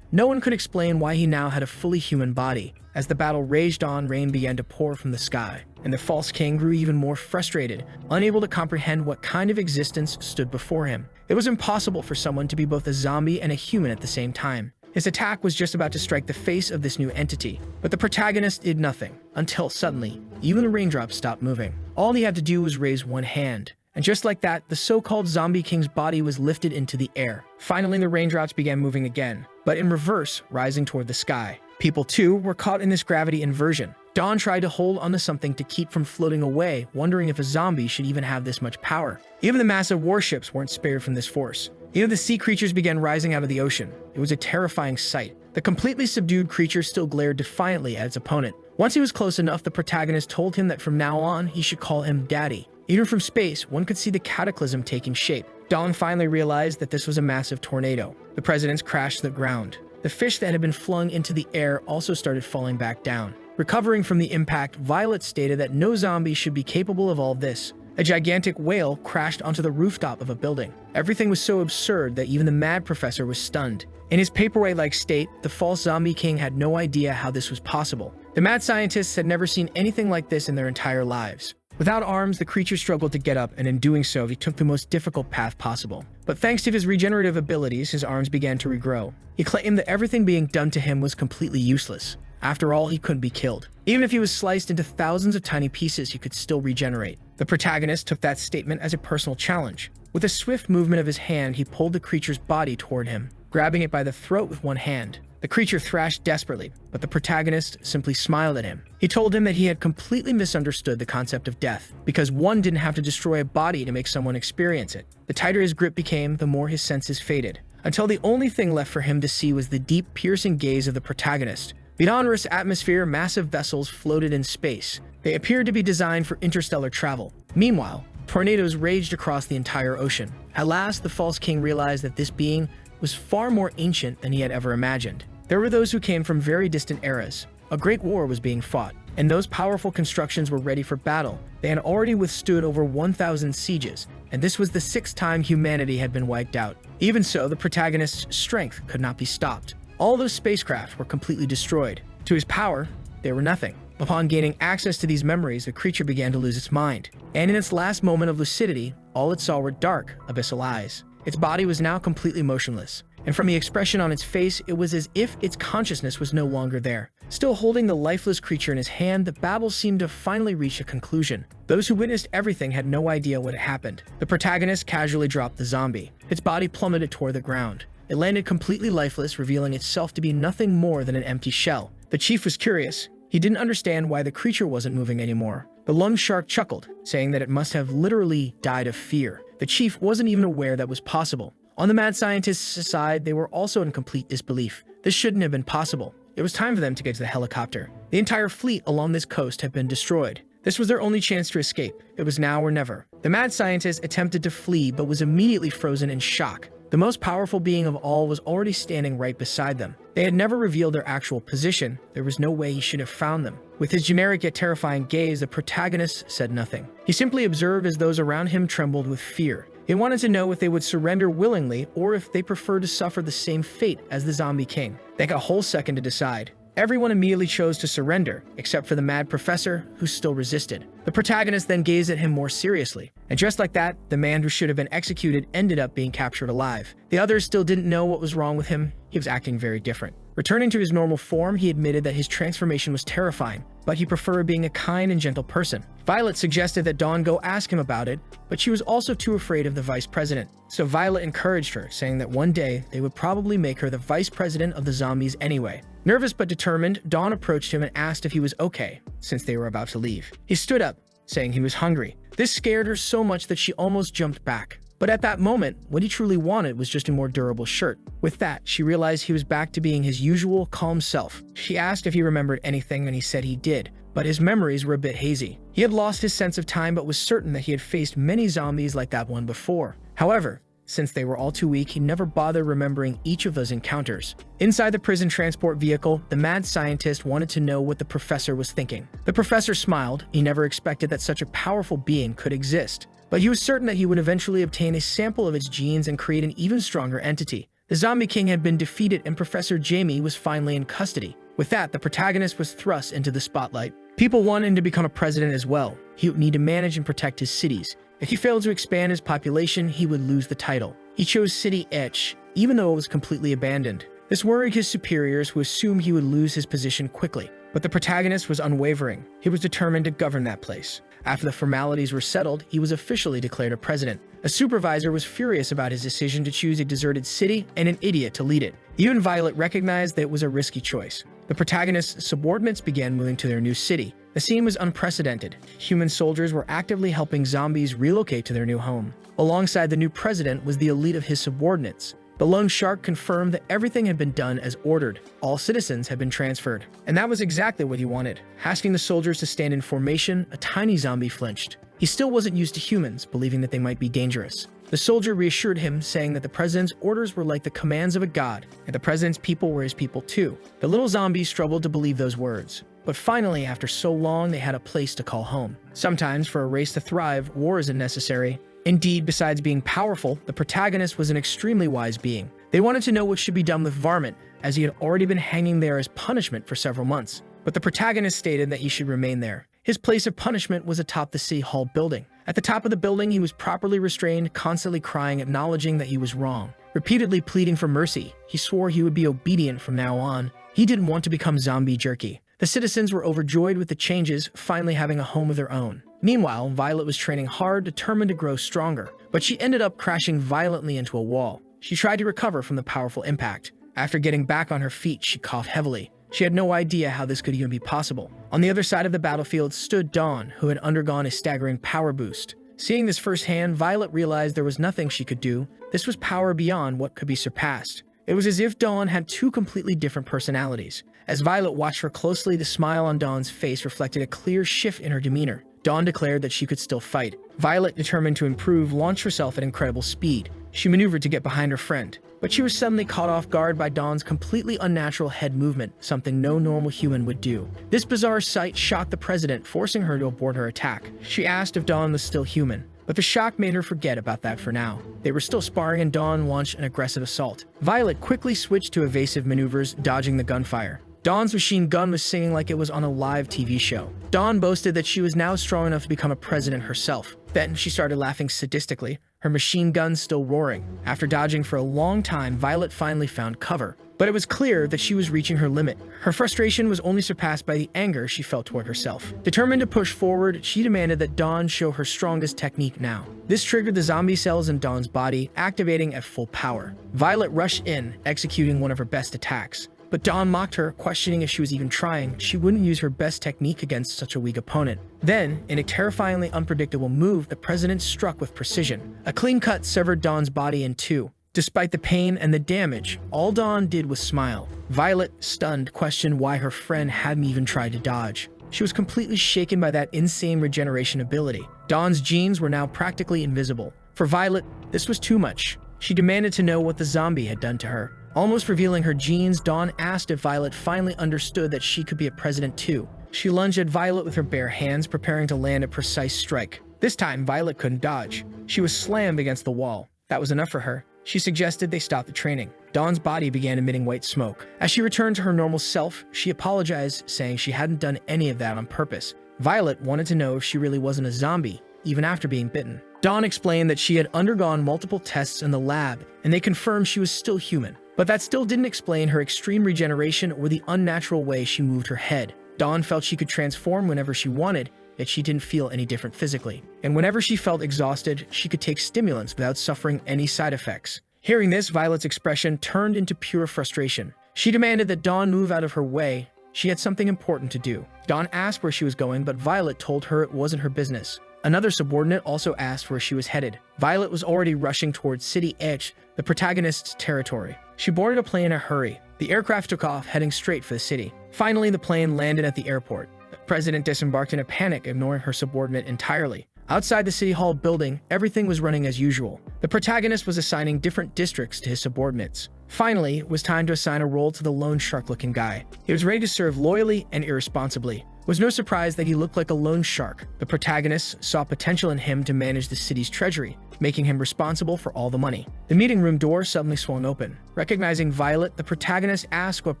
No one could explain why he now had a fully human body. As the battle raged on, rain began to pour from the sky, and the false king grew even more frustrated, unable to comprehend what kind of existence stood before him. It was impossible for someone to be both a zombie and a human at the same time. His attack was just about to strike the face of this new entity, but the protagonist did nothing, until suddenly, even the raindrops stopped moving. All he had to do was raise one hand. And just like that, the so-called zombie king's body was lifted into the air. Finally, the raindrops began moving again, but in reverse, rising toward the sky. People, too, were caught in this gravity inversion. Dawn tried to hold onto something to keep from floating away, wondering if a zombie should even have this much power. Even the massive warships weren't spared from this force. Even the sea creatures began rising out of the ocean. It was a terrifying sight. The completely subdued creature still glared defiantly at its opponent. Once he was close enough, the protagonist told him that from now on, he should call him Daddy. Even from space, one could see the cataclysm taking shape. Dawn finally realized that this was a massive tornado. The presidents crashed to the ground. The fish that had been flung into the air also started falling back down. Recovering from the impact, Violet stated that no zombie should be capable of all this. A gigantic whale crashed onto the rooftop of a building. Everything was so absurd that even the mad professor was stunned. In his paperweight-like state, the false zombie king had no idea how this was possible. The mad scientists had never seen anything like this in their entire lives. Without arms, the creature struggled to get up, and in doing so, he took the most difficult path possible. But thanks to his regenerative abilities, his arms began to regrow. He claimed that everything being done to him was completely useless. After all, he couldn't be killed. Even if he was sliced into thousands of tiny pieces, he could still regenerate. The protagonist took that statement as a personal challenge. With a swift movement of his hand, he pulled the creature's body toward him, grabbing it by the throat with one hand. The creature thrashed desperately, but the protagonist simply smiled at him. He told him that he had completely misunderstood the concept of death, because one didn't have to destroy a body to make someone experience it. The tighter his grip became, the more his senses faded, until the only thing left for him to see was the deep, piercing gaze of the protagonist. Beyond Earth's atmosphere, massive vessels floated in space. They appeared to be designed for interstellar travel. Meanwhile, tornadoes raged across the entire ocean. At last, the false king realized that this being was far more ancient than he had ever imagined. There were those who came from very distant eras. A great war was being fought, and those powerful constructions were ready for battle. They had already withstood over 1,000 sieges, and this was the 6th time humanity had been wiped out. Even so, the protagonist's strength could not be stopped. All those spacecraft were completely destroyed. To his power, they were nothing. Upon gaining access to these memories, the creature began to lose its mind. And in its last moment of lucidity, all it saw were dark, abyssal eyes. Its body was now completely motionless, and from the expression on its face, it was as if its consciousness was no longer there. Still holding the lifeless creature in his hand, the babble seemed to finally reach a conclusion. Those who witnessed everything had no idea what had happened. The protagonist casually dropped the zombie. Its body plummeted toward the ground. It landed completely lifeless, revealing itself to be nothing more than an empty shell. The chief was curious. He didn't understand why the creature wasn't moving anymore. The lung shark chuckled, saying that it must have literally died of fear. The chief wasn't even aware that was possible. On the mad scientists' side, they were also in complete disbelief. This shouldn't have been possible. It was time for them to get to the helicopter. The entire fleet along this coast had been destroyed. This was their only chance to escape. It was now or never. The mad scientist attempted to flee, but was immediately frozen in shock. The most powerful being of all was already standing right beside them. They had never revealed their actual position. There was no way he should have found them. With his generic yet terrifying gaze, the protagonist said nothing. He simply observed as those around him trembled with fear. He wanted to know if they would surrender willingly or if they preferred to suffer the same fate as the zombie king. They got a whole second to decide. Everyone immediately chose to surrender, except for the mad professor, who still resisted. The protagonist then gazed at him more seriously, and just like that, the man who should have been executed ended up being captured alive. The others still didn't know what was wrong with him. He was acting very different. Returning to his normal form, he admitted that his transformation was terrifying, but he preferred being a kind and gentle person. Violet suggested that Dawn go ask him about it, but she was also too afraid of the vice president. So Violet encouraged her, saying that one day they would probably make her the vice president of the zombies anyway. Nervous but determined, Dawn approached him and asked if he was okay, since they were about to leave. He stood up, saying he was hungry. This scared her so much that she almost jumped back. But at that moment, what he truly wanted was just a more durable shirt. With that, she realized he was back to being his usual calm self. She asked if he remembered anything, and he said he did, but his memories were a bit hazy. He had lost his sense of time, but was certain that he had faced many zombies like that one before. However, since they were all too weak, he never bothered remembering each of those encounters. Inside the prison transport vehicle, the mad scientist wanted to know what the professor was thinking. The professor smiled. He never expected that such a powerful being could exist, but he was certain that he would eventually obtain a sample of its genes and create an even stronger entity. The Zombie King had been defeated, and Professor Jamie was finally in custody. With that, the protagonist was thrust into the spotlight. People wanted him to become a president as well. He would need to manage and protect his cities. If he failed to expand his population, he would lose the title. He chose City Etch, even though it was completely abandoned. This worried his superiors, who assumed he would lose his position quickly. But the protagonist was unwavering. He was determined to govern that place. After the formalities were settled, he was officially declared a president. A supervisor was furious about his decision to choose a deserted city and an idiot to lead it. Even Violet recognized that it was a risky choice. The protagonist's subordinates began moving to their new city. The scene was unprecedented. Human soldiers were actively helping zombies relocate to their new home. Alongside the new president was the elite of his subordinates. The lone shark confirmed that everything had been done as ordered. All citizens had been transferred. And that was exactly what he wanted. Asking the soldiers to stand in formation, a tiny zombie flinched. He still wasn't used to humans, believing that they might be dangerous. The soldier reassured him, saying that the president's orders were like the commands of a god, and the president's people were his people too. The little zombie struggled to believe those words. But finally, after so long, they had a place to call home. Sometimes, for a race to thrive, war isn't necessary. Indeed, besides being powerful, the protagonist was an extremely wise being. They wanted to know what should be done with Varmint, as he had already been hanging there as punishment for several months. But the protagonist stated that he should remain there. His place of punishment was atop the City Hall building. At the top of the building, he was properly restrained, constantly crying, acknowledging that he was wrong. Repeatedly pleading for mercy, he swore he would be obedient from now on. He didn't want to become zombie jerky. The citizens were overjoyed with the changes, finally having a home of their own. Meanwhile, Violet was training hard, determined to grow stronger, but she ended up crashing violently into a wall. She tried to recover from the powerful impact. After getting back on her feet, she coughed heavily. She had no idea how this could even be possible. On the other side of the battlefield stood Dawn, who had undergone a staggering power boost. Seeing this firsthand, Violet realized there was nothing she could do. This was power beyond what could be surpassed. It was as if Dawn had two completely different personalities. As Violet watched her closely, the smile on Dawn's face reflected a clear shift in her demeanor. Dawn declared that she could still fight. Violet, determined to improve, launched herself at incredible speed. She maneuvered to get behind her friend, but she was suddenly caught off guard by Dawn's completely unnatural head movement, something no normal human would do. This bizarre sight shocked the president, forcing her to abort her attack. She asked if Dawn was still human, but the shock made her forget about that for now. They were still sparring, and Dawn launched an aggressive assault. Violet quickly switched to evasive maneuvers, dodging the gunfire. Dawn's machine gun was singing like it was on a live TV show. Dawn boasted that she was now strong enough to become a president herself. Then she started laughing sadistically, her machine gun still roaring. After dodging for a long time, Violet finally found cover. But it was clear that she was reaching her limit. Her frustration was only surpassed by the anger she felt toward herself. Determined to push forward, she demanded that Dawn show her strongest technique now. This triggered the zombie cells in Dawn's body, activating at full power. Violet rushed in, executing one of her best attacks. But Dawn mocked her, questioning if she was even trying. She wouldn't use her best technique against such a weak opponent. Then, in a terrifyingly unpredictable move, the president struck with precision. A clean cut severed Dawn's body in two. Despite the pain and the damage, all Dawn did was smile. Violet, stunned, questioned why her friend hadn't even tried to dodge. She was completely shaken by that insane regeneration ability. Dawn's genes were now practically invisible. For Violet, this was too much. She demanded to know what the zombie had done to her. Almost revealing her genes, Dawn asked if Violet finally understood that she could be a president too. She lunged at Violet with her bare hands, preparing to land a precise strike. This time, Violet couldn't dodge. She was slammed against the wall. That was enough for her. She suggested they stop the training. Dawn's body began emitting white smoke. As she returned to her normal self, she apologized, saying she hadn't done any of that on purpose. Violet wanted to know if she really wasn't a zombie, even after being bitten. Dawn explained that she had undergone multiple tests in the lab, and they confirmed she was still human. But that still didn't explain her extreme regeneration or the unnatural way she moved her head. Dawn felt she could transform whenever she wanted, yet she didn't feel any different physically. And whenever she felt exhausted, she could take stimulants without suffering any side effects. Hearing this, Violet's expression turned into pure frustration. She demanded that Dawn move out of her way. She had something important to do. Dawn asked where she was going, but Violet told her it wasn't her business. Another subordinate also asked where she was headed. Violet was already rushing towards City Edge, the protagonist's territory. She boarded a plane in a hurry. The aircraft took off, heading straight for the city. Finally, the plane landed at the airport. The president disembarked in a panic, ignoring her subordinate entirely. Outside the City Hall building, everything was running as usual. The protagonist was assigning different districts to his subordinates. Finally, it was time to assign a role to the lone shark-looking guy. He was ready to serve loyally and irresponsibly. It was no surprise that he looked like a lone shark. The protagonist saw potential in him to manage the city's treasury, making him responsible for all the money. The meeting room door suddenly swung open. Recognizing Violet, the protagonist asked what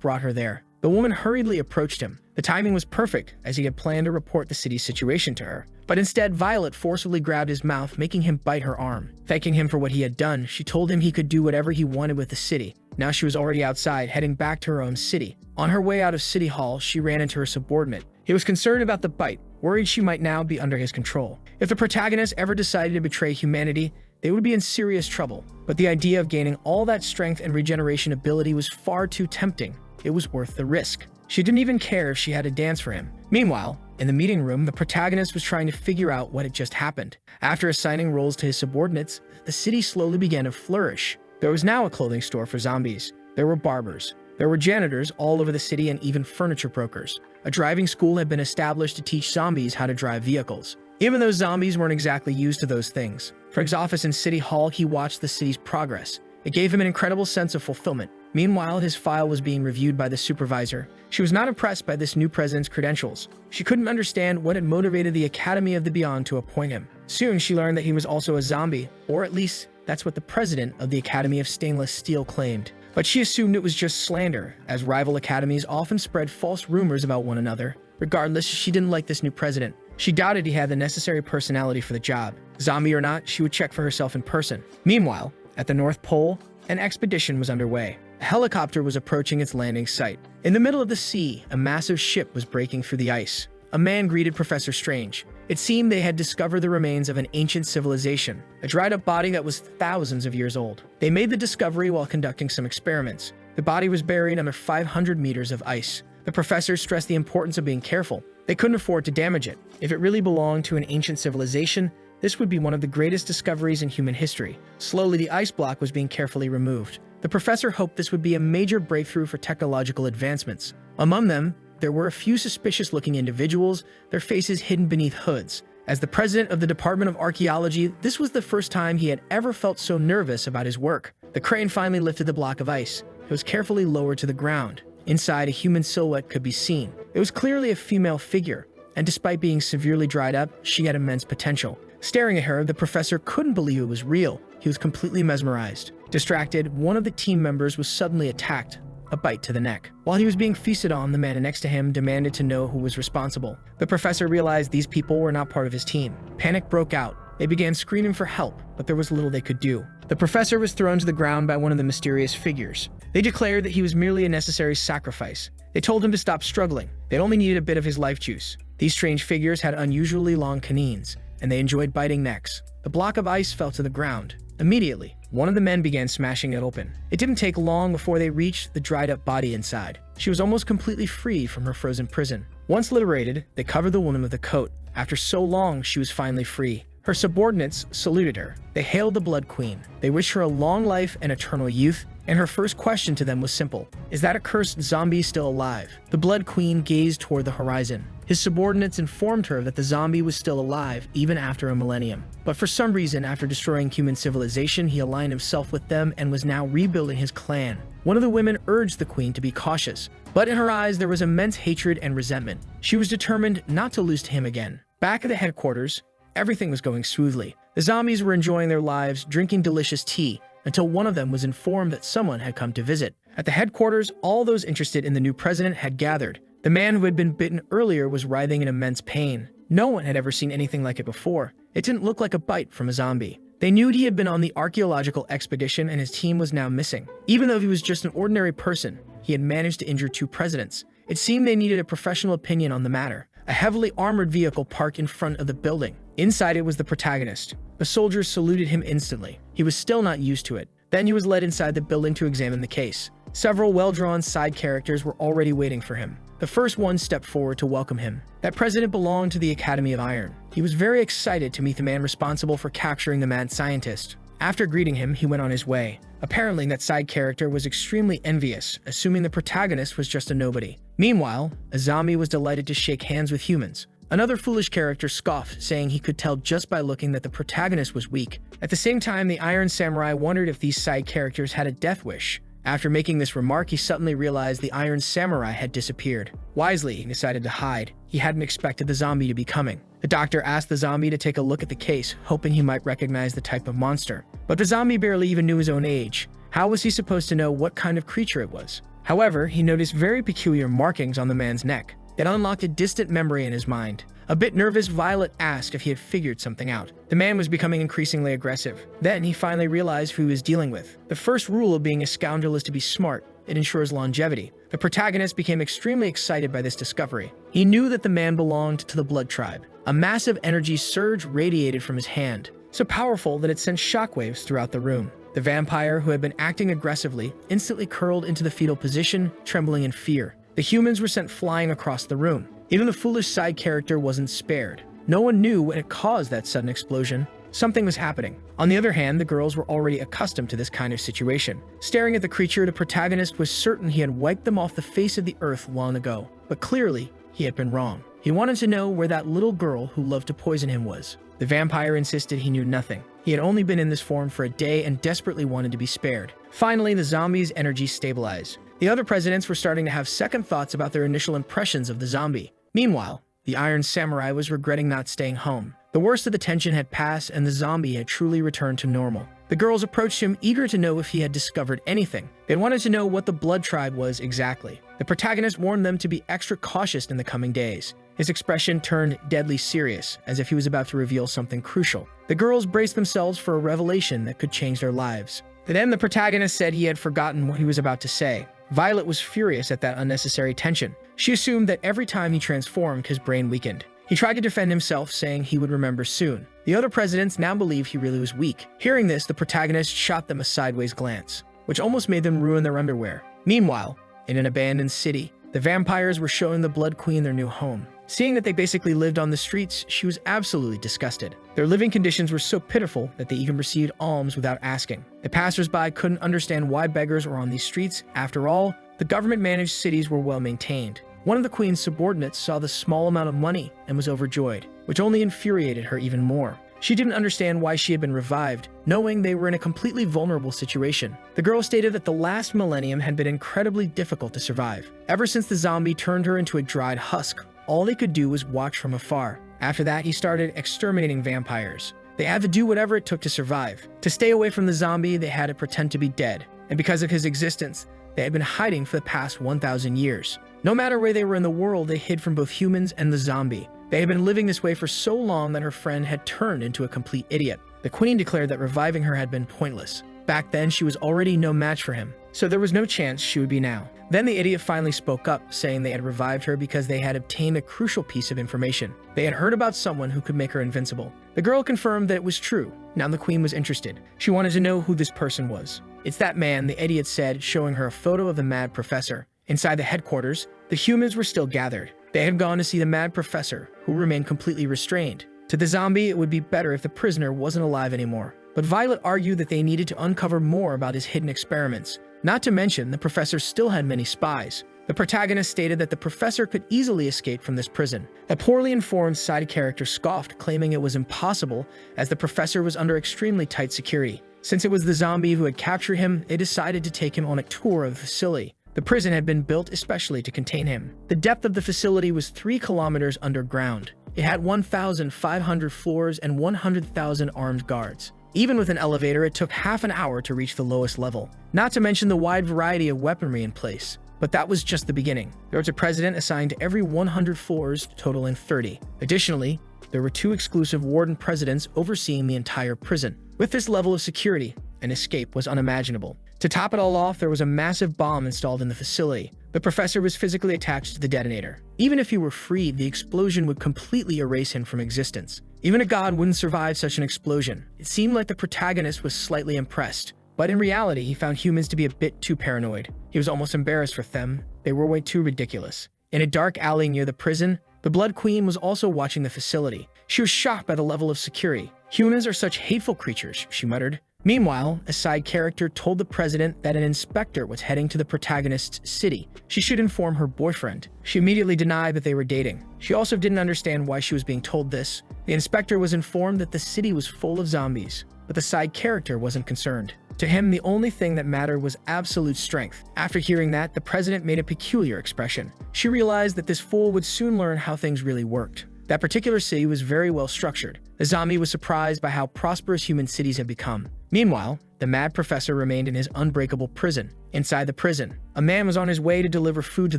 brought her there. The woman hurriedly approached him. The timing was perfect, as he had planned to report the city's situation to her. But instead, Violet forcibly grabbed his mouth, making him bite her arm. Thanking him for what he had done, she told him he could do whatever he wanted with the city. Now she was already outside, heading back to her own city. On her way out of City Hall, she ran into her subordinate. He was concerned about the bite, worried she might now be under his control. If the protagonist ever decided to betray humanity, they would be in serious trouble. But the idea of gaining all that strength and regeneration ability was far too tempting. It was worth the risk. She didn't even care if she had to dance for him. Meanwhile, in the meeting room, the protagonist was trying to figure out what had just happened. After assigning roles to his subordinates, the city slowly began to flourish. There was now a clothing store for zombies. There were barbers. There were janitors all over the city and even furniture brokers. A driving school had been established to teach zombies how to drive vehicles. Even though zombies weren't exactly used to those things. From his office in City Hall, he watched the city's progress. It gave him an incredible sense of fulfillment. Meanwhile, his file was being reviewed by the supervisor. She was not impressed by this new president's credentials. She couldn't understand what had motivated the Academy of the Beyond to appoint him. Soon, she learned that he was also a zombie, or at least that's what the president of the Academy of Stainless Steel claimed. But she assumed it was just slander, as rival academies often spread false rumors about one another. Regardless, she didn't like this new president. She doubted he had the necessary personality for the job. Zombie or not, she would check for herself in person. Meanwhile, at the North Pole, an expedition was underway. A helicopter was approaching its landing site. In the middle of the sea, a massive ship was breaking through the ice. A man greeted Professor Strange. It seemed they had discovered the remains of an ancient civilization, a dried-up body that was thousands of years old. They made the discovery while conducting some experiments. The body was buried under 500 meters of ice. The professor stressed the importance of being careful. They couldn't afford to damage it. If it really belonged to an ancient civilization, this would be one of the greatest discoveries in human history. Slowly, the ice block was being carefully removed. The professor hoped this would be a major breakthrough for technological advancements. Among them, there were a few suspicious-looking individuals, their faces hidden beneath hoods. As the president of the Department of Archaeology, this was the first time he had ever felt so nervous about his work. The crane finally lifted the block of ice. It was carefully lowered to the ground. Inside, a human silhouette could be seen. It was clearly a female figure, and despite being severely dried up, she had immense potential. Staring at her, the professor couldn't believe it was real. He was completely mesmerized. Distracted, one of the team members was suddenly attacked, a bite to the neck. While he was being feasted on, the man next to him demanded to know who was responsible. The professor realized these people were not part of his team. Panic broke out. They began screaming for help, but there was little they could do. The professor was thrown to the ground by one of the mysterious figures. They declared that he was merely a necessary sacrifice. They told him to stop struggling. They only needed a bit of his life juice. These strange figures had unusually long canines, and they enjoyed biting necks. The block of ice fell to the ground. Immediately, one of the men began smashing it open. It didn't take long before they reached the dried-up body inside. She was almost completely free from her frozen prison. Once liberated, they covered the woman with a coat. After so long, she was finally free. Her subordinates saluted her. They hailed the Blood Queen. They wished her a long life and eternal youth, and her first question to them was simple. Is that accursed zombie still alive? The Blood Queen gazed toward the horizon. His subordinates informed her that the zombie was still alive even after a millennium. But for some reason, after destroying human civilization, he aligned himself with them and was now rebuilding his clan. One of the women urged the queen to be cautious, but in her eyes there was immense hatred and resentment. She was determined not to lose to him again. Back at the headquarters, everything was going smoothly. The zombies were enjoying their lives, drinking delicious tea, until one of them was informed that someone had come to visit. At the headquarters, all those interested in the new president had gathered. The man who had been bitten earlier was writhing in immense pain. No one had ever seen anything like it before. It didn't look like a bite from a zombie. They knew he had been on the archaeological expedition and his team was now missing. Even though he was just an ordinary person, he had managed to injure 2 presidents. It seemed they needed a professional opinion on the matter. A heavily armored vehicle parked in front of the building. Inside it was the protagonist. The soldiers saluted him instantly. He was still not used to it. Then he was led inside the building to examine the case. Several well-drawn side characters were already waiting for him. The first one stepped forward to welcome him. That president belonged to the Academy of Iron. He was very excited to meet the man responsible for capturing the mad scientist. After greeting him, he went on his way. Apparently, that side character was extremely envious, assuming the protagonist was just a nobody. Meanwhile, a zombie was delighted to shake hands with humans. Another foolish character scoffed, saying he could tell just by looking that the protagonist was weak. At the same time, the Iron Samurai wondered if these side characters had a death wish. After making this remark, he suddenly realized the Iron Samurai had disappeared. Wisely, he decided to hide. He hadn't expected the zombie to be coming. The doctor asked the zombie to take a look at the case, hoping he might recognize the type of monster. But the zombie barely even knew his own age. How was he supposed to know what kind of creature it was? However, he noticed very peculiar markings on the man's neck. It unlocked a distant memory in his mind. A bit nervous, Violet asked if he had figured something out. The man was becoming increasingly aggressive. Then he finally realized who he was dealing with. The first rule of being a scoundrel is to be smart. It ensures longevity. The protagonist became extremely excited by this discovery. He knew that the man belonged to the Blood Tribe. A massive energy surge radiated from his hand, so powerful that it sent shockwaves throughout the room. The vampire, who had been acting aggressively, instantly curled into the fetal position, trembling in fear. The humans were sent flying across the room. Even the foolish side character wasn't spared. No one knew what had caused that sudden explosion. Something was happening. On the other hand, the girls were already accustomed to this kind of situation. Staring at the creature, the protagonist was certain he had wiped them off the face of the earth long ago. But clearly, he had been wrong. He wanted to know where that little girl who loved to poison him was. The vampire insisted he knew nothing. He had only been in this form for a day and desperately wanted to be spared. Finally, the zombie's energy stabilized. The other presidents were starting to have second thoughts about their initial impressions of the zombie. Meanwhile, the Iron Samurai was regretting not staying home. The worst of the tension had passed and the zombie had truly returned to normal. The girls approached him, eager to know if he had discovered anything. They wanted to know what the Blood Tribe was exactly. The protagonist warned them to be extra cautious in the coming days. His expression turned deadly serious, as if he was about to reveal something crucial. The girls braced themselves for a revelation that could change their lives. Then the protagonist said he had forgotten what he was about to say. Violet was furious at that unnecessary tension. She assumed that every time he transformed, his brain weakened. He tried to defend himself, saying he would remember soon. The other presidents now believed he really was weak. Hearing this, the protagonist shot them a sideways glance, which almost made them ruin their underwear. Meanwhile, in an abandoned city, the vampires were showing the Blood Queen their new home. Seeing that they basically lived on the streets, she was absolutely disgusted. Their living conditions were so pitiful that they even received alms without asking. The passersby couldn't understand why beggars were on these streets. After all, the government-managed cities were well maintained. One of the queen's subordinates saw the small amount of money and was overjoyed, which only infuriated her even more. She didn't understand why she had been revived, knowing they were in a completely vulnerable situation. The girl stated that the last millennium had been incredibly difficult to survive. Ever since the zombie turned her into a dried husk, all they could do was watch from afar. After that, he started exterminating vampires. They had to do whatever it took to survive. To stay away from the zombie, they had to pretend to be dead. And because of his existence, they had been hiding for the past 1,000 years. No matter where they were in the world, they hid from both humans and the zombie. They had been living this way for so long that her friend had turned into a complete idiot. The queen declared that reviving her had been pointless. Back then, she was already no match for him, so there was no chance she would be now. Then the idiot finally spoke up, saying they had revived her because they had obtained a crucial piece of information. They had heard about someone who could make her invincible. The girl confirmed that it was true. Now the queen was interested. She wanted to know who this person was. "It's that man," the idiot said, showing her a photo of the mad professor. Inside the headquarters, the humans were still gathered. They had gone to see the mad professor, who remained completely restrained. To the zombie, it would be better if the prisoner wasn't alive anymore. But Violet argued that they needed to uncover more about his hidden experiments. Not to mention, the professor still had many spies. The protagonist stated that the professor could easily escape from this prison. A poorly informed side character scoffed, claiming it was impossible, as the professor was under extremely tight security. Since it was the zombie who had captured him, they decided to take him on a tour of the facility. The prison had been built especially to contain him. The depth of the facility was 3 kilometers underground. It had 1,500 floors and 100,000 armed guards. Even with an elevator, it took half an hour to reach the lowest level. Not to mention the wide variety of weaponry in place. But that was just the beginning. There was a president assigned to every 100 floors, totaling 30. Additionally, there were 2 exclusive warden presidents overseeing the entire prison. With this level of security, an escape was unimaginable. To top it all off, there was a massive bomb installed in the facility. The professor was physically attached to the detonator. Even if he were freed, the explosion would completely erase him from existence. Even a god wouldn't survive such an explosion. It seemed like the protagonist was slightly impressed. But in reality, he found humans to be a bit too paranoid. He was almost embarrassed with them. They were way too ridiculous. In a dark alley near the prison, The Blood Queen was also watching the facility. She was shocked by the level of security. "Humans are such hateful creatures," she muttered. Meanwhile, a side character told the president that an inspector was heading to the protagonist's city. She should inform her boyfriend. She immediately denied that they were dating. She also didn't understand why she was being told this. The inspector was informed that the city was full of zombies, but the side character wasn't concerned. To him, the only thing that mattered was absolute strength. After hearing that, the president made a peculiar expression. She realized that this fool would soon learn how things really worked. That particular city was very well structured. The zombie was surprised by how prosperous human cities had become. Meanwhile, the mad professor remained in his unbreakable prison. Inside the prison, a man was on his way to deliver food to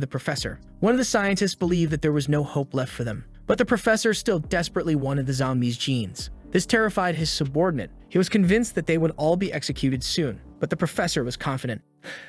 the professor. One of the scientists believed that there was no hope left for them, but the professor still desperately wanted the zombies' genes. This terrified his subordinate. He was convinced that they would all be executed soon, but the professor was confident.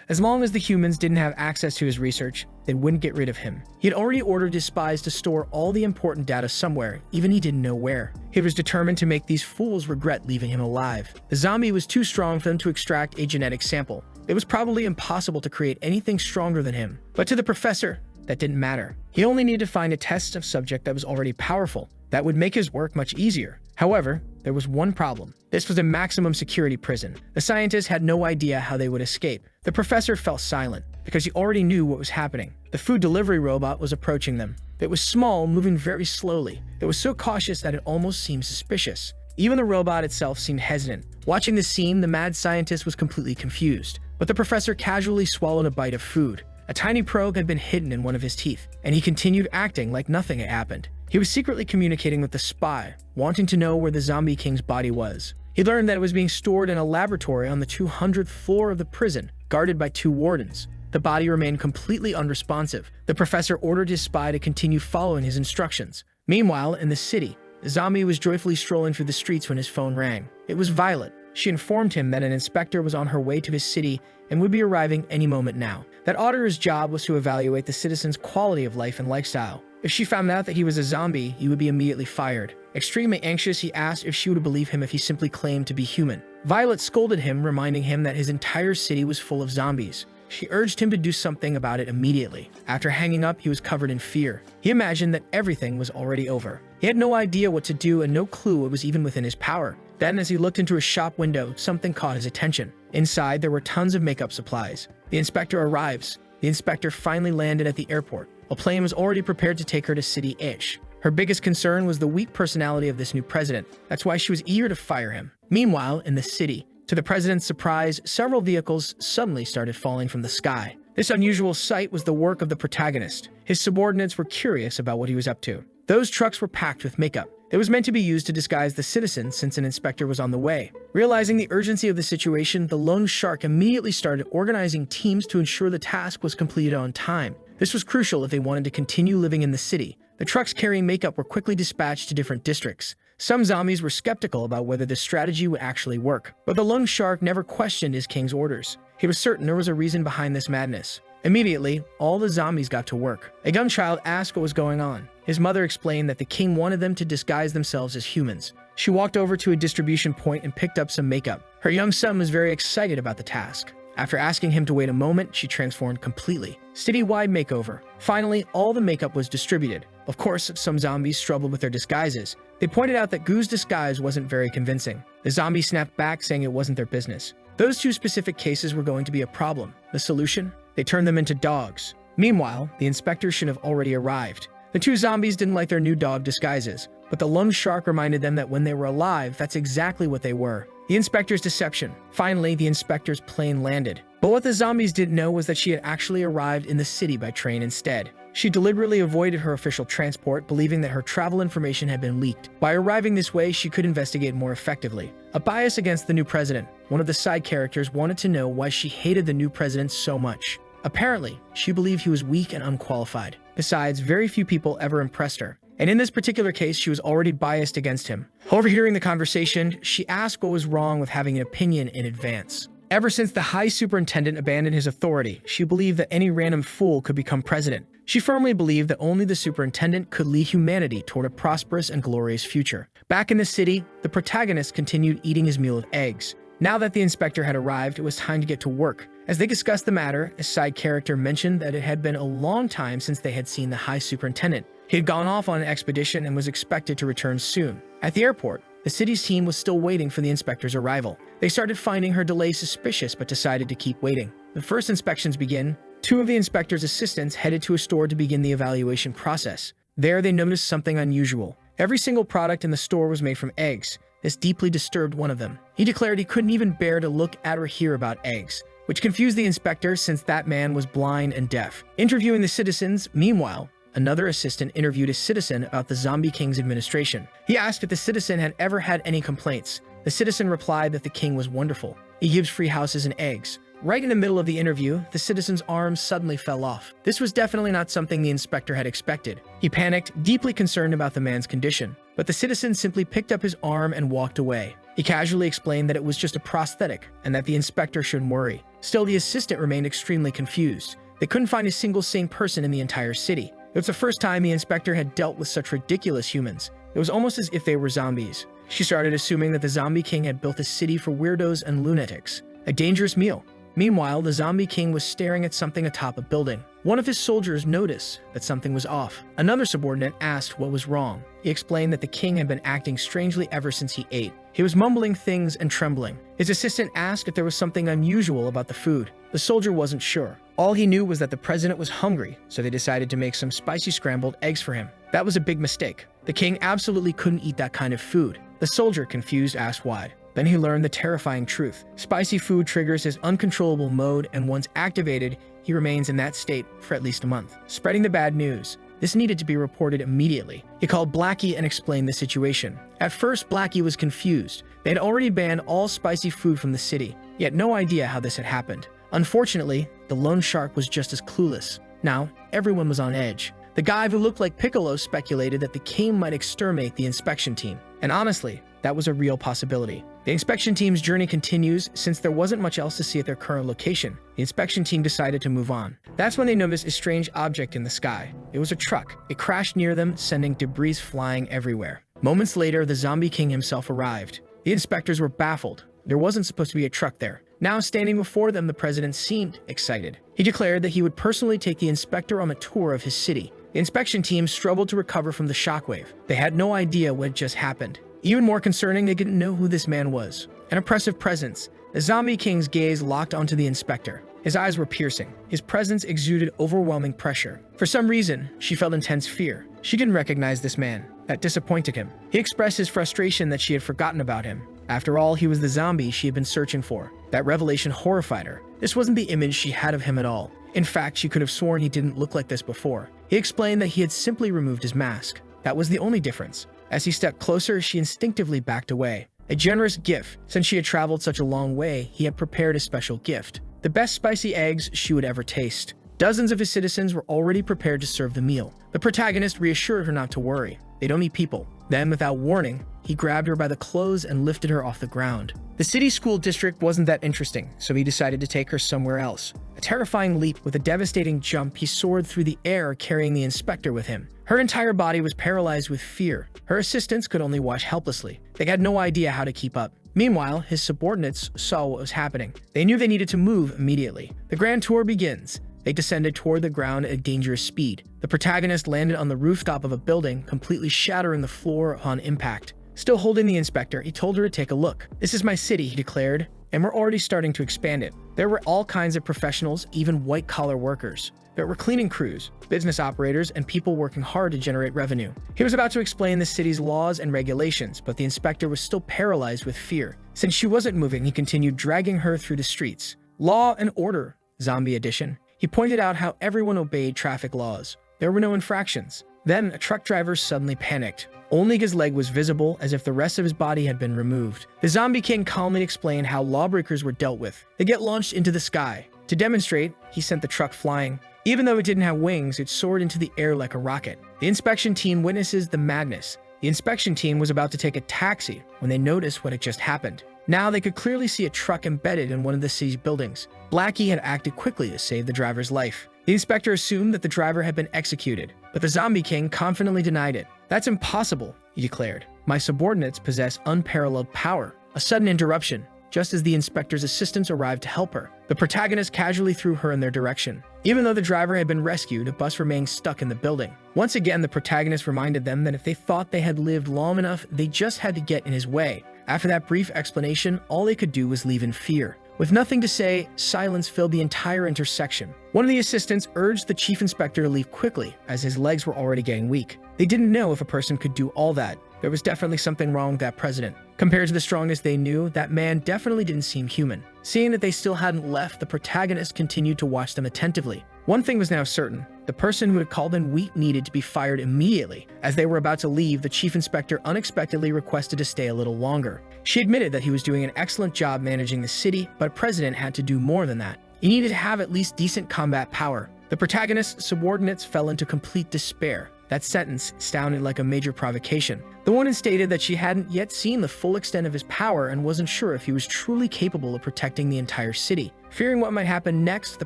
As long as the humans didn't have access to his research, they wouldn't get rid of him. He had already ordered his spies to store all the important data somewhere, even he didn't know where. He was determined to make these fools regret leaving him alive. The zombie was too strong for them to extract a genetic sample. It was probably impossible to create anything stronger than him. But to the professor, that didn't matter. He only needed to find a test of subject that was already powerful. That would make his work much easier. However, there was one problem. This was a maximum security prison. The scientists had no idea how they would escape. The professor fell silent because he already knew what was happening. The food delivery robot was approaching them. It was small, moving very slowly. It was so cautious that it almost seemed suspicious. Even the robot itself seemed hesitant. Watching this scene, the mad scientist was completely confused. But the professor casually swallowed a bite of food. A tiny probe had been hidden in one of his teeth, and he continued acting like nothing had happened. He was secretly communicating with the spy, wanting to know where the Zombie King's body was. He learned that it was being stored in a laboratory on the 200th floor of the prison, guarded by 2 wardens. The body remained completely unresponsive. The professor ordered his spy to continue following his instructions. Meanwhile, in the city, the zombie was joyfully strolling through the streets when his phone rang. It was Violet. She informed him that an inspector was on her way to his city and would be arriving any moment now. That auditor's job was to evaluate the citizens' quality of life and lifestyle. If she found out that he was a zombie, he would be immediately fired. Extremely anxious, he asked if she would believe him if he simply claimed to be human. Violet scolded him, reminding him that his entire city was full of zombies. She urged him to do something about it immediately. After hanging up, he was covered in fear. He imagined that everything was already over. He had no idea what to do and no clue what was even within his power. Then, as he looked into a shop window, something caught his attention. Inside, there were tons of makeup supplies. The inspector arrives. The inspector finally landed at the airport. A plane was already prepared to take her to City Ish. Her biggest concern was the weak personality of this new president. That's why she was eager to fire him. Meanwhile, in the city, to the president's surprise, several vehicles suddenly started falling from the sky. This unusual sight was the work of the protagonist. His subordinates were curious about what he was up to. Those trucks were packed with makeup. It was meant to be used to disguise the citizens since an inspector was on the way. Realizing the urgency of the situation, the lone shark immediately started organizing teams to ensure the task was completed on time. This was crucial if they wanted to continue living in the city. The trucks carrying makeup were quickly dispatched to different districts. Some zombies were skeptical about whether this strategy would actually work, but the lone shark never questioned his king's orders. He was certain there was a reason behind this madness. Immediately, all the zombies got to work. A young child asked what was going on. His mother explained that the king wanted them to disguise themselves as humans. She walked over to a distribution point and picked up some makeup. Her young son was very excited about the task. After asking him to wait a moment, she transformed completely. City-wide makeover. Finally, all the makeup was distributed. Of course, some zombies struggled with their disguises. They pointed out that Goo's disguise wasn't very convincing. The zombies snapped back, saying it wasn't their business. Those 2 specific cases were going to be a problem. The solution? They turned them into dogs. Meanwhile, the inspector should have already arrived. The 2 zombies didn't like their new dog disguises, but the lone shark reminded them that when they were alive, that's exactly what they were. The inspector's deception. Finally, the inspector's plane landed. But what the zombies didn't know was that she had actually arrived in the city by train instead. She deliberately avoided her official transport, believing that her travel information had been leaked. By arriving this way, she could investigate more effectively. A bias against the new president. One of the side characters wanted to know why she hated the new president so much. Apparently, she believed he was weak and unqualified. Besides, very few people ever impressed her. And in this particular case, she was already biased against him. Overhearing the conversation, she asked what was wrong with having an opinion in advance. Ever since the High Superintendent abandoned his authority, she believed that any random fool could become president. She firmly believed that only the superintendent could lead humanity toward a prosperous and glorious future. Back in the city, the protagonist continued eating his meal of eggs. Now that the inspector had arrived, it was time to get to work. As they discussed the matter, a side character mentioned that it had been a long time since they had seen the High Superintendent. He had gone off on an expedition and was expected to return soon. At the airport, the city's team was still waiting for the inspector's arrival. They started finding her delay suspicious but decided to keep waiting. The first inspections begin. Two of the inspector's assistants headed to a store to begin the evaluation process. There, they noticed something unusual. Every single product in the store was made from eggs. This deeply disturbed one of them. He declared he couldn't even bear to look at or hear about eggs, which confused the inspector since that man was blind and deaf. Interviewing the citizens, meanwhile, another assistant interviewed a citizen about the Zombie King's administration. He asked if the citizen had ever had any complaints. The citizen replied that the king was wonderful. He gives free houses and eggs. Right in the middle of the interview, the citizen's arm suddenly fell off. This was definitely not something the inspector had expected. He panicked, deeply concerned about the man's condition. But the citizen simply picked up his arm and walked away. He casually explained that it was just a prosthetic and that the inspector shouldn't worry. Still, the assistant remained extremely confused. They couldn't find a single sane person in the entire city. It was the first time the inspector had dealt with such ridiculous humans. It was almost as if they were zombies. She started assuming that the Zombie King had built a city for weirdos and lunatics. A dangerous meal. Meanwhile, the Zombie King was staring at something atop a building. One of his soldiers noticed that something was off. Another subordinate asked what was wrong. He explained that the king had been acting strangely ever since he ate. He was mumbling things and trembling. His assistant asked if there was something unusual about the food. The soldier wasn't sure. All he knew was that the president was hungry, so they decided to make some spicy scrambled eggs for him. That was a big mistake. The king absolutely couldn't eat that kind of food. The soldier, confused, asked why. Then he learned the terrifying truth. Spicy food triggers his uncontrollable mode, and once activated, he remains in that state for at least a month. Spreading the bad news. This needed to be reported immediately. He called Blackie and explained the situation. At first, Blackie was confused. They had already banned all spicy food from the city. He had no idea how this had happened. Unfortunately, the lone shark was just as clueless. Now, everyone was on edge. The guy who looked like Piccolo speculated that the king might exterminate the inspection team. And honestly, that was a real possibility. The inspection team's journey continues since there wasn't much else to see at their current location. The inspection team decided to move on. That's when they noticed a strange object in the sky. It was a truck. It crashed near them, sending debris flying everywhere. Moments later, the Zombie King himself arrived. The inspectors were baffled. There wasn't supposed to be a truck there. Now standing before them, the president seemed excited. He declared that he would personally take the inspector on a tour of his city. The inspection team struggled to recover from the shockwave. They had no idea what had just happened. Even more concerning, they didn't know who this man was. An oppressive presence. The Zombie King's gaze locked onto the inspector. His eyes were piercing. His presence exuded overwhelming pressure. For some reason, she felt intense fear. She didn't recognize this man. That disappointed him. He expressed his frustration that she had forgotten about him. After all, he was the zombie she had been searching for. That revelation horrified her. This wasn't the image she had of him at all. In fact, she could have sworn he didn't look like this before. He explained that he had simply removed his mask. That was the only difference. As he stepped closer, she instinctively backed away. A generous gift. Since she had traveled such a long way, he had prepared a special gift. The best spicy eggs she would ever taste. Dozens of his citizens were already prepared to serve the meal. The protagonist reassured her not to worry. They'd only people. Then, without warning, he grabbed her by the clothes and lifted her off the ground. The city school district wasn't that interesting, so he decided to take her somewhere else. A terrifying leap with a devastating jump, he soared through the air, carrying the inspector with him. Her entire body was paralyzed with fear. Her assistants could only watch helplessly. They had no idea how to keep up. Meanwhile, his subordinates saw what was happening. They knew they needed to move immediately. The grand tour begins. They descended toward the ground at dangerous speed. The protagonist landed on the rooftop of a building, completely shattering the floor upon impact. Still holding the inspector, he told her to take a look. "This is my city," he declared, "and we're already starting to expand it." There were all kinds of professionals, even white-collar workers. There were cleaning crews, business operators, and people working hard to generate revenue. He was about to explain the city's laws and regulations, but the inspector was still paralyzed with fear. Since she wasn't moving, he continued dragging her through the streets. Law and order, Zombie Edition. He pointed out how everyone obeyed traffic laws. There were no infractions. Then, a truck driver suddenly panicked. Only his leg was visible, as if the rest of his body had been removed. The Zombie King calmly explained how lawbreakers were dealt with. They get launched into the sky. To demonstrate, he sent the truck flying. Even though it didn't have wings, it soared into the air like a rocket. The inspection team witnesses the madness. The inspection team was about to take a taxi when they noticed what had just happened. Now they could clearly see a truck embedded in one of the city's buildings. Blackie had acted quickly to save the driver's life. The inspector assumed that the driver had been executed, but the Zombie King confidently denied it. "That's impossible," he declared. "My subordinates possess unparalleled power." A sudden interruption. just as the inspector's assistants arrived to help her. The protagonist casually threw her in their direction. Even though the driver had been rescued, a bus remained stuck in the building. Once again, the protagonist reminded them that if they thought they had lived long enough, they just had to get in his way. After that brief explanation, all they could do was leave in fear. With nothing to say, silence filled the entire intersection. One of the assistants urged the chief inspector to leave quickly, as his legs were already getting weak. They didn't know if a person could do all that. There was definitely something wrong with that president. Compared to the strongest they knew, that man definitely didn't seem human. Seeing that they still hadn't left, the protagonist continued to watch them attentively. One thing was now certain. The person who had called in wheat needed to be fired immediately. As they were about to leave, the chief inspector unexpectedly requested to stay a little longer. She admitted that he was doing an excellent job managing the city, but President had to do more than that. He needed to have at least decent combat power. The protagonist's subordinates fell into complete despair. That sentence sounded like a major provocation. The woman stated that she hadn't yet seen the full extent of his power and wasn't sure if he was truly capable of protecting the entire city. Fearing what might happen next, the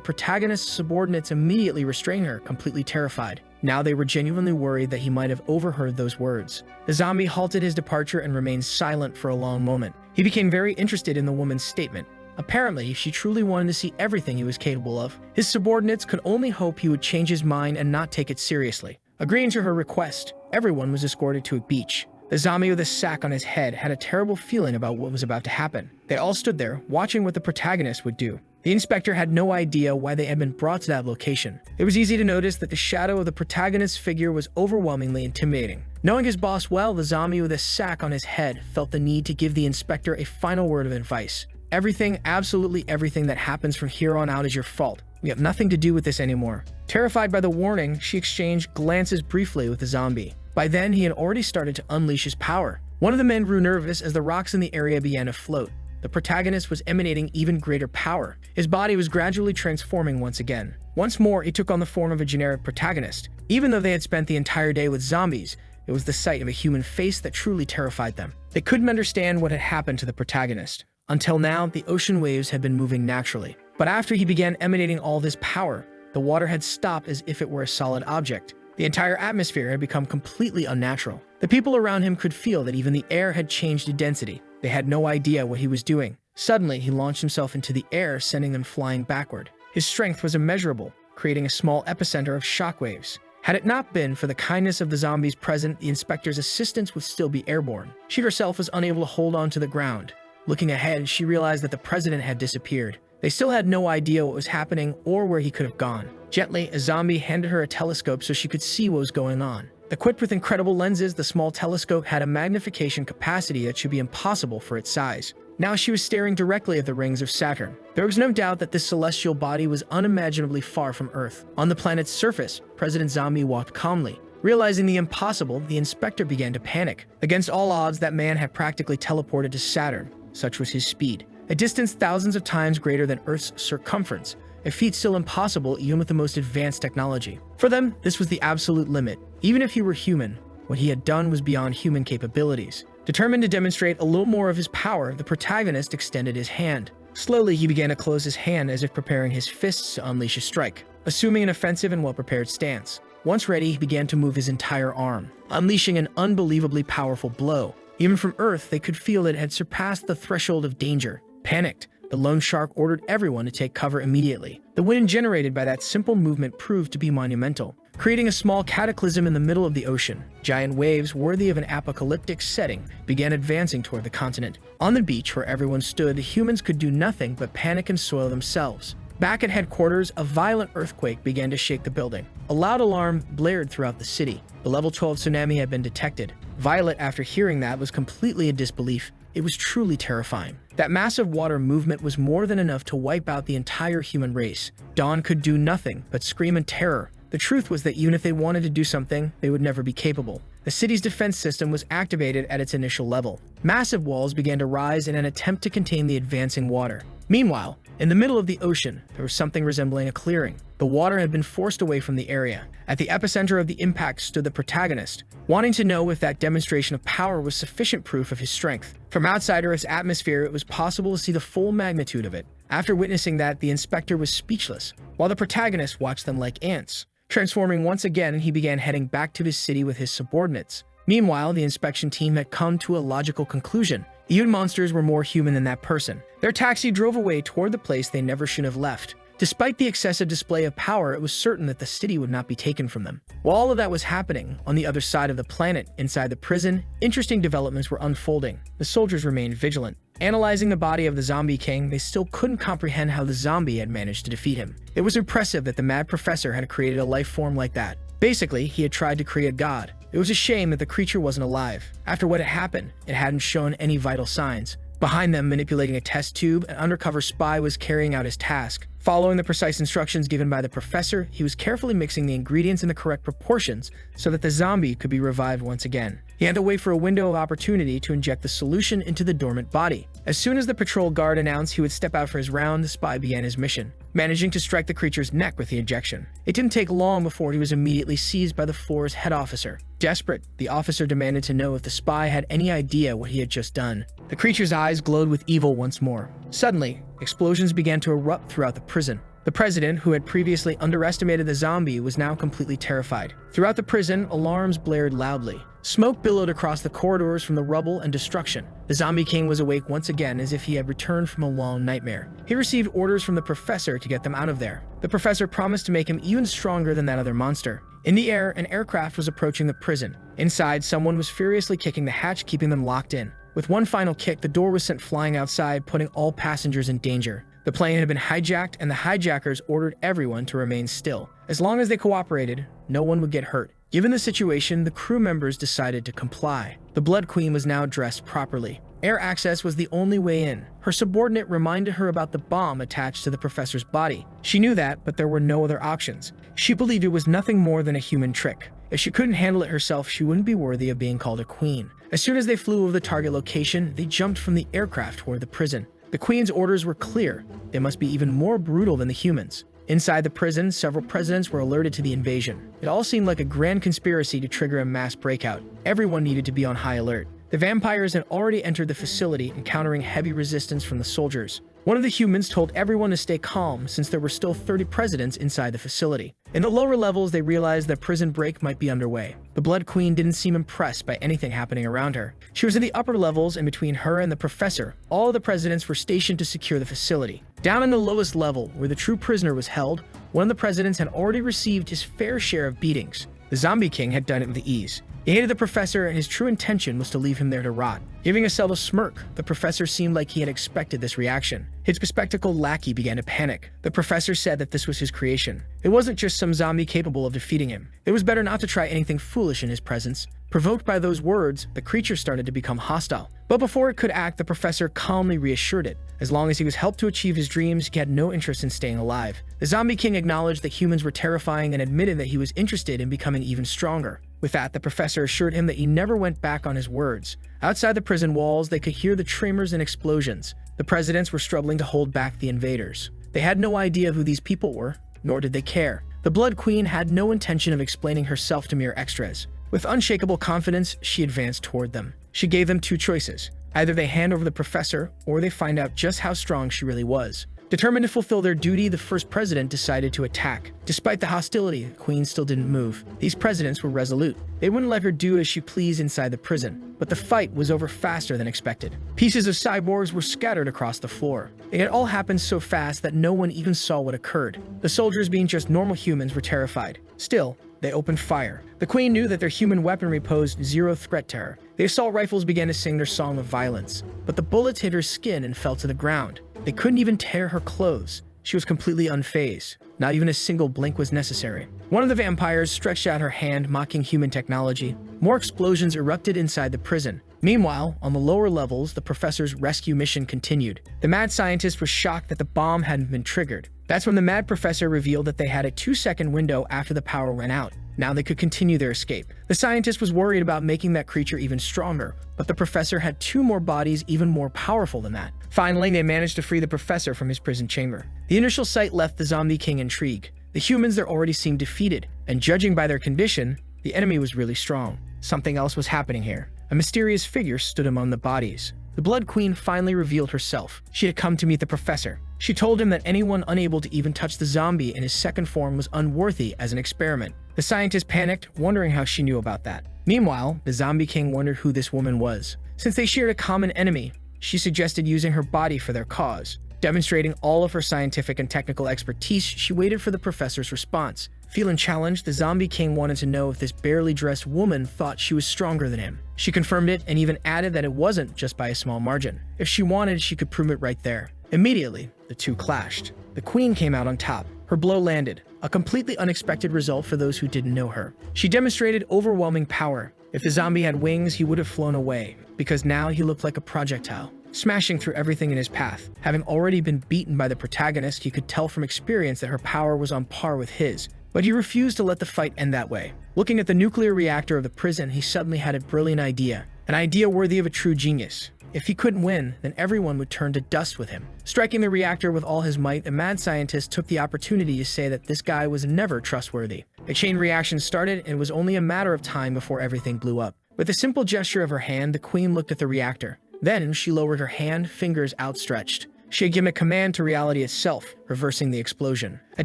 protagonist's subordinates immediately restrained her, completely terrified. Now they were genuinely worried that he might have overheard those words. The zombie halted his departure and remained silent for a long moment. He became very interested in the woman's statement. Apparently, she truly wanted to see everything he was capable of. His subordinates could only hope he would change his mind and not take it seriously. Agreeing to her request, everyone was escorted to a beach. The zombie with a sack on his head had a terrible feeling about what was about to happen. They all stood there, watching what the protagonist would do. The inspector had no idea why they had been brought to that location. It was easy to notice that the shadow of the protagonist's figure was overwhelmingly intimidating. Knowing his boss well, the zombie with a sack on his head felt the need to give the inspector a final word of advice. Everything, absolutely everything that happens from here on out is your fault. We have nothing to do with this anymore. Terrified by the warning, she exchanged glances briefly with the zombie. By then, he had already started to unleash his power. One of the men grew nervous as the rocks in the area began to float. The protagonist was emanating even greater power. His body was gradually transforming once again. Once more, he took on the form of a generic protagonist. Even though they had spent the entire day with zombies, it was the sight of a human face that truly terrified them. They couldn't understand what had happened to the protagonist. Until now, the ocean waves had been moving naturally. But after he began emanating all this power, the water had stopped as if it were a solid object. The entire atmosphere had become completely unnatural. The people around him could feel that even the air had changed in density. They had no idea what he was doing. Suddenly, he launched himself into the air, sending them flying backward. His strength was immeasurable, creating a small epicenter of shockwaves. Had it not been for the kindness of the zombies present, the inspector's assistants would still be airborne. She herself was unable to hold on to the ground. Looking ahead, she realized that the president had disappeared. They still had no idea what was happening or where he could have gone. Gently, a zombie handed her a telescope so she could see what was going on. Equipped with incredible lenses, the small telescope had a magnification capacity that should be impossible for its size. Now she was staring directly at the rings of Saturn. There was no doubt that this celestial body was unimaginably far from Earth. On the planet's surface, President Zombie walked calmly. Realizing the impossible, the inspector began to panic. Against all odds, that man had practically teleported to Saturn. Such was his speed. A distance thousands of times greater than Earth's circumference, a feat still impossible even with the most advanced technology. For them, this was the absolute limit. Even if he were human, what he had done was beyond human capabilities. Determined to demonstrate a little more of his power, the protagonist extended his hand. Slowly, he began to close his hand as if preparing his fists to unleash a strike, assuming an offensive and well-prepared stance. Once ready, he began to move his entire arm, unleashing an unbelievably powerful blow. Even from Earth, they could feel that it had surpassed the threshold of danger. Panicked, the lone shark ordered everyone to take cover immediately. The wind generated by that simple movement proved to be monumental, creating a small cataclysm in the middle of the ocean. Giant waves, worthy of an apocalyptic setting, began advancing toward the continent. On the beach where everyone stood, the humans could do nothing but panic and soil themselves. Back at headquarters, a violent earthquake began to shake the building. A loud alarm blared throughout the city. The level 12 tsunami had been detected. Violet, after hearing that, was completely in disbelief. It was truly terrifying. That massive water movement was more than enough to wipe out the entire human race. Dawn could do nothing but scream in terror. The truth was that even if they wanted to do something, they would never be capable. The city's defense system was activated at its initial level. Massive walls began to rise in an attempt to contain the advancing water. Meanwhile, in the middle of the ocean, there was something resembling a clearing. The water had been forced away from the area. At the epicenter of the impact stood the protagonist, wanting to know if that demonstration of power was sufficient proof of his strength. From outside Earth's atmosphere, it was possible to see the full magnitude of it. After witnessing that, the inspector was speechless, while the protagonist watched them like ants. Transforming once again, he began heading back to his city with his subordinates. Meanwhile, the inspection team had come to a logical conclusion. Even monsters were more human than that person. Their taxi drove away toward the place they never should have left. Despite the excessive display of power, it was certain that the city would not be taken from them. While all of that was happening, on the other side of the planet, inside the prison, interesting developments were unfolding. The soldiers remained vigilant. Analyzing the body of the Zombie King, they still couldn't comprehend how the zombie had managed to defeat him. It was impressive that the mad professor had created a life form like that. Basically, he had tried to create God. It was a shame that the creature wasn't alive. After what had happened, it hadn't shown any vital signs. Behind them, manipulating a test tube, an undercover spy was carrying out his task. Following the precise instructions given by the professor, he was carefully mixing the ingredients in the correct proportions so that the zombie could be revived once again. He had to wait for a window of opportunity to inject the solution into the dormant body. As soon as the patrol guard announced he would step out for his round, the spy began his mission, managing to strike the creature's neck with the injection. It didn't take long before he was immediately seized by the floor's head officer. Desperate, the officer demanded to know if the spy had any idea what he had just done. The creature's eyes glowed with evil once more. Suddenly, explosions began to erupt throughout the prison. The president, who had previously underestimated the zombie, was now completely terrified. Throughout the prison, alarms blared loudly. Smoke billowed across the corridors from the rubble and destruction. The Zombie King was awake once again as if he had returned from a long nightmare. He received orders from the professor to get them out of there. The professor promised to make him even stronger than that other monster. In the air, an aircraft was approaching the prison. Inside, someone was furiously kicking the hatch, keeping them locked in. With one final kick, the door was sent flying outside, putting all passengers in danger. The plane had been hijacked, and the hijackers ordered everyone to remain still. As long as they cooperated, no one would get hurt. Given the situation, the crew members decided to comply. The Blood Queen was now dressed properly. Air access was the only way in. Her subordinate reminded her about the bomb attached to the professor's body. She knew that, but there were no other options. She believed it was nothing more than a human trick. If she couldn't handle it herself, she wouldn't be worthy of being called a queen. As soon as they flew over the target location, they jumped from the aircraft toward the prison. The queen's orders were clear. They must be even more brutal than the humans. Inside the prison, several presidents were alerted to the invasion. It all seemed like a grand conspiracy to trigger a mass breakout. Everyone needed to be on high alert. The vampires had already entered the facility, encountering heavy resistance from the soldiers. One of the humans told everyone to stay calm since there were still 30 presidents inside the facility. In the lower levels, they realized that prison break might be underway. The Blood Queen didn't seem impressed by anything happening around her. She was in the upper levels, and between her and the professor, all of the presidents were stationed to secure the facility. Down in the lowest level, where the true prisoner was held, one of the presidents had already received his fair share of beatings. The Zombie King had done it with ease. He hated the professor, and his true intention was to leave him there to rot. Giving a subtle smirk, the professor seemed like he had expected this reaction. His bespectacled lackey began to panic. The professor said that this was his creation. It wasn't just some zombie capable of defeating him. It was better not to try anything foolish in his presence. Provoked by those words, the creature started to become hostile. But before it could act, the professor calmly reassured it. As long as he was helped to achieve his dreams, he had no interest in staying alive. The Zombie King acknowledged that humans were terrifying and admitted that he was interested in becoming even stronger. With that, the professor assured him that he never went back on his words. Outside the prison walls, they could hear the tremors and explosions. The presidents were struggling to hold back the invaders. They had no idea who these people were, nor did they care. The Blood Queen had no intention of explaining herself to mere extras. With unshakable confidence, she advanced toward them. She gave them two choices. Either they hand over the professor, or they find out just how strong she really was. Determined to fulfill their duty, the first president decided to attack. Despite the hostility, the queen still didn't move. These presidents were resolute. They wouldn't let her do as she pleased inside the prison. But the fight was over faster than expected. Pieces of cyborgs were scattered across the floor. It had all happened so fast that no one even saw what occurred. The soldiers, being just normal humans, were terrified. Still, they opened fire. The queen knew that their human weaponry posed zero threat to her. The assault rifles began to sing their song of violence. But the bullets hit her skin and fell to the ground. They couldn't even tear her clothes. She was completely unfazed. Not even a single blink was necessary. One of the vampires stretched out her hand, mocking human technology. More explosions erupted inside the prison. Meanwhile, on the lower levels, the professor's rescue mission continued. The mad scientist was shocked that the bomb hadn't been triggered. That's when the mad professor revealed that they had a 2-second window after the power ran out. Now they could continue their escape. The scientist was worried about making that creature even stronger, but the professor had 2 more bodies even more powerful than that. Finally, they managed to free the professor from his prison chamber. The initial sight left the Zombie King intrigued. The humans there already seemed defeated, and judging by their condition, the enemy was really strong. Something else was happening here. A mysterious figure stood among the bodies. The Blood Queen finally revealed herself. She had come to meet the professor. She told him that anyone unable to even touch the zombie in his second form was unworthy as an experiment. The scientist panicked, wondering how she knew about that. Meanwhile, the Zombie King wondered who this woman was. Since they shared a common enemy, she suggested using her body for their cause. Demonstrating all of her scientific and technical expertise, she waited for the professor's response. Feeling challenged, the Zombie King wanted to know if this barely dressed woman thought she was stronger than him. She confirmed it and even added that it wasn't just by a small margin. If she wanted, she could prove it right there. Immediately, the two clashed. The queen came out on top. Her blow landed, a completely unexpected result for those who didn't know her. She demonstrated overwhelming power. If the zombie had wings, he would have flown away, because now he looked like a projectile, smashing through everything in his path. Having already been beaten by the protagonist, he could tell from experience that her power was on par with his. But he refused to let the fight end that way. Looking at the nuclear reactor of the prison, he suddenly had a brilliant idea. An idea worthy of a true genius. If he couldn't win, then everyone would turn to dust with him. Striking the reactor with all his might, the mad scientist took the opportunity to say that this guy was never trustworthy. A chain reaction started, and it was only a matter of time before everything blew up. With a simple gesture of her hand, the queen looked at the reactor. Then she lowered her hand, fingers outstretched. She had given a command to reality itself, reversing the explosion. A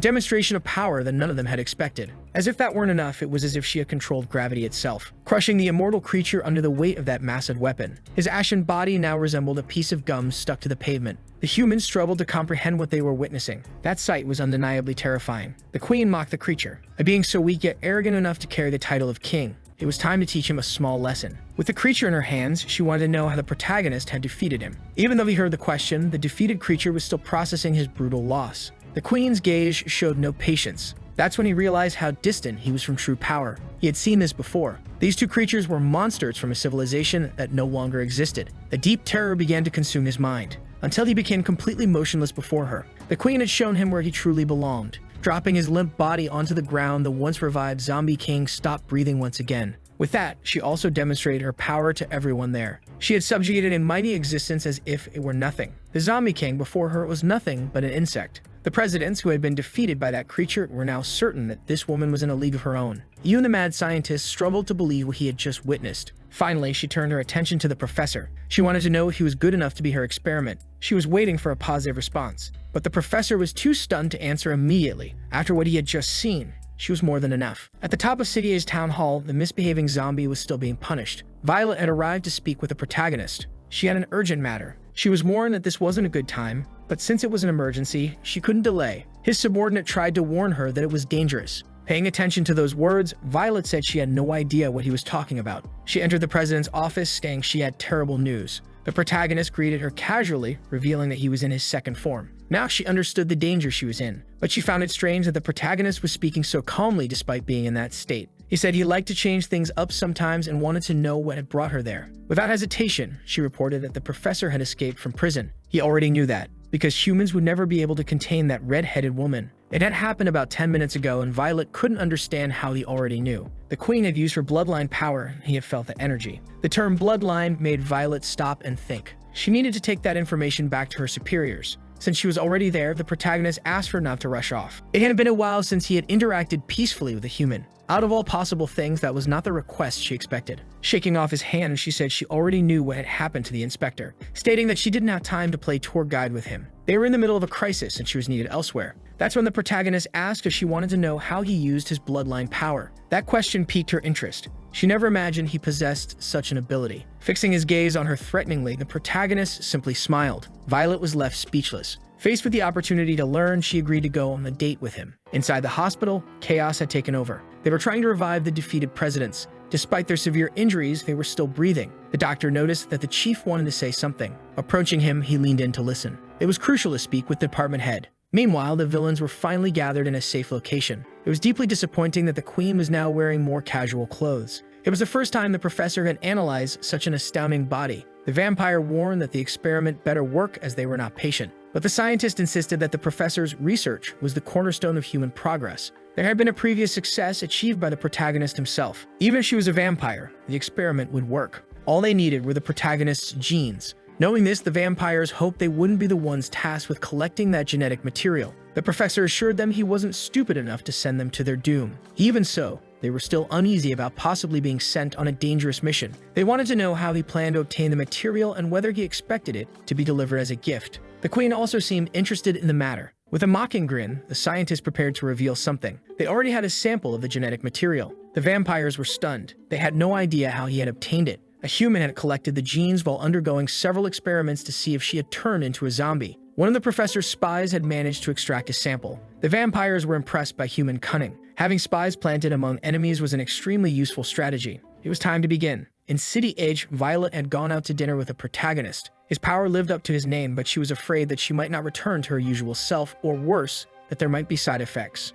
demonstration of power that none of them had expected. As if that weren't enough, it was as if she had controlled gravity itself, crushing the immortal creature under the weight of that massive weapon. His ashen body now resembled a piece of gum stuck to the pavement. The humans struggled to comprehend what they were witnessing. That sight was undeniably terrifying. The queen mocked the creature, a being so weak yet arrogant enough to carry the title of king. It was time to teach him a small lesson. With the creature in her hands, she wanted to know how the protagonist had defeated him. Even though he heard the question, the defeated creature was still processing his brutal loss. The queen's gaze showed no patience. That's when he realized how distant he was from true power. He had seen this before. These two creatures were monsters from a civilization that no longer existed. A deep terror began to consume his mind, until he became completely motionless before her. The queen had shown him where he truly belonged. Dropping his limp body onto the ground, the once-revived Zombie King stopped breathing once again. With that, she also demonstrated her power to everyone there. She had subjugated a mighty existence as if it were nothing. The Zombie King before her was nothing but an insect. The presidents who had been defeated by that creature were now certain that this woman was in a league of her own. Even the mad scientist struggled to believe what he had just witnessed. Finally, she turned her attention to the professor. She wanted to know if he was good enough to be her experiment. She was waiting for a positive response. But the professor was too stunned to answer immediately. After what he had just seen, she was more than enough. At the top of City A's town hall, the misbehaving zombie was still being punished. Violet had arrived to speak with the protagonist. She had an urgent matter. She was warned that this wasn't a good time, but since it was an emergency, she couldn't delay. His subordinate tried to warn her that it was dangerous. Paying attention to those words, Violet said she had no idea what he was talking about. She entered the president's office saying she had terrible news. The protagonist greeted her casually, revealing that he was in his second form. Now she understood the danger she was in, but she found it strange that the protagonist was speaking so calmly despite being in that state. He said he liked to change things up sometimes and wanted to know what had brought her there. Without hesitation, she reported that the professor had escaped from prison. He already knew that, because humans would never be able to contain that red-headed woman. It had happened about 10 minutes ago, and Violet couldn't understand how he already knew. The queen had used her bloodline power, and he had felt the energy. The term bloodline made Violet stop and think. She needed to take that information back to her superiors. Since she was already there, the protagonist asked her not to rush off. It had been a while since he had interacted peacefully with a human. Out of all possible things, that was not the request she expected. Shaking off his hand, she said she already knew what had happened to the inspector, stating that she didn't have time to play tour guide with him. They were in the middle of a crisis and she was needed elsewhere. That's when the protagonist asked if she wanted to know how he used his bloodline power. That question piqued her interest. She never imagined he possessed such an ability. Fixing his gaze on her threateningly, the protagonist simply smiled. Violet was left speechless. Faced with the opportunity to learn, she agreed to go on the date with him. Inside the hospital, chaos had taken over. They were trying to revive the defeated presidents. Despite their severe injuries, they were still breathing. The doctor noticed that the chief wanted to say something. Approaching him, he leaned in to listen. It was crucial to speak with the department head. Meanwhile, the villains were finally gathered in a safe location. It was deeply disappointing that the queen was now wearing more casual clothes. It was the first time the professor had analyzed such an astounding body. The vampire warned that the experiment better work as they were not patient. But the scientist insisted that the professor's research was the cornerstone of human progress. There had been a previous success achieved by the protagonist himself. Even if she was a vampire, the experiment would work. All they needed were the protagonist's genes. Knowing this, the vampires hoped they wouldn't be the ones tasked with collecting that genetic material. The professor assured them he wasn't stupid enough to send them to their doom. Even so, they were still uneasy about possibly being sent on a dangerous mission. They wanted to know how he planned to obtain the material and whether he expected it to be delivered as a gift. The queen also seemed interested in the matter. With a mocking grin, the scientists prepared to reveal something. They already had a sample of the genetic material. The vampires were stunned. They had no idea how he had obtained it. A human had collected the genes while undergoing several experiments to see if she had turned into a zombie. One of the professor's spies had managed to extract a sample. The vampires were impressed by human cunning. Having spies planted among enemies was an extremely useful strategy. It was time to begin. In City H, Violet had gone out to dinner with a protagonist. His power lived up to his name, but she was afraid that she might not return to her usual self, or worse, that there might be side effects.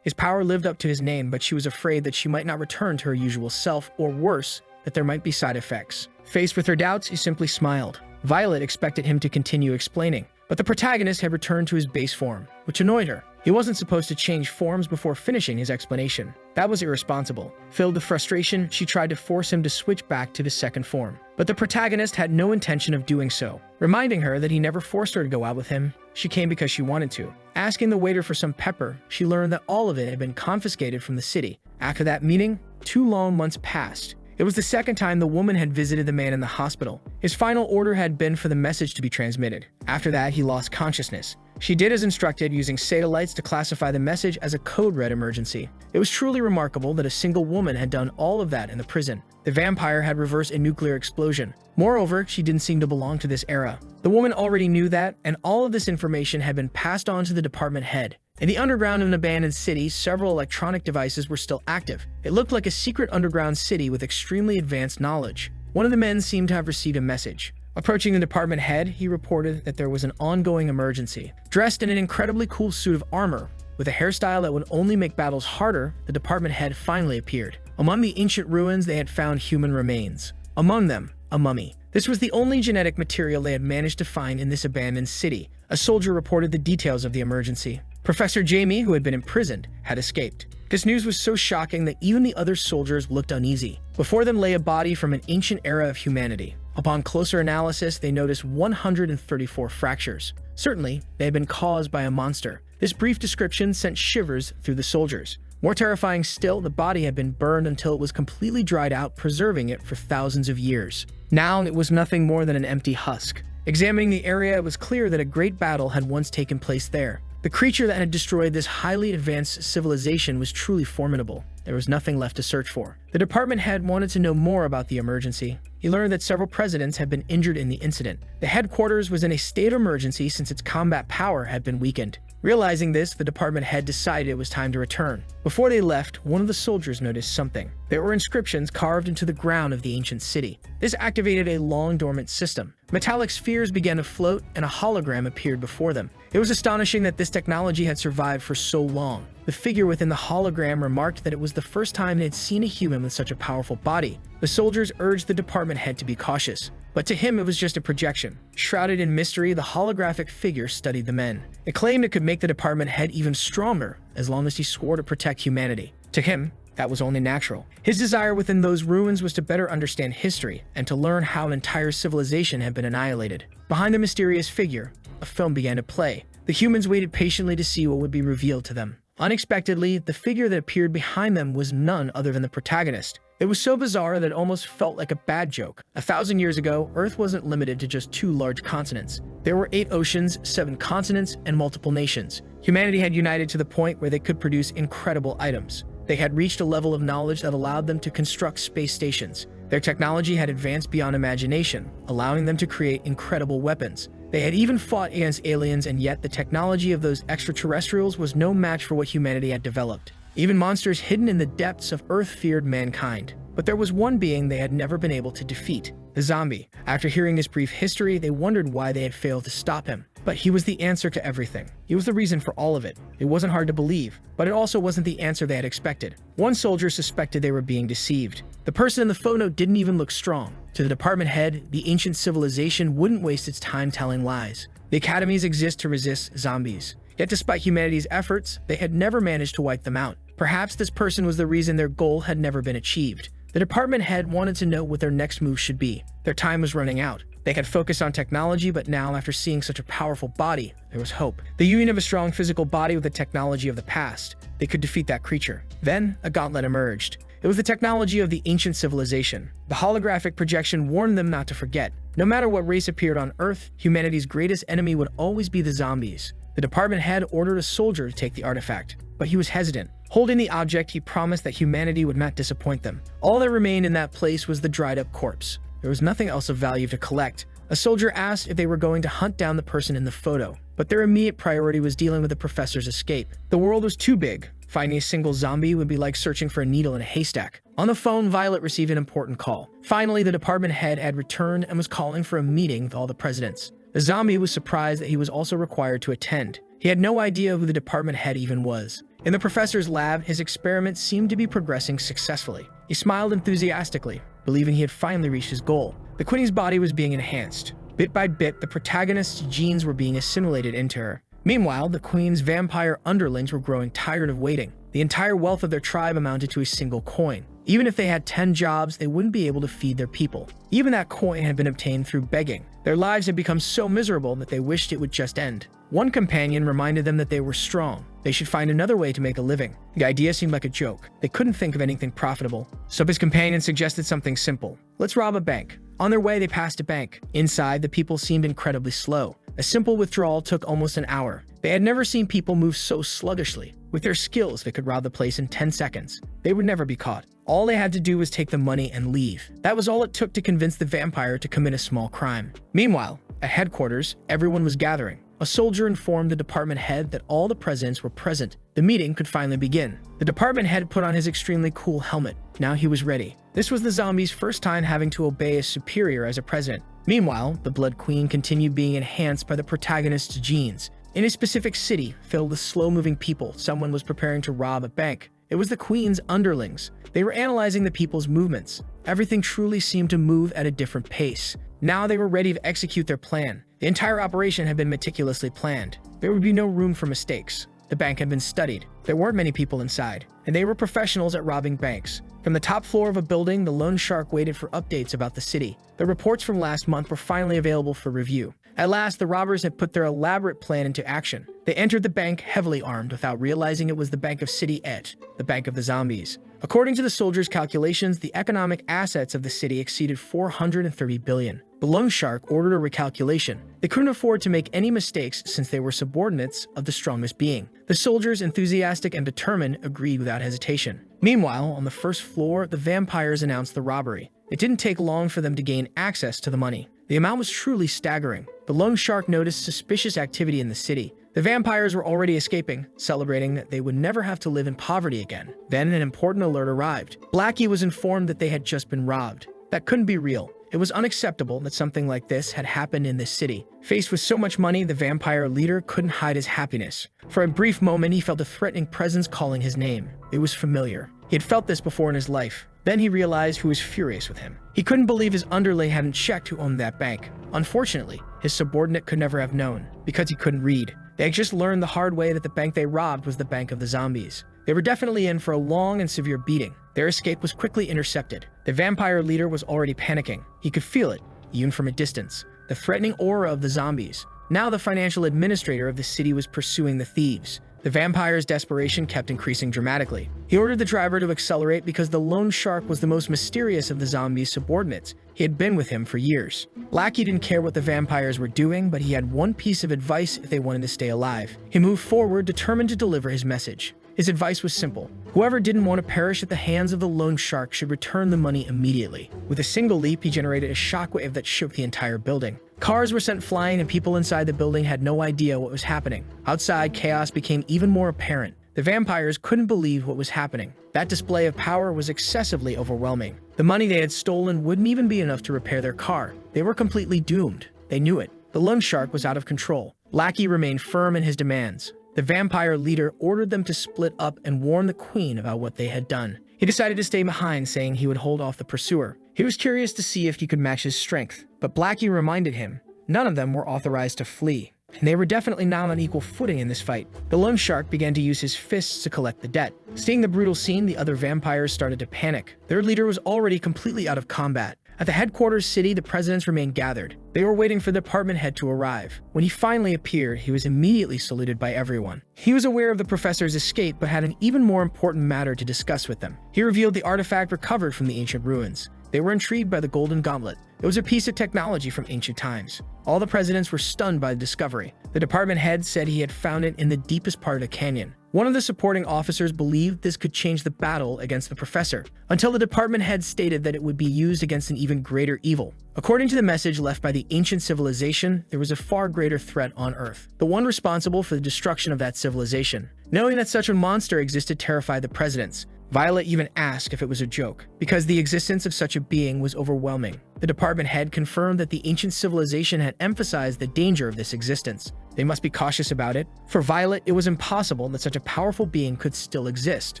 His power lived up to his name, but she was afraid that she might not return to her usual self, or worse, that there might be side effects. Faced with her doubts, he simply smiled. Violet expected him to continue explaining, but the protagonist had returned to his base form, which annoyed her. He wasn't supposed to change forms before finishing his explanation. That was irresponsible. Filled with frustration, she tried to force him to switch back to the second form. But the protagonist had no intention of doing so. Reminding her that he never forced her to go out with him, she came because she wanted to. Asking the waiter for some pepper, she learned that all of it had been confiscated from the city. After that meeting, 2 long months passed. It was the second time the woman had visited the man in the hospital. His final order had been for the message to be transmitted. After that, he lost consciousness. She did as instructed, using satellites to classify the message as a code red emergency. It was truly remarkable that a single woman had done all of that in the prison. The vampire had reversed a nuclear explosion. Moreover, she didn't seem to belong to this era. The woman already knew that, and all of this information had been passed on to the department head. In the underground of an abandoned city, several electronic devices were still active. It looked like a secret underground city with extremely advanced knowledge. One of the men seemed to have received a message. Approaching the department head, he reported that there was an ongoing emergency. Dressed in an incredibly cool suit of armor, with a hairstyle that would only make battles harder, the department head finally appeared. Among the ancient ruins, they had found human remains. Among them, a mummy. This was the only genetic material they had managed to find in this abandoned city. A soldier reported the details of the emergency. Professor Jamie, who had been imprisoned, had escaped. This news was so shocking that even the other soldiers looked uneasy. Before them lay a body from an ancient era of humanity. Upon closer analysis, they noticed 134 fractures. Certainly, they had been caused by a monster. This brief description sent shivers through the soldiers. More terrifying still, the body had been burned until it was completely dried out, preserving it for thousands of years. Now, it was nothing more than an empty husk. Examining the area, it was clear that a great battle had once taken place there. The creature that had destroyed this highly advanced civilization was truly formidable. There was nothing left to search for. The department head wanted to know more about the emergency. He learned that several presidents had been injured in the incident. The headquarters was in a state of emergency since its combat power had been weakened. Realizing this, the department head decided it was time to return. Before they left, one of the soldiers noticed something. There were inscriptions carved into the ground of the ancient city. This activated a long-dormant system. Metallic spheres began to float, and a hologram appeared before them. It was astonishing that this technology had survived for so long. The figure within the hologram remarked that it was the first time they had seen a human with such a powerful body. The soldiers urged the department head to be cautious. But to him, it was just a projection. Shrouded in mystery, the holographic figure studied the men. It claimed it could make the department head even stronger, as long as he swore to protect humanity. To him, that was only natural. His desire within those ruins was to better understand history, and to learn how an entire civilization had been annihilated. Behind the mysterious figure, a film began to play. The humans waited patiently to see what would be revealed to them. Unexpectedly, the figure that appeared behind them was none other than the protagonist. It was so bizarre that it almost felt like a bad joke. 1,000 years ago, Earth wasn't limited to just 2 large continents. There were 8 oceans, 7 continents, and multiple nations. Humanity had united to the point where they could produce incredible items. They had reached a level of knowledge that allowed them to construct space stations. Their technology had advanced beyond imagination, allowing them to create incredible weapons. They had even fought against aliens, and yet the technology of those extraterrestrials was no match for what humanity had developed. Even monsters hidden in the depths of Earth feared mankind. But there was one being they had never been able to defeat: the zombie. After hearing this brief history, they wondered why they had failed to stop him. But he was the answer to everything. He was the reason for all of it. It wasn't hard to believe, but it also wasn't the answer they had expected. One soldier suspected they were being deceived. The person in the photo didn't even look strong. To the department head, the ancient civilization wouldn't waste its time telling lies. The academies exist to resist zombies. Yet despite humanity's efforts, they had never managed to wipe them out. Perhaps this person was the reason their goal had never been achieved. The department head wanted to know what their next move should be. Their time was running out. They had focused on technology, but now, after seeing such a powerful body, there was hope. The union of a strong physical body with the technology of the past. They could defeat that creature. Then, a gauntlet emerged. It was the technology of the ancient civilization. The holographic projection warned them not to forget. No matter what race appeared on Earth, humanity's greatest enemy would always be the zombies. The department head ordered a soldier to take the artifact, but he was hesitant. Holding the object, he promised that humanity would not disappoint them. All that remained in that place was the dried-up corpse. There was nothing else of value to collect. A soldier asked if they were going to hunt down the person in the photo, but their immediate priority was dealing with the professor's escape. The world was too big. Finding a single zombie would be like searching for a needle in a haystack. On the phone, Violet received an important call. Finally, the department head had returned and was calling for a meeting with all the presidents. The zombie was surprised that he was also required to attend. He had no idea who the department head even was. In the professor's lab, his experiment seemed to be progressing successfully. He smiled enthusiastically, believing he had finally reached his goal. The Queen's body was being enhanced. Bit by bit, the protagonist's genes were being assimilated into her. Meanwhile, the Queen's vampire underlings were growing tired of waiting. The entire wealth of their tribe amounted to a single coin. Even if they had 10 jobs, they wouldn't be able to feed their people. Even that coin had been obtained through begging. Their lives had become so miserable that they wished it would just end. One companion reminded them that they were strong. They should find another way to make a living. The idea seemed like a joke. They couldn't think of anything profitable. So his companion suggested something simple. Let's rob a bank. On their way, they passed a bank. Inside, the people seemed incredibly slow. A simple withdrawal took almost an hour. They had never seen people move so sluggishly. With their skills, they could rob the place in 10 seconds. They would never be caught. All they had to do was take the money and leave. That was all it took to convince the vampire to commit a small crime. Meanwhile, at headquarters, everyone was gathering. A soldier informed the department head that all the presidents were present. The meeting could finally begin. The department head put on his extremely cool helmet. Now he was ready. This was the zombie's first time having to obey a superior as a president. Meanwhile, the Blood Queen continued being enhanced by the protagonist's genes. In a specific city filled with slow-moving people, someone was preparing to rob a bank. It was the Queen's underlings. They were analyzing the people's movements. Everything truly seemed to move at a different pace. Now they were ready to execute their plan. The entire operation had been meticulously planned. There would be no room for mistakes. The bank had been studied. There weren't many people inside, and they were professionals at robbing banks. From the top floor of a building, the lone shark waited for updates about the city. The reports from last month were finally available for review. At last, the robbers had put their elaborate plan into action. They entered the bank heavily armed without realizing it was the Bank of City Et, the Bank of the Zombies. According to the soldiers' calculations, the economic assets of the city exceeded 430 billion. The loan shark ordered a recalculation. They couldn't afford to make any mistakes since they were subordinates of the strongest being. The soldiers, enthusiastic and determined, agreed without hesitation. Meanwhile, on the first floor, the vampires announced the robbery. It didn't take long for them to gain access to the money. The amount was truly staggering. The loan shark noticed suspicious activity in the city. The vampires were already escaping, celebrating that they would never have to live in poverty again. Then an important alert arrived. Blackie was informed that they had just been robbed. That couldn't be real. It was unacceptable that something like this had happened in this city. Faced with so much money, the vampire leader couldn't hide his happiness. For a brief moment, he felt a threatening presence calling his name. It was familiar. He had felt this before in his life. Then he realized who was furious with him. He couldn't believe his underling hadn't checked who owned that bank. Unfortunately, his subordinate could never have known, because he couldn't read. They had just learned the hard way that the bank they robbed was the Bank of the Zombies. They were definitely in for a long and severe beating. Their escape was quickly intercepted. The vampire leader was already panicking. He could feel it, even from a distance. The threatening aura of the zombies. Now the financial administrator of the city was pursuing the thieves. The vampire's desperation kept increasing dramatically. He ordered the driver to accelerate because the lone shark was the most mysterious of the zombies' subordinates. He had been with him for years. Blackie didn't care what the vampires were doing, but he had one piece of advice if they wanted to stay alive. He moved forward, determined to deliver his message. His advice was simple. Whoever didn't want to perish at the hands of the lone shark should return the money immediately. With a single leap, he generated a shockwave that shook the entire building. Cars were sent flying and people inside the building had no idea what was happening. Outside, chaos became even more apparent. The vampires couldn't believe what was happening. That display of power was excessively overwhelming. The money they had stolen wouldn't even be enough to repair their car. They were completely doomed. They knew it. The lone shark was out of control. Blackie remained firm in his demands. The vampire leader ordered them to split up and warn the queen about what they had done. He decided to stay behind, saying he would hold off the pursuer. He was curious to see if he could match his strength, but Blackie reminded him none of them were authorized to flee, and they were definitely not on equal footing in this fight. The lone shark began to use his fists to collect the debt. Seeing the brutal scene, the other vampires started to panic. Their leader was already completely out of combat. At the headquarters city, the presidents remained gathered. They were waiting for the department head to arrive. When he finally appeared, he was immediately saluted by everyone. He was aware of the professor's escape, but had an even more important matter to discuss with them. He revealed the artifact recovered from the ancient ruins. They were intrigued by the Golden Gauntlet. It was a piece of technology from ancient times. All the presidents were stunned by the discovery. The department head said he had found it in the deepest part of the canyon. One of the supporting officers believed this could change the battle against the professor, until the department head stated that it would be used against an even greater evil. According to the message left by the ancient civilization, there was a far greater threat on Earth, the one responsible for the destruction of that civilization. Knowing that such a monster existed terrified the presidents. Violet even asked if it was a joke, because the existence of such a being was overwhelming. The department head confirmed that the ancient civilization had emphasized the danger of this existence. They must be cautious about it. For Violet, it was impossible that such a powerful being could still exist.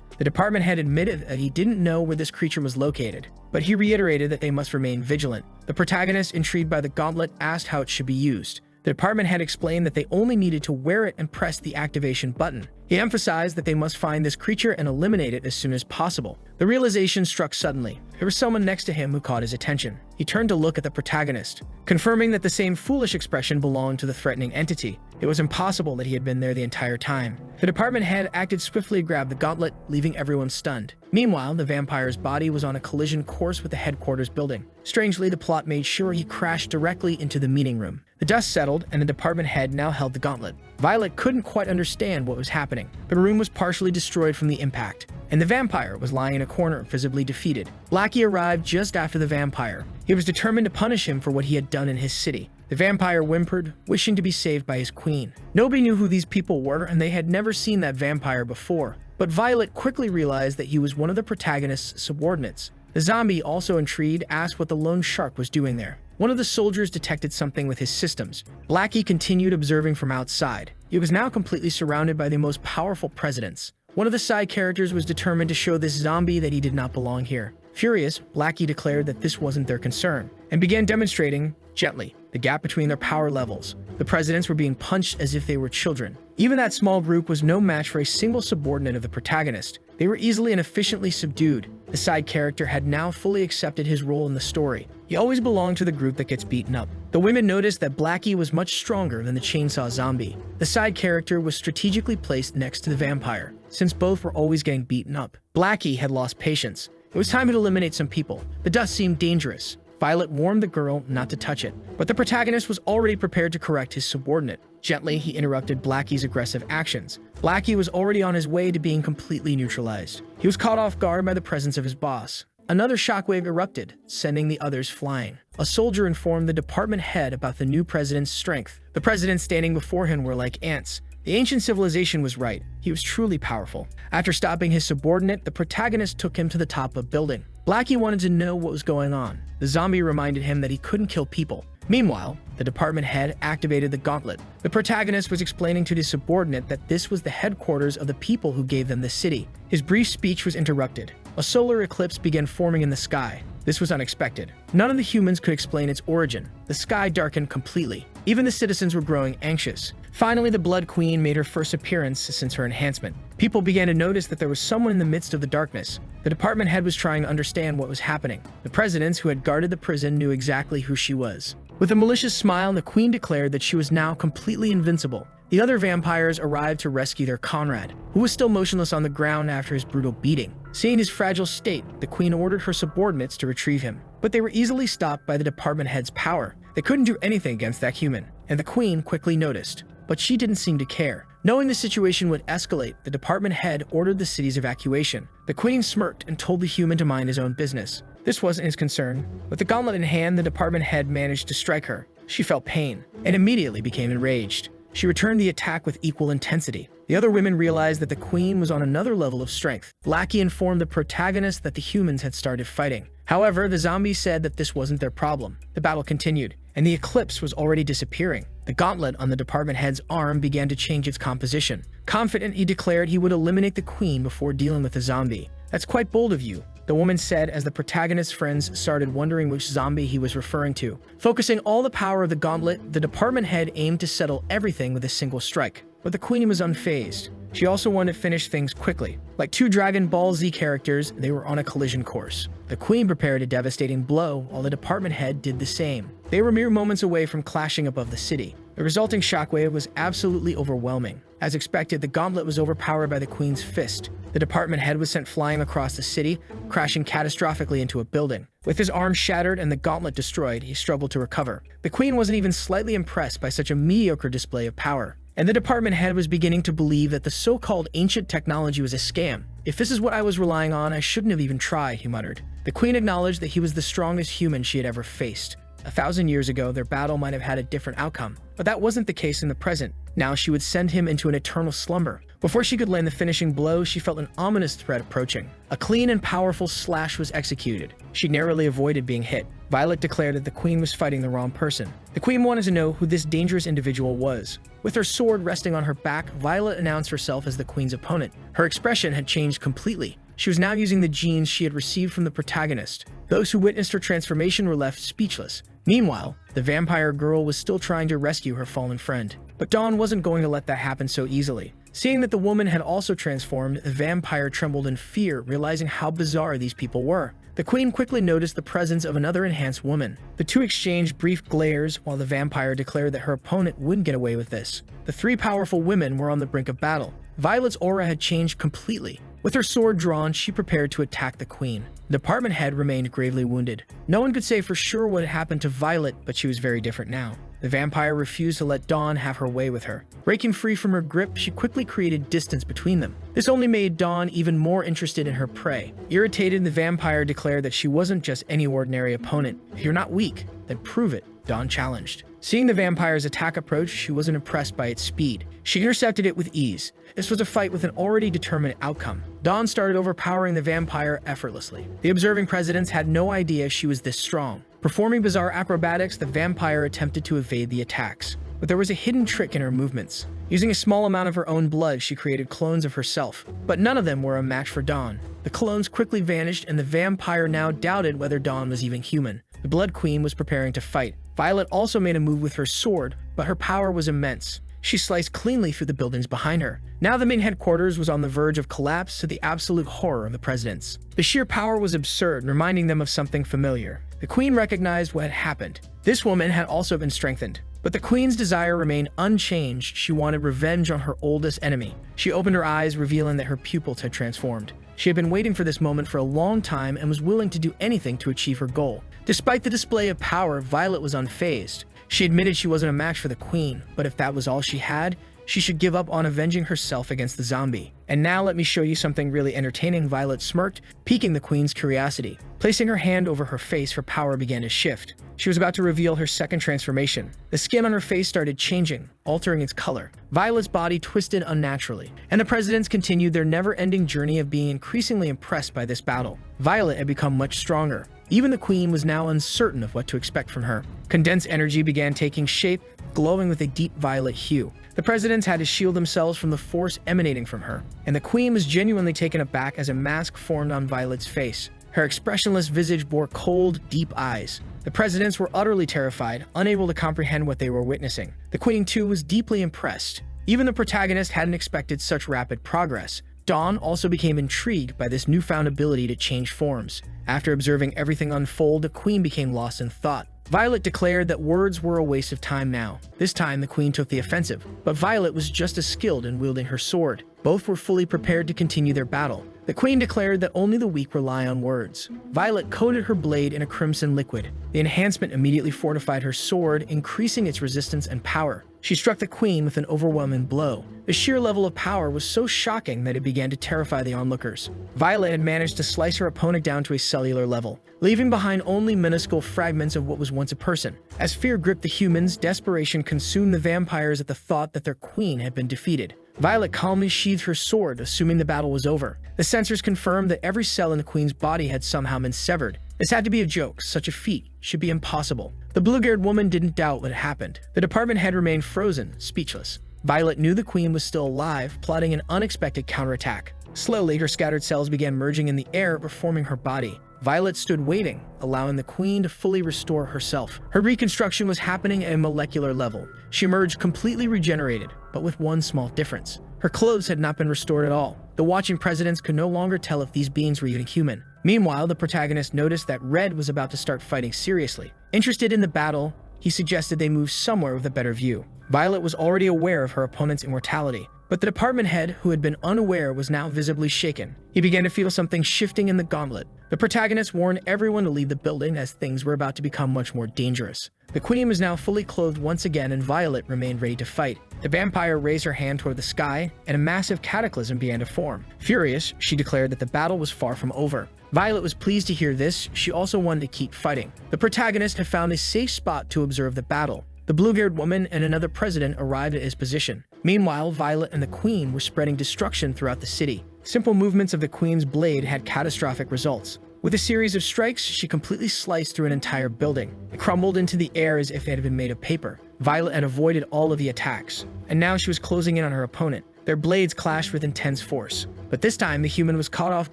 The department head admitted that he didn't know where this creature was located, but he reiterated that they must remain vigilant. The protagonist, intrigued by the gauntlet, asked how it should be used. The department head explained that they only needed to wear it and press the activation button. He emphasized that they must find this creature and eliminate it as soon as possible. The realization struck suddenly. There was someone next to him who caught his attention. He turned to look at the protagonist, confirming that the same foolish expression belonged to the threatening entity. It was impossible that he had been there the entire time. The department head acted swiftly to grab the gauntlet, leaving everyone stunned. Meanwhile, the vampire's body was on a collision course with the headquarters building. Strangely, the plot made sure he crashed directly into the meeting room. The dust settled, and the department head now held the gauntlet. Violet couldn't quite understand what was happening. The room was partially destroyed from the impact, and the vampire was lying in a corner, visibly defeated. Blackie arrived just after the vampire. He was determined to punish him for what he had done in his city. The vampire whimpered, wishing to be saved by his queen. Nobody knew who these people were, and they had never seen that vampire before. But Violet quickly realized that he was one of the protagonist's subordinates. The zombie, also intrigued, asked what the lone shark was doing there. One of the soldiers detected something with his systems. Blackie continued observing from outside. He was now completely surrounded by the most powerful presidents. One of the side characters was determined to show this zombie that he did not belong here. Furious, Blackie declared that this wasn't their concern, and began demonstrating, gently, the gap between their power levels. The presidents were being punched as if they were children. Even that small group was no match for a single subordinate of the protagonist. They were easily and efficiently subdued. The side character had now fully accepted his role in the story. He always belonged to the group that gets beaten up. The women noticed that Blackie was much stronger than the chainsaw zombie. The side character was strategically placed next to the vampire, since both were always getting beaten up. Blackie had lost patience. It was time to eliminate some people. The dust seemed dangerous. Violet warned the girl not to touch it, but the protagonist was already prepared to correct his subordinate. Gently, he interrupted Blackie's aggressive actions. Blackie was already on his way to being completely neutralized. He was caught off guard by the presence of his boss. Another shockwave erupted, sending the others flying. A soldier informed the department head about the new president's strength. The presidents standing before him were like ants. The ancient civilization was right. He was truly powerful. After stopping his subordinate, the protagonist took him to the top of a building. Blackie wanted to know what was going on. The zombie reminded him that he couldn't kill people. Meanwhile, the department head activated the gauntlet. The protagonist was explaining to his subordinate that this was the headquarters of the people who gave them the city. His brief speech was interrupted. A solar eclipse began forming in the sky. This was unexpected. None of the humans could explain its origin. The sky darkened completely. Even the citizens were growing anxious. Finally, the Blood Queen made her first appearance since her enhancement. People began to notice that there was someone in the midst of the darkness. The department head was trying to understand what was happening. The presidents who had guarded the prison knew exactly who she was. With a malicious smile, the queen declared that she was now completely invincible. The other vampires arrived to rescue their comrade, who was still motionless on the ground after his brutal beating. Seeing his fragile state, the queen ordered her subordinates to retrieve him. But they were easily stopped by the department head's power. They couldn't do anything against that human, and the queen quickly noticed. But she didn't seem to care. Knowing the situation would escalate, the department head ordered the city's evacuation. The queen smirked and told the human to mind his own business. This wasn't his concern. With the gauntlet in hand, the department head managed to strike her. She felt pain, and immediately became enraged. She returned the attack with equal intensity. The other women realized that the queen was on another level of strength. Blackie informed the protagonist that the humans had started fighting. However, the zombies said that this wasn't their problem. The battle continued, and the eclipse was already disappearing. The gauntlet on the department head's arm began to change its composition. Confident, he declared he would eliminate the queen before dealing with the zombie. "That's quite bold of you," the woman said as the protagonist's friends started wondering which zombie he was referring to. Focusing all the power of the gauntlet, the department head aimed to settle everything with a single strike. But the queen was unfazed. She also wanted to finish things quickly. Like two Dragon Ball Z characters, they were on a collision course. The queen prepared a devastating blow, while the department head did the same. They were mere moments away from clashing above the city. The resulting shockwave was absolutely overwhelming. As expected, the gauntlet was overpowered by the Queen's fist. The department head was sent flying across the city, crashing catastrophically into a building. With his arm shattered and the gauntlet destroyed, he struggled to recover. The Queen wasn't even slightly impressed by such a mediocre display of power. And the department head was beginning to believe that the so-called ancient technology was a scam. If this is what I was relying on, I shouldn't have even tried, he muttered. The Queen acknowledged that he was the strongest human she had ever faced. 1,000 years ago, their battle might have had a different outcome, but that wasn't the case in the present. Now she would send him into an eternal slumber. Before she could land the finishing blow, she felt an ominous threat approaching. A clean and powerful slash was executed. She narrowly avoided being hit. Violet declared that the Queen was fighting the wrong person. The Queen wanted to know who this dangerous individual was. With her sword resting on her back, Violet announced herself as the Queen's opponent. Her expression had changed completely. She was now using the genes she had received from the protagonist. Those who witnessed her transformation were left speechless. Meanwhile, the vampire girl was still trying to rescue her fallen friend. But Dawn wasn't going to let that happen so easily. Seeing that the woman had also transformed, the vampire trembled in fear, realizing how bizarre these people were. The Queen quickly noticed the presence of another enhanced woman. The two exchanged brief glares while the vampire declared that her opponent wouldn't get away with this. The three powerful women were on the brink of battle. Violet's aura had changed completely. With her sword drawn, she prepared to attack the Queen. The department head remained gravely wounded. No one could say for sure what had happened to Violet, but she was very different now. The vampire refused to let Dawn have her way with her. Breaking free from her grip, she quickly created distance between them. This only made Dawn even more interested in her prey. Irritated, the vampire declared that she wasn't just any ordinary opponent. If you're not weak, then prove it, Dawn challenged. Seeing the vampire's attack approach, she wasn't impressed by its speed. She intercepted it with ease. This was a fight with an already determined outcome. Dawn started overpowering the vampire effortlessly. The observing presidents had no idea she was this strong. Performing bizarre acrobatics, the vampire attempted to evade the attacks. But there was a hidden trick in her movements. Using a small amount of her own blood, she created clones of herself. But none of them were a match for Dawn. The clones quickly vanished, and the vampire now doubted whether Dawn was even human. The Blood Queen was preparing to fight. Violet also made a move with her sword, but her power was immense. She sliced cleanly through the buildings behind her. Now the main headquarters was on the verge of collapse to the absolute horror of the presidents. The sheer power was absurd, reminding them of something familiar. The Queen recognized what had happened. This woman had also been strengthened. But the Queen's desire remained unchanged. She wanted revenge on her oldest enemy. She opened her eyes, revealing that her pupils had transformed. She had been waiting for this moment for a long time and was willing to do anything to achieve her goal. Despite the display of power, Violet was unfazed. She admitted she wasn't a match for the Queen, but if that was all she had, she should give up on avenging herself against the zombie. And now let me show you something really entertaining. Violet smirked, piquing the Queen's curiosity. Placing her hand over her face, her power began to shift. She was about to reveal her second transformation. The skin on her face started changing, altering its color. Violet's body twisted unnaturally, and the presidents continued their never-ending journey of being increasingly impressed by this battle. Violet had become much stronger. Even the Queen was now uncertain of what to expect from her. Condensed energy began taking shape, glowing with a deep violet hue. The presidents had to shield themselves from the force emanating from her, and the Queen was genuinely taken aback as a mask formed on Violet's face. Her expressionless visage bore cold, deep eyes. The presidents were utterly terrified, unable to comprehend what they were witnessing. The Queen, too, was deeply impressed. Even the protagonist hadn't expected such rapid progress. Dawn also became intrigued by this newfound ability to change forms. After observing everything unfold, the Queen became lost in thought. Violet declared that words were a waste of time now. This time, the Queen took the offensive, but Violet was just as skilled in wielding her sword. Both were fully prepared to continue their battle. The Queen declared that only the weak rely on words. Violet coated her blade in a crimson liquid. The enhancement immediately fortified her sword, increasing its resistance and power. She struck the Queen with an overwhelming blow. The sheer level of power was so shocking that it began to terrify the onlookers. Violet had managed to slice her opponent down to a cellular level, leaving behind only minuscule fragments of what was once a person. As fear gripped the humans, desperation consumed the vampires at the thought that their Queen had been defeated. Violet calmly sheathed her sword, assuming the battle was over. The sensors confirmed that every cell in the Queen's body had somehow been severed. This had to be a joke. Such a feat should be impossible. The blue-haired woman didn't doubt what had happened. The department head remained frozen, speechless. Violet knew the Queen was still alive, plotting an unexpected counterattack. Slowly, her scattered cells began merging in the air, reforming her body. Violet stood waiting, allowing the Queen to fully restore herself. Her reconstruction was happening at a molecular level. She emerged completely regenerated, but with one small difference. Her clothes had not been restored at all. The watching presidents could no longer tell if these beings were even human. Meanwhile, the protagonist noticed that Red was about to start fighting seriously. Interested in the battle, he suggested they move somewhere with a better view. Violet was already aware of her opponent's immortality, But the department head, who had been unaware, was now visibly shaken. He began to feel something shifting in the gauntlet. The protagonist warned everyone to leave the building as things were about to become much more dangerous. The queen was now fully clothed once again, and Violet remained ready to fight. The vampire raised her hand toward the sky, and a massive cataclysm began to form. Furious, she declared that the battle was far from over. Violet was pleased to hear this. She also wanted to keep fighting. The protagonist had found a safe spot to observe the battle. The blue-haired woman and another president arrived at his position. Meanwhile, Violet and the queen were spreading destruction throughout the city. Simple movements of the queen's blade had catastrophic results. With a series of strikes, she completely sliced through an entire building. It crumbled into the air as if it had been made of paper. Violet had avoided all of the attacks, and now she was closing in on her opponent. Their blades clashed with intense force. But this time, the human was caught off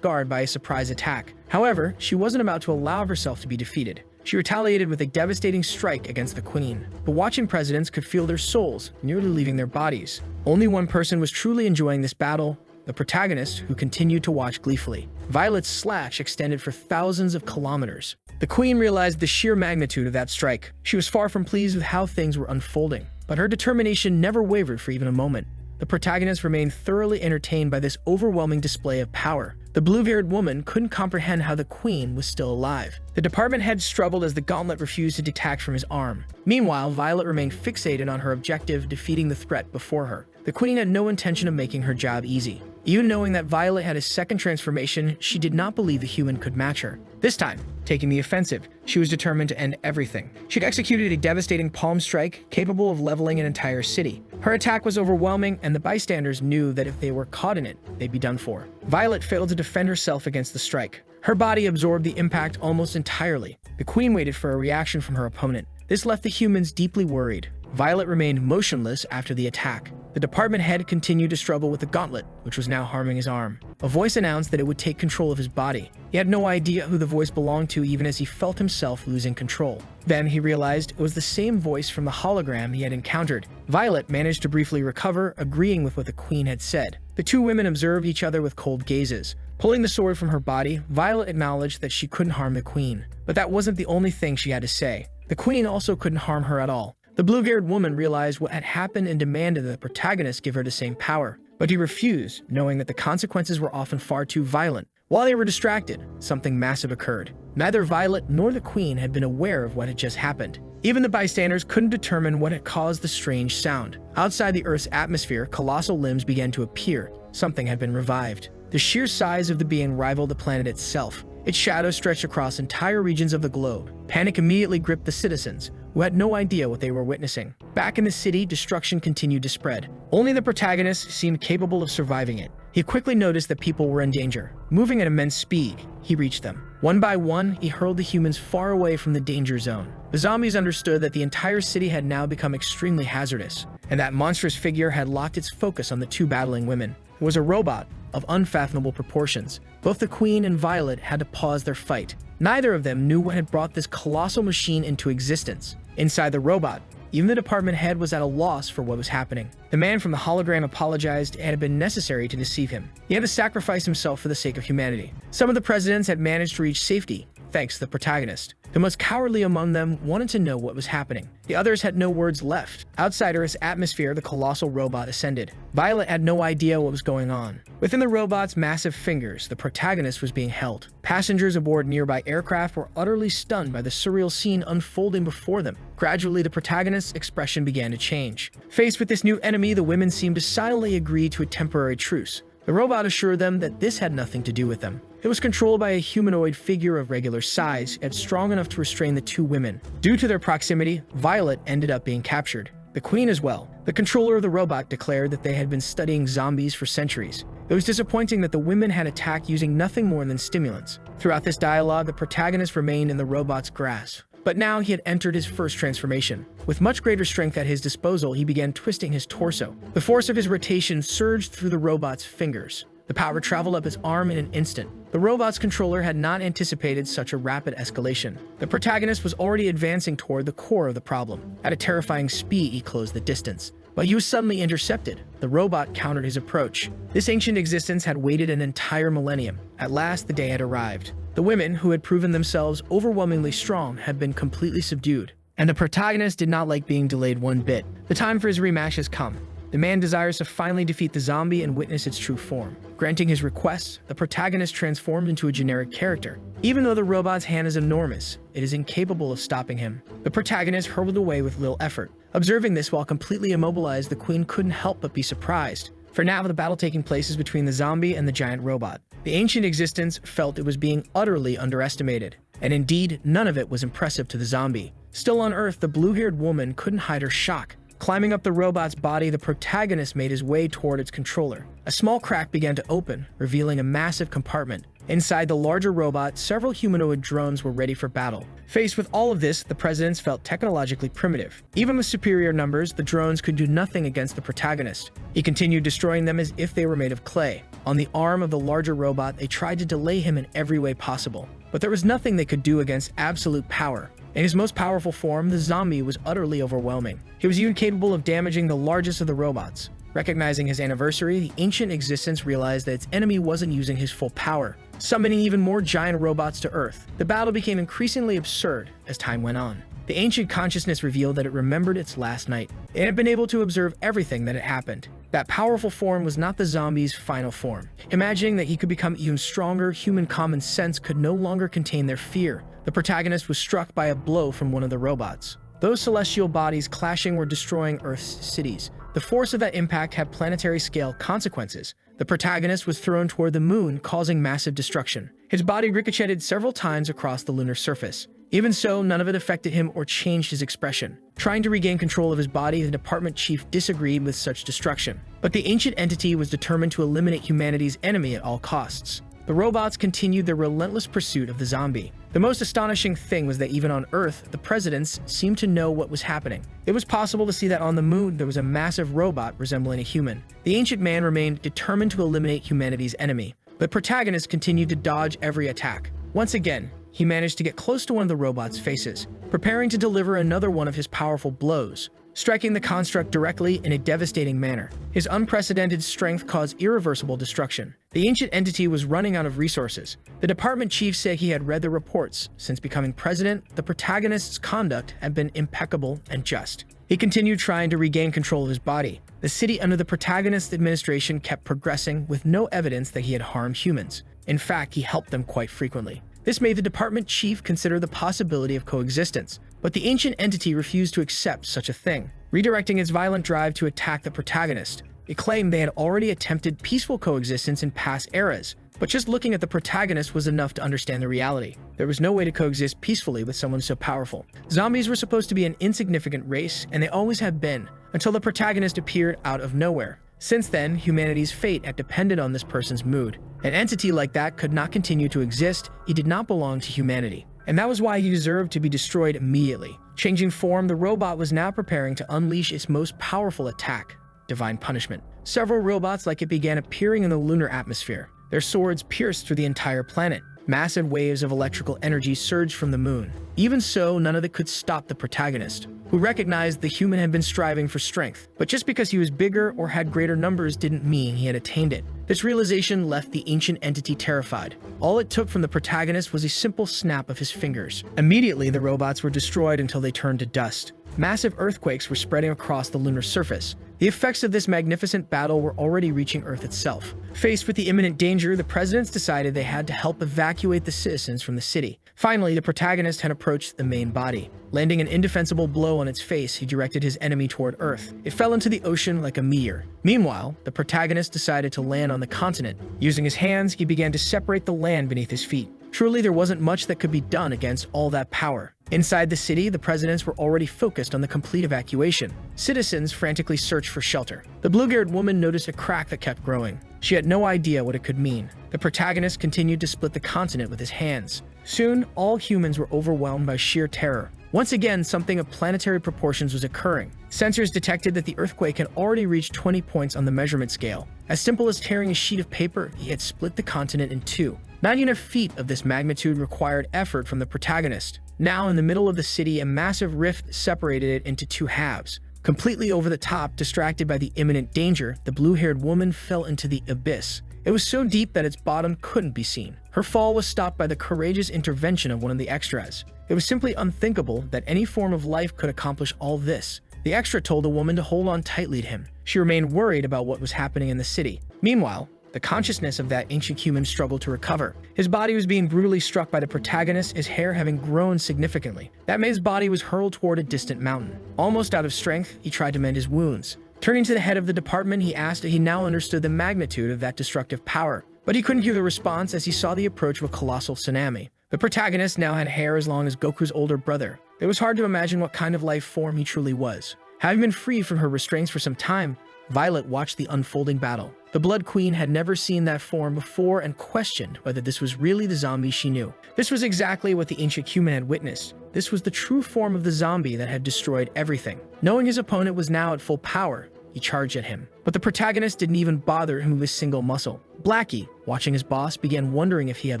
guard by a surprise attack. However, she wasn't about to allow herself to be defeated. She retaliated with a devastating strike against the queen. The watching presidents could feel their souls nearly leaving their bodies. Only one person was truly enjoying this battle: the protagonist, who continued to watch gleefully. Violet's slash extended for thousands of kilometers. The queen realized the sheer magnitude of that strike. She was far from pleased with how things were unfolding, but her determination never wavered for even a moment. The protagonist remained thoroughly entertained by this overwhelming display of power. The blue-haired woman couldn't comprehend how the queen was still alive. The department head struggled as the gauntlet refused to detach from his arm. Meanwhile, Violet remained fixated on her objective, defeating the threat before her. The queen had no intention of making her job easy. Even knowing that Violet had a second transformation, she did not believe the human could match her. This time, taking the offensive, she was determined to end everything. She'd executed a devastating palm strike capable of leveling an entire city. Her attack was overwhelming, and the bystanders knew that if they were caught in it, they'd be done for. Violet failed to defend herself against the strike. Her body absorbed the impact almost entirely. The queen waited for a reaction from her opponent. This left the humans deeply worried. Violet remained motionless after the attack. The department head continued to struggle with the gauntlet, which was now harming his arm. A voice announced that it would take control of his body. He had no idea who the voice belonged to, even as he felt himself losing control. Then he realized it was the same voice from the hologram he had encountered. Violet managed to briefly recover, agreeing with what the queen had said. The two women observed each other with cold gazes. Pulling the sword from her body, Violet acknowledged that she couldn't harm the queen. But that wasn't the only thing she had to say. The queen also couldn't harm her at all. The blue-haired woman realized what had happened and demanded that the protagonist give her the same power. But he refused, knowing that the consequences were often far too violent. While they were distracted, something massive occurred. Neither Violet nor the queen had been aware of what had just happened. Even the bystanders couldn't determine what had caused the strange sound. Outside the Earth's atmosphere, colossal limbs began to appear. Something had been revived. The sheer size of the being rivaled the planet itself. Its shadow stretched across entire regions of the globe. Panic immediately gripped the citizens, who had no idea what they were witnessing. Back in the city, destruction continued to spread. Only the protagonist seemed capable of surviving it. He quickly noticed that people were in danger. Moving at immense speed, he reached them. One by one, he hurled the humans far away from the danger zone. The zombies understood that the entire city had now become extremely hazardous, and that monstrous figure had locked its focus on the two battling women. It was a robot of unfathomable proportions. Both the queen and Violet had to pause their fight. Neither of them knew what had brought this colossal machine into existence. Inside the robot, even the department head was at a loss for what was happening. The man from the hologram apologized it had been necessary to deceive him. He had to sacrifice himself for the sake of humanity. Some of the presidents had managed to reach safety, thanks to the protagonist. The most cowardly among them wanted to know what was happening. The others had no words left. Outside Earth's atmosphere, the colossal robot ascended. Violet had no idea what was going on. Within the robot's massive fingers, the protagonist was being held. Passengers aboard nearby aircraft were utterly stunned by the surreal scene unfolding before them. Gradually, the protagonist's expression began to change. Faced with this new enemy, the women seemed to silently agree to a temporary truce. The robot assured them that this had nothing to do with them. It was controlled by a humanoid figure of regular size, yet strong enough to restrain the two women. Due to their proximity, Violet ended up being captured. The queen as well. The controller of the robot declared that they had been studying zombies for centuries. It was disappointing that the women had attacked using nothing more than stimulants. Throughout this dialogue, the protagonist remained in the robot's grasp. But now he had entered his first transformation. With much greater strength at his disposal, he began twisting his torso. The force of his rotation surged through the robot's fingers. The power traveled up his arm in an instant. The robot's controller had not anticipated such a rapid escalation. The protagonist was already advancing toward the core of the problem. At a terrifying speed, he closed the distance. But he was suddenly intercepted. The robot countered his approach. This ancient existence had waited an entire millennium. At last, the day had arrived. The women, who had proven themselves overwhelmingly strong, had been completely subdued. And the protagonist did not like being delayed one bit. The time for his rematch has come. The man desires to finally defeat the zombie and witness its true form. Granting his request, the protagonist transformed into a generic character. Even though the robot's hand is enormous, it is incapable of stopping him. The protagonist hurled away with little effort. Observing this while completely immobilized, the queen couldn't help but be surprised. For now, the battle taking place is between the zombie and the giant robot. The ancient existence felt it was being utterly underestimated. And indeed, none of it was impressive to the zombie. Still on Earth, the blue-haired woman couldn't hide her shock. Climbing up the robot's body, the protagonist made his way toward its controller. A small crack began to open, revealing a massive compartment. Inside the larger robot, several humanoid drones were ready for battle. Faced with all of this, the presidents felt technologically primitive. Even with superior numbers, the drones could do nothing against the protagonist. He continued destroying them as if they were made of clay. On the arm of the larger robot, they tried to delay him in every way possible. But there was nothing they could do against absolute power. In his most powerful form, the zombie was utterly overwhelming. He was even capable of damaging the largest of the robots. Recognizing his anniversary, the ancient existence realized that its enemy wasn't using his full power, summoning even more giant robots to Earth. The battle became increasingly absurd as time went on. The ancient consciousness revealed that it remembered its last night. It had been able to observe everything that had happened. That powerful form was not the zombie's final form. Imagining that he could become even stronger, human common sense could no longer contain their fear. The protagonist was struck by a blow from one of the robots. Those celestial bodies clashing were destroying Earth's cities. The force of that impact had planetary-scale consequences. The protagonist was thrown toward the moon, causing massive destruction. His body ricocheted several times across the lunar surface. Even so, none of it affected him or changed his expression. Trying to regain control of his body, the department chief disagreed with such destruction. But the ancient entity was determined to eliminate humanity's enemy at all costs. The robots continued their relentless pursuit of the zombie. The most astonishing thing was that even on Earth, the presidents seemed to know what was happening. It was possible to see that on the moon there was a massive robot resembling a human. The ancient man remained determined to eliminate humanity's enemy. The protagonist continued to dodge every attack. Once again, he managed to get close to one of the robot's faces, preparing to deliver another one of his powerful blows, striking the construct directly in a devastating manner. His unprecedented strength caused irreversible destruction. The ancient entity was running out of resources. The department chief said he had read the reports. Since becoming president, the protagonist's conduct had been impeccable and just. He continued trying to regain control of his body. The city under the protagonist's administration kept progressing with no evidence that he had harmed humans. In fact, he helped them quite frequently. This made the department chief consider the possibility of coexistence, but the ancient entity refused to accept such a thing, redirecting its violent drive to attack the protagonist. It claimed they had already attempted peaceful coexistence in past eras, but just looking at the protagonist was enough to understand the reality. There was no way to coexist peacefully with someone so powerful. Zombies were supposed to be an insignificant race, and they always have been, until the protagonist appeared out of nowhere. Since then, humanity's fate had depended on this person's mood. An entity like that could not continue to exist. He did not belong to humanity. And that was why he deserved to be destroyed immediately. Changing form, the robot was now preparing to unleash its most powerful attack, divine punishment. Several robots like it began appearing in the lunar atmosphere. Their swords pierced through the entire planet. Massive waves of electrical energy surged from the moon. Even so, none of it could stop the protagonist, who recognized the human had been striving for strength. But just because he was bigger or had greater numbers didn't mean he had attained it. This realization left the ancient entity terrified. All it took from the protagonist was a simple snap of his fingers. Immediately, the robots were destroyed until they turned to dust. Massive earthquakes were spreading across the lunar surface. The effects of this magnificent battle were already reaching Earth itself. Faced with the imminent danger, the presidents decided they had to help evacuate the citizens from the city. Finally, the protagonist had approached the main body. Landing an indefensible blow on its face, he directed his enemy toward Earth. It fell into the ocean like a meteor. Meanwhile, the protagonist decided to land on the continent. Using his hands, he began to separate the land beneath his feet. Truly, there wasn't much that could be done against all that power. Inside the city, the presidents were already focused on the complete evacuation. Citizens frantically searched for shelter. The blue-haired woman noticed a crack that kept growing. She had no idea what it could mean. The protagonist continued to split the continent with his hands. Soon, all humans were overwhelmed by sheer terror. Once again, something of planetary proportions was occurring. Sensors detected that the earthquake had already reached 20 points on the measurement scale. As simple as tearing a sheet of paper, he had split the continent in two. Not even a feat of this magnitude required effort from the protagonist. Now, in the middle of the city, a massive rift separated it into two halves. Completely over the top, distracted by the imminent danger, the blue-haired woman fell into the abyss. It was so deep that its bottom couldn't be seen. Her fall was stopped by the courageous intervention of one of the extras. It was simply unthinkable that any form of life could accomplish all this. The extra told the woman to hold on tightly to him. She remained worried about what was happening in the city. Meanwhile, the consciousness of that ancient human struggled to recover. His body was being brutally struck by the protagonist, his hair having grown significantly. That man's body was hurled toward a distant mountain. Almost out of strength, he tried to mend his wounds. Turning to the head of the department, he asked if he now understood the magnitude of that destructive power. But he couldn't hear the response as he saw the approach of a colossal tsunami. The protagonist now had hair as long as Goku's older brother. It was hard to imagine what kind of life form he truly was. Having been freed from her restraints for some time, Violet watched the unfolding battle. The Blood Queen had never seen that form before and questioned whether this was really the zombie she knew. This was exactly what the ancient human had witnessed. This was the true form of the zombie that had destroyed everything. Knowing his opponent was now at full power, he charged at him. But the protagonist didn't even bother to move a single muscle. Blackie, watching his boss, began wondering if he had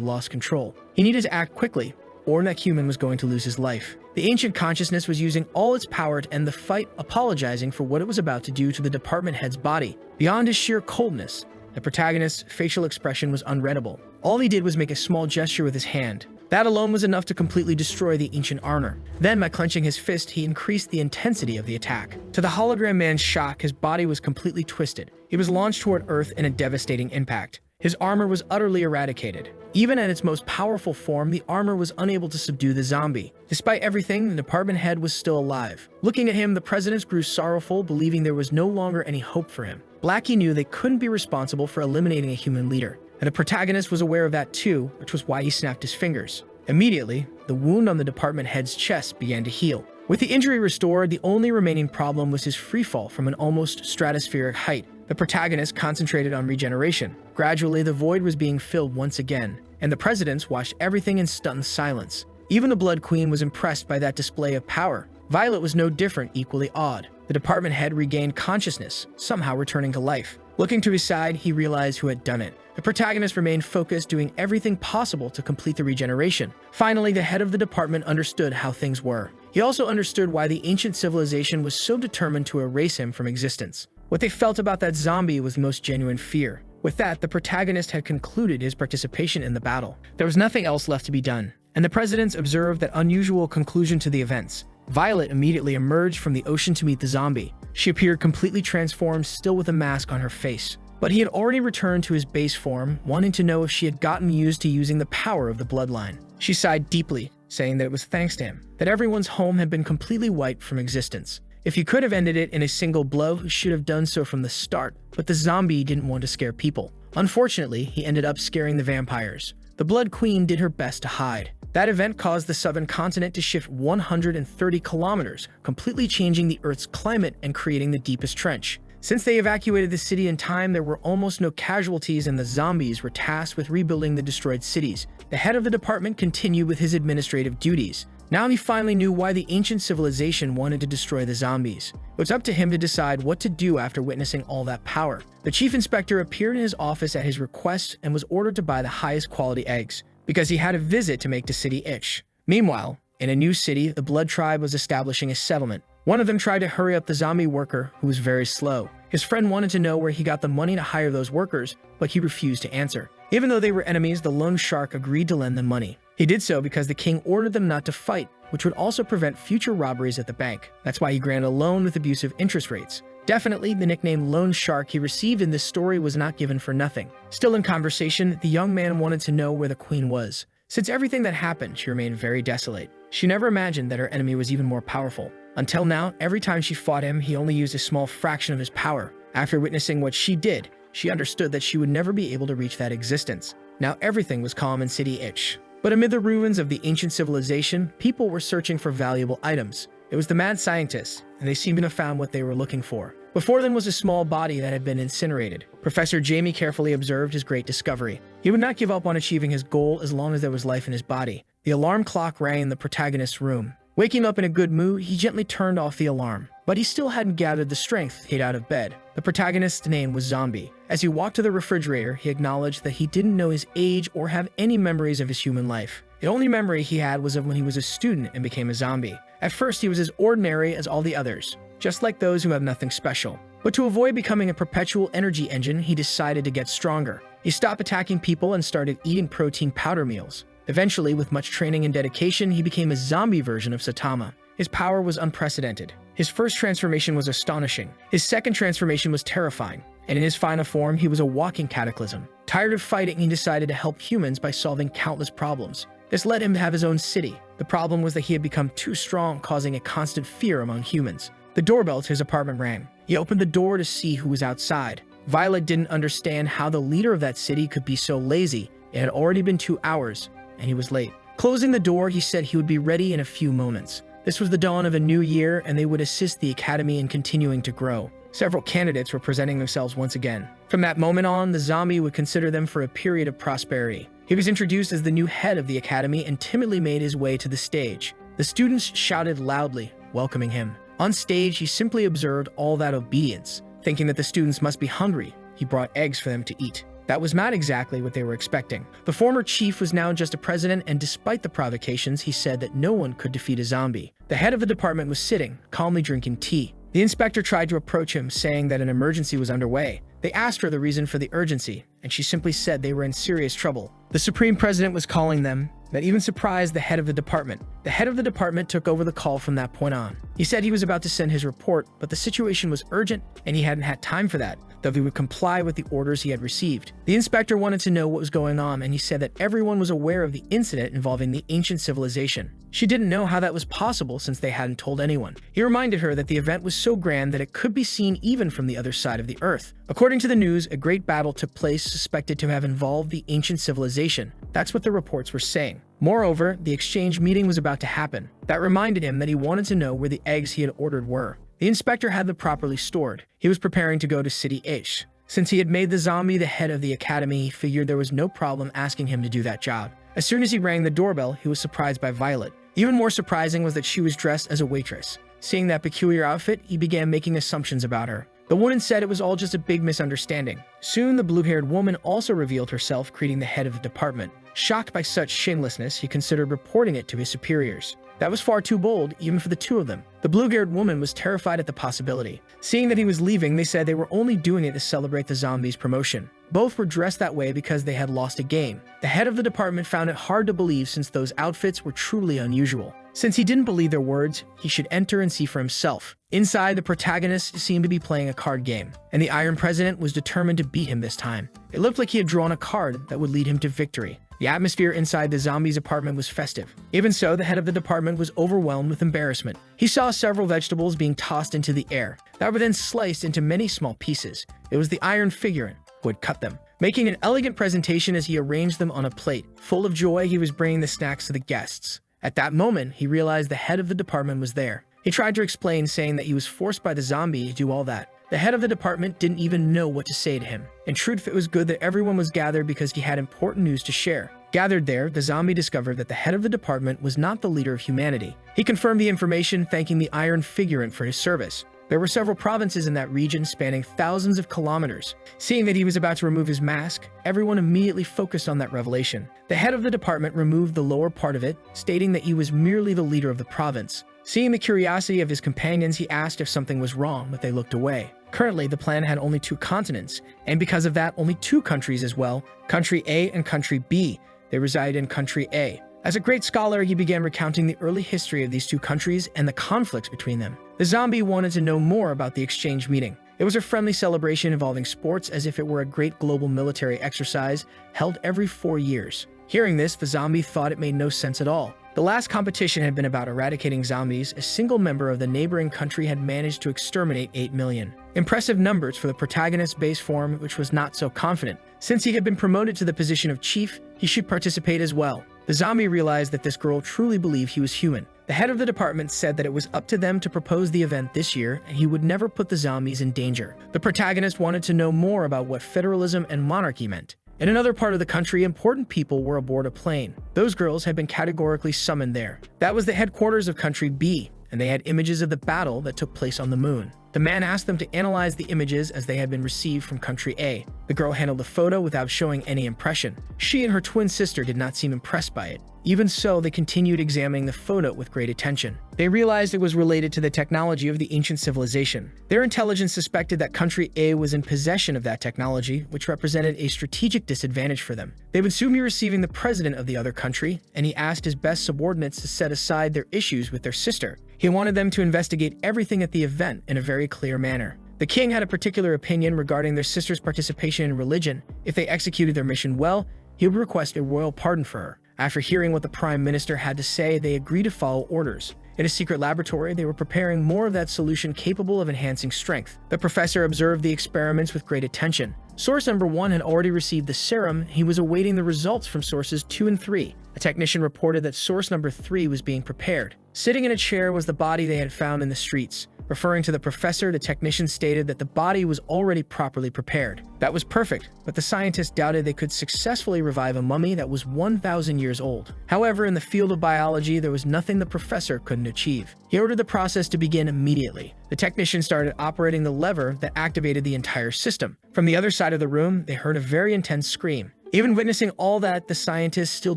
lost control. He needed to act quickly, or that human was going to lose his life. The ancient consciousness was using all its power to end the fight, apologizing for what it was about to do to the department head's body. Beyond his sheer coldness, the protagonist's facial expression was unreadable. All he did was make a small gesture with his hand. That alone was enough to completely destroy the ancient armor. Then, by clenching his fist, he increased the intensity of the attack. To the hologram man's shock, his body was completely twisted. He was launched toward Earth in a devastating impact. His armor was utterly eradicated. Even at its most powerful form, the armor was unable to subdue the zombie. Despite everything, the department head was still alive. Looking at him, the president grew sorrowful, believing there was no longer any hope for him. Blackie knew they couldn't be responsible for eliminating a human leader, and the protagonist was aware of that too, which was why he snapped his fingers. Immediately, the wound on the department head's chest began to heal. With the injury restored, the only remaining problem was his freefall from an almost stratospheric height. The protagonist concentrated on regeneration. Gradually, the void was being filled once again, and the presidents watched everything in stunned silence. Even the Blood Queen was impressed by that display of power. Violet was no different, equally awed. The department head regained consciousness, somehow returning to life. Looking to his side, he realized who had done it. The protagonist remained focused, doing everything possible to complete the regeneration. Finally, the head of the department understood how things were. He also understood why the ancient civilization was so determined to erase him from existence. What they felt about that zombie was the most genuine fear. With that, the protagonist had concluded his participation in the battle. There was nothing else left to be done, and the presidents observed that unusual conclusion to the events. Violet immediately emerged from the ocean to meet the zombie. She appeared completely transformed, still with a mask on her face. But he had already returned to his base form, wanting to know if she had gotten used to using the power of the bloodline. She sighed deeply, saying that it was thanks to him that everyone's home had been completely wiped from existence. If he could have ended it in a single blow, he should have done so from the start, but the zombie didn't want to scare people. Unfortunately, he ended up scaring the vampires. The Blood Queen did her best to hide. That event caused the southern continent to shift 130 kilometers, completely changing the Earth's climate and creating the deepest trench. Since they evacuated the city in time, there were almost no casualties, and the zombies were tasked with rebuilding the destroyed cities. The head of the department continued with his administrative duties. Now he finally knew why the ancient civilization wanted to destroy the zombies. It was up to him to decide what to do after witnessing all that power. The chief inspector appeared in his office at his request and was ordered to buy the highest quality eggs, because he had a visit to make the city itch. Meanwhile, in a new city, the Blood Tribe was establishing a settlement. One of them tried to hurry up the zombie worker, who was very slow. His friend wanted to know where he got the money to hire those workers, but he refused to answer. Even though they were enemies, the loan shark agreed to lend them money. He did so because the king ordered them not to fight, which would also prevent future robberies at the bank. That's why he granted a loan with abusive interest rates. Definitely, the nickname Loan Shark he received in this story was not given for nothing. Still in conversation, the young man wanted to know where the queen was. Since everything that happened, she remained very desolate. She never imagined that her enemy was even more powerful. Until now, every time she fought him, he only used a small fraction of his power. After witnessing what she did, she understood that she would never be able to reach that existence. Now everything was calm in City Itch. But amid the ruins of the ancient civilization, people were searching for valuable items. It was the mad scientists, and they seemed to have found what they were looking for. Before them was a small body that had been incinerated. Professor Jamie carefully observed his great discovery. He would not give up on achieving his goal as long as there was life in his body. The alarm clock rang in the protagonist's room. Waking up in a good mood, he gently turned off the alarm. But he still hadn't gathered the strength to get out of bed. The protagonist's name was Zombie. As he walked to the refrigerator, he acknowledged that he didn't know his age or have any memories of his human life. The only memory he had was of when he was a student and became a zombie. At first, he was as ordinary as all the others, just like those who have nothing special. But to avoid becoming a perpetual energy engine, he decided to get stronger. He stopped attacking people and started eating protein powder meals. Eventually, with much training and dedication, he became a zombie version of Saitama. His power was unprecedented. His first transformation was astonishing. His second transformation was terrifying. And in his final form, he was a walking cataclysm. Tired of fighting, he decided to help humans by solving countless problems. This led him to have his own city. The problem was that he had become too strong, causing a constant fear among humans. The doorbell to his apartment rang. He opened the door to see who was outside. Violet didn't understand how the leader of that city could be so lazy. It had already been 2 hours, and he was late. Closing the door, he said he would be ready in a few moments. This was the dawn of a new year, and they would assist the academy in continuing to grow. Several candidates were presenting themselves once again. From that moment on, the zombie would consider them for a period of prosperity. He was introduced as the new head of the academy and timidly made his way to the stage. The students shouted loudly, welcoming him. On stage, he simply observed all that obedience. Thinking that the students must be hungry, he brought eggs for them to eat. That was not exactly what they were expecting. The former chief was now just a president, and despite the provocations, he said that no one could defeat a zombie. The head of the department was sitting, calmly drinking tea. The inspector tried to approach him, saying that an emergency was underway. They asked her the reason for the urgency, and she simply said they were in serious trouble. The supreme president was calling them. That even surprised the head of the department. The head of the department took over the call from that point on. He said he was about to send his report, but the situation was urgent, and he hadn't had time for that, though he would comply with the orders he had received. The inspector wanted to know what was going on, and he said that everyone was aware of the incident involving the ancient civilization. She didn't know how that was possible since they hadn't told anyone. He reminded her that the event was so grand that it could be seen even from the other side of the earth. According to the news, a great battle took place suspected to have involved the ancient civilization. That's what the reports were saying. Moreover, the exchange meeting was about to happen. That reminded him that he wanted to know where the eggs he had ordered were. The inspector had them properly stored. He was preparing to go to City H. Since he had made the zombie the head of the academy, he figured there was no problem asking him to do that job. As soon as he rang the doorbell, he was surprised by Violet. Even more surprising was that she was dressed as a waitress. Seeing that peculiar outfit, he began making assumptions about her. The woman said it was all just a big misunderstanding. Soon, the blue-haired woman also revealed herself, greeting the head of the department. Shocked by such shamelessness, he considered reporting it to his superiors. That was far too bold, even for the two of them. The blue-haired woman was terrified at the possibility. Seeing that he was leaving, they said they were only doing it to celebrate the zombie's promotion. Both were dressed that way because they had lost a game. The head of the department found it hard to believe since those outfits were truly unusual. Since he didn't believe their words, he should enter and see for himself. Inside, the protagonist seemed to be playing a card game, and the Iron President was determined to beat him this time. It looked like he had drawn a card that would lead him to victory. The atmosphere inside the zombie's apartment was festive. Even so, the head of the department was overwhelmed with embarrassment. He saw several vegetables being tossed into the air that were then sliced into many small pieces. It was the iron figurine who had cut them, making an elegant presentation as he arranged them on a plate. Full of joy, he was bringing the snacks to the guests. At that moment, he realized the head of the department was there. He tried to explain, saying that he was forced by the zombie to do all that. The head of the department didn't even know what to say to him. In truth, it was good that everyone was gathered because he had important news to share. Gathered there, the zombie discovered that the head of the department was not the leader of humanity. He confirmed the information, thanking the iron figurine for his service. There were several provinces in that region spanning thousands of kilometers. Seeing that he was about to remove his mask, everyone immediately focused on that revelation. The head of the department removed the lower part of it, stating that he was merely the leader of the province. Seeing the curiosity of his companions, he asked if something was wrong, but they looked away. Currently, the planet had only 2 continents, and because of that, only 2 countries as well, Country A and Country B. They resided in Country A. As a great scholar, he began recounting the early history of these 2 countries and the conflicts between them. The zombie wanted to know more about the exchange meeting. It was a friendly celebration involving sports, as if it were a great global military exercise held every 4 years. Hearing this, the zombie thought it made no sense at all. The last competition had been about eradicating zombies. A single member of the neighboring country had managed to exterminate 8 million. Impressive numbers for the protagonist's base form, which was not so confident. Since he had been promoted to the position of chief, he should participate as well. The zombie realized that this girl truly believed he was human. The head of the department said that it was up to them to propose the event this year, and he would never put the zombies in danger. The protagonist wanted to know more about what federalism and monarchy meant. In another part of the country, important people were aboard a plane. Those girls had been categorically summoned there. That was the headquarters of Country B, and they had images of the battle that took place on the moon. The man asked them to analyze the images as they had been received from Country A. The girl handled the photo without showing any impression. She and her twin sister did not seem impressed by it. Even so, they continued examining the photo with great attention. They realized it was related to the technology of the ancient civilization. Their intelligence suspected that Country A was in possession of that technology, which represented a strategic disadvantage for them. They would soon be receiving the president of the other country, and he asked his best subordinates to set aside their issues with their sister. He wanted them to investigate everything at the event in a very clear manner. The king had a particular opinion regarding their sister's participation in religion. If they executed their mission well, he would request a royal pardon for her. After hearing what the prime minister had to say, they agreed to follow orders. In a secret laboratory, they were preparing more of that solution capable of enhancing strength. The professor observed the experiments with great attention. Source number 1 had already received the serum. He was awaiting the results from sources 2 and 3. A technician reported that source number 3 was being prepared. Sitting in a chair was the body they had found in the streets. Referring to the professor, the technician stated that the body was already properly prepared. That was perfect, but the scientists doubted they could successfully revive a mummy that was 1,000 years old. However, in the field of biology, there was nothing the professor couldn't achieve. He ordered the process to begin immediately. The technician started operating the lever that activated the entire system. From the other side of the room, they heard a very intense scream. Even witnessing all that, the scientists still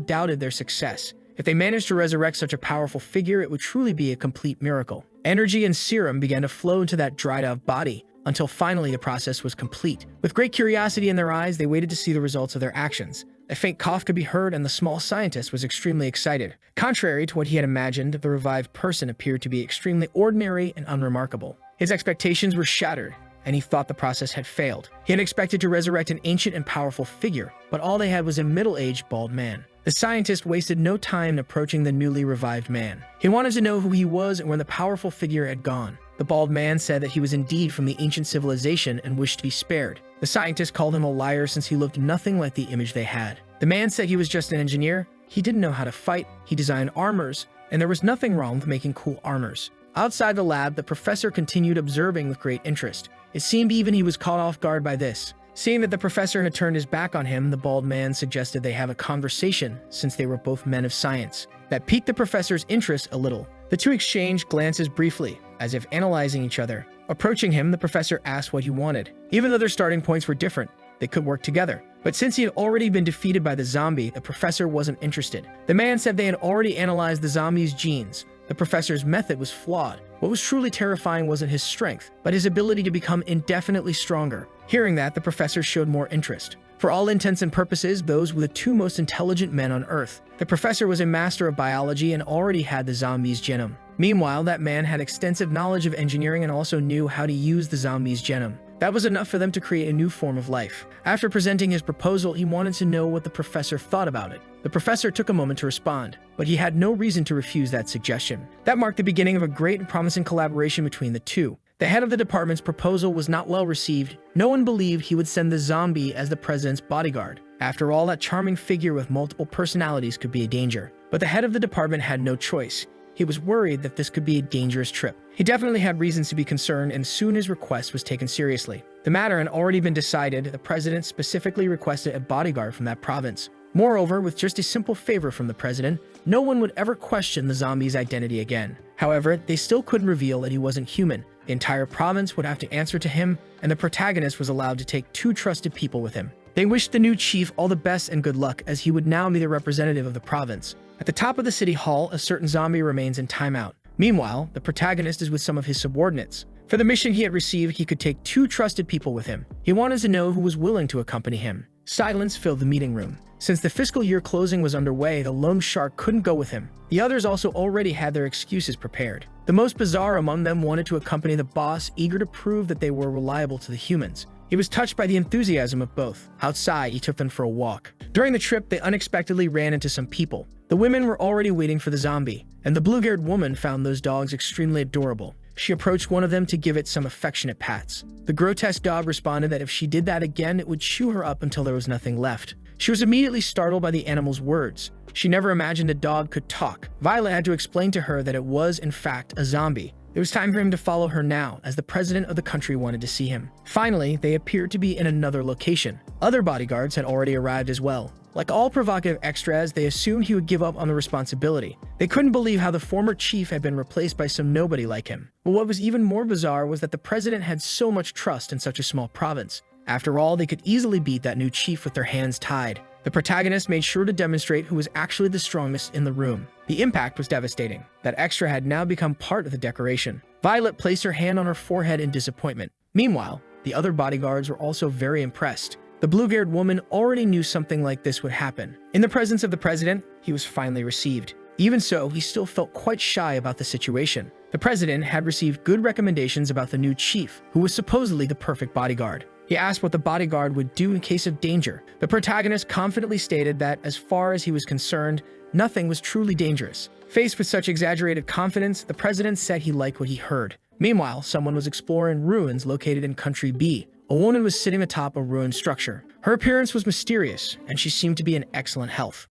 doubted their success. If they managed to resurrect such a powerful figure, it would truly be a complete miracle. Energy and serum began to flow into that dried-out body, until finally the process was complete. With great curiosity in their eyes, they waited to see the results of their actions. A faint cough could be heard, and the small scientist was extremely excited. Contrary to what he had imagined, the revived person appeared to be extremely ordinary and unremarkable. His expectations were shattered, and he thought the process had failed. He had expected to resurrect an ancient and powerful figure, but all they had was a middle-aged bald man. The scientist wasted no time approaching the newly revived man. He wanted to know who he was and where the powerful figure had gone. The bald man said that he was indeed from the ancient civilization and wished to be spared. The scientist called him a liar since he looked nothing like the image they had. The man said he was just an engineer. He didn't know how to fight. He designed armors, and there was nothing wrong with making cool armors. Outside the lab, the professor continued observing with great interest. It seemed even he was caught off guard by this. Seeing that the professor had turned his back on him, the bald man suggested they have a conversation since they were both men of science. That piqued the professor's interest a little. The two exchanged glances briefly, as if analyzing each other. Approaching him, the professor asked what he wanted. Even though their starting points were different, they could work together. But since he had already been defeated by the zombie, the professor wasn't interested. The man said they had already analyzed the zombie's genes. The professor's method was flawed. What was truly terrifying wasn't his strength, but his ability to become indefinitely stronger. Hearing that, the professor showed more interest. For all intents and purposes, those were the two most intelligent men on Earth. The professor was a master of biology and already had the zombie's genome. Meanwhile, that man had extensive knowledge of engineering and also knew how to use the zombie's genome. That was enough for them to create a new form of life. After presenting his proposal, he wanted to know what the professor thought about it. The professor took a moment to respond, but he had no reason to refuse that suggestion. That marked the beginning of a great and promising collaboration between the two. The head of the department's proposal was not well received. No one believed he would send the zombie as the president's bodyguard. After all, that charming figure with multiple personalities could be a danger. But the head of the department had no choice. He was worried that this could be a dangerous trip. He definitely had reasons to be concerned, and soon his request was taken seriously. The matter had already been decided. The president specifically requested a bodyguard from that province. Moreover, with just a simple favor from the president, no one would ever question the zombie's identity again. However, they still couldn't reveal that he wasn't human. The entire province would have to answer to him, and the protagonist was allowed to take 2 trusted people with him. They wished the new chief all the best and good luck, as he would now be the representative of the province. At the top of the city hall, a certain zombie remains in timeout. Meanwhile, the protagonist is with some of his subordinates. For the mission he had received, he could take 2 trusted people with him. He wanted to know who was willing to accompany him. Silence filled the meeting room. Since the fiscal year closing was underway, the lone shark couldn't go with him. The others also already had their excuses prepared. The most bizarre among them wanted to accompany the boss, eager to prove that they were reliable to the humans. He was touched by the enthusiasm of both. Outside, he took them for a walk. During the trip, they unexpectedly ran into some people. The women were already waiting for the zombie, and the blue-haired woman found those dogs extremely adorable. She approached one of them to give it some affectionate pats. The grotesque dog responded that if she did that again, it would chew her up until there was nothing left. She was immediately startled by the animal's words. She never imagined a dog could talk. Violet had to explain to her that it was, in fact, a zombie. It was time for him to follow her now, as the president of the country wanted to see him. Finally, they appeared to be in another location. Other bodyguards had already arrived as well. Like all provocative extras, they assumed he would give up on the responsibility. They couldn't believe how the former chief had been replaced by some nobody like him. But what was even more bizarre was that the president had so much trust in such a small province. After all, they could easily beat that new chief with their hands tied. The protagonist made sure to demonstrate who was actually the strongest in the room. The impact was devastating. That extra had now become part of the decoration. Violet placed her hand on her forehead in disappointment. Meanwhile, the other bodyguards were also very impressed. The blue-haired woman already knew something like this would happen. In the presence of the president, he was finally received. Even so, he still felt quite shy about the situation. The president had received good recommendations about the new chief, who was supposedly the perfect bodyguard. He asked what the bodyguard would do in case of danger. The protagonist confidently stated that, as far as he was concerned, nothing was truly dangerous. Faced with such exaggerated confidence, the president said he liked what he heard. Meanwhile, someone was exploring ruins located in Country B. A woman was sitting atop a ruined structure. Her appearance was mysterious, and she seemed to be in excellent health.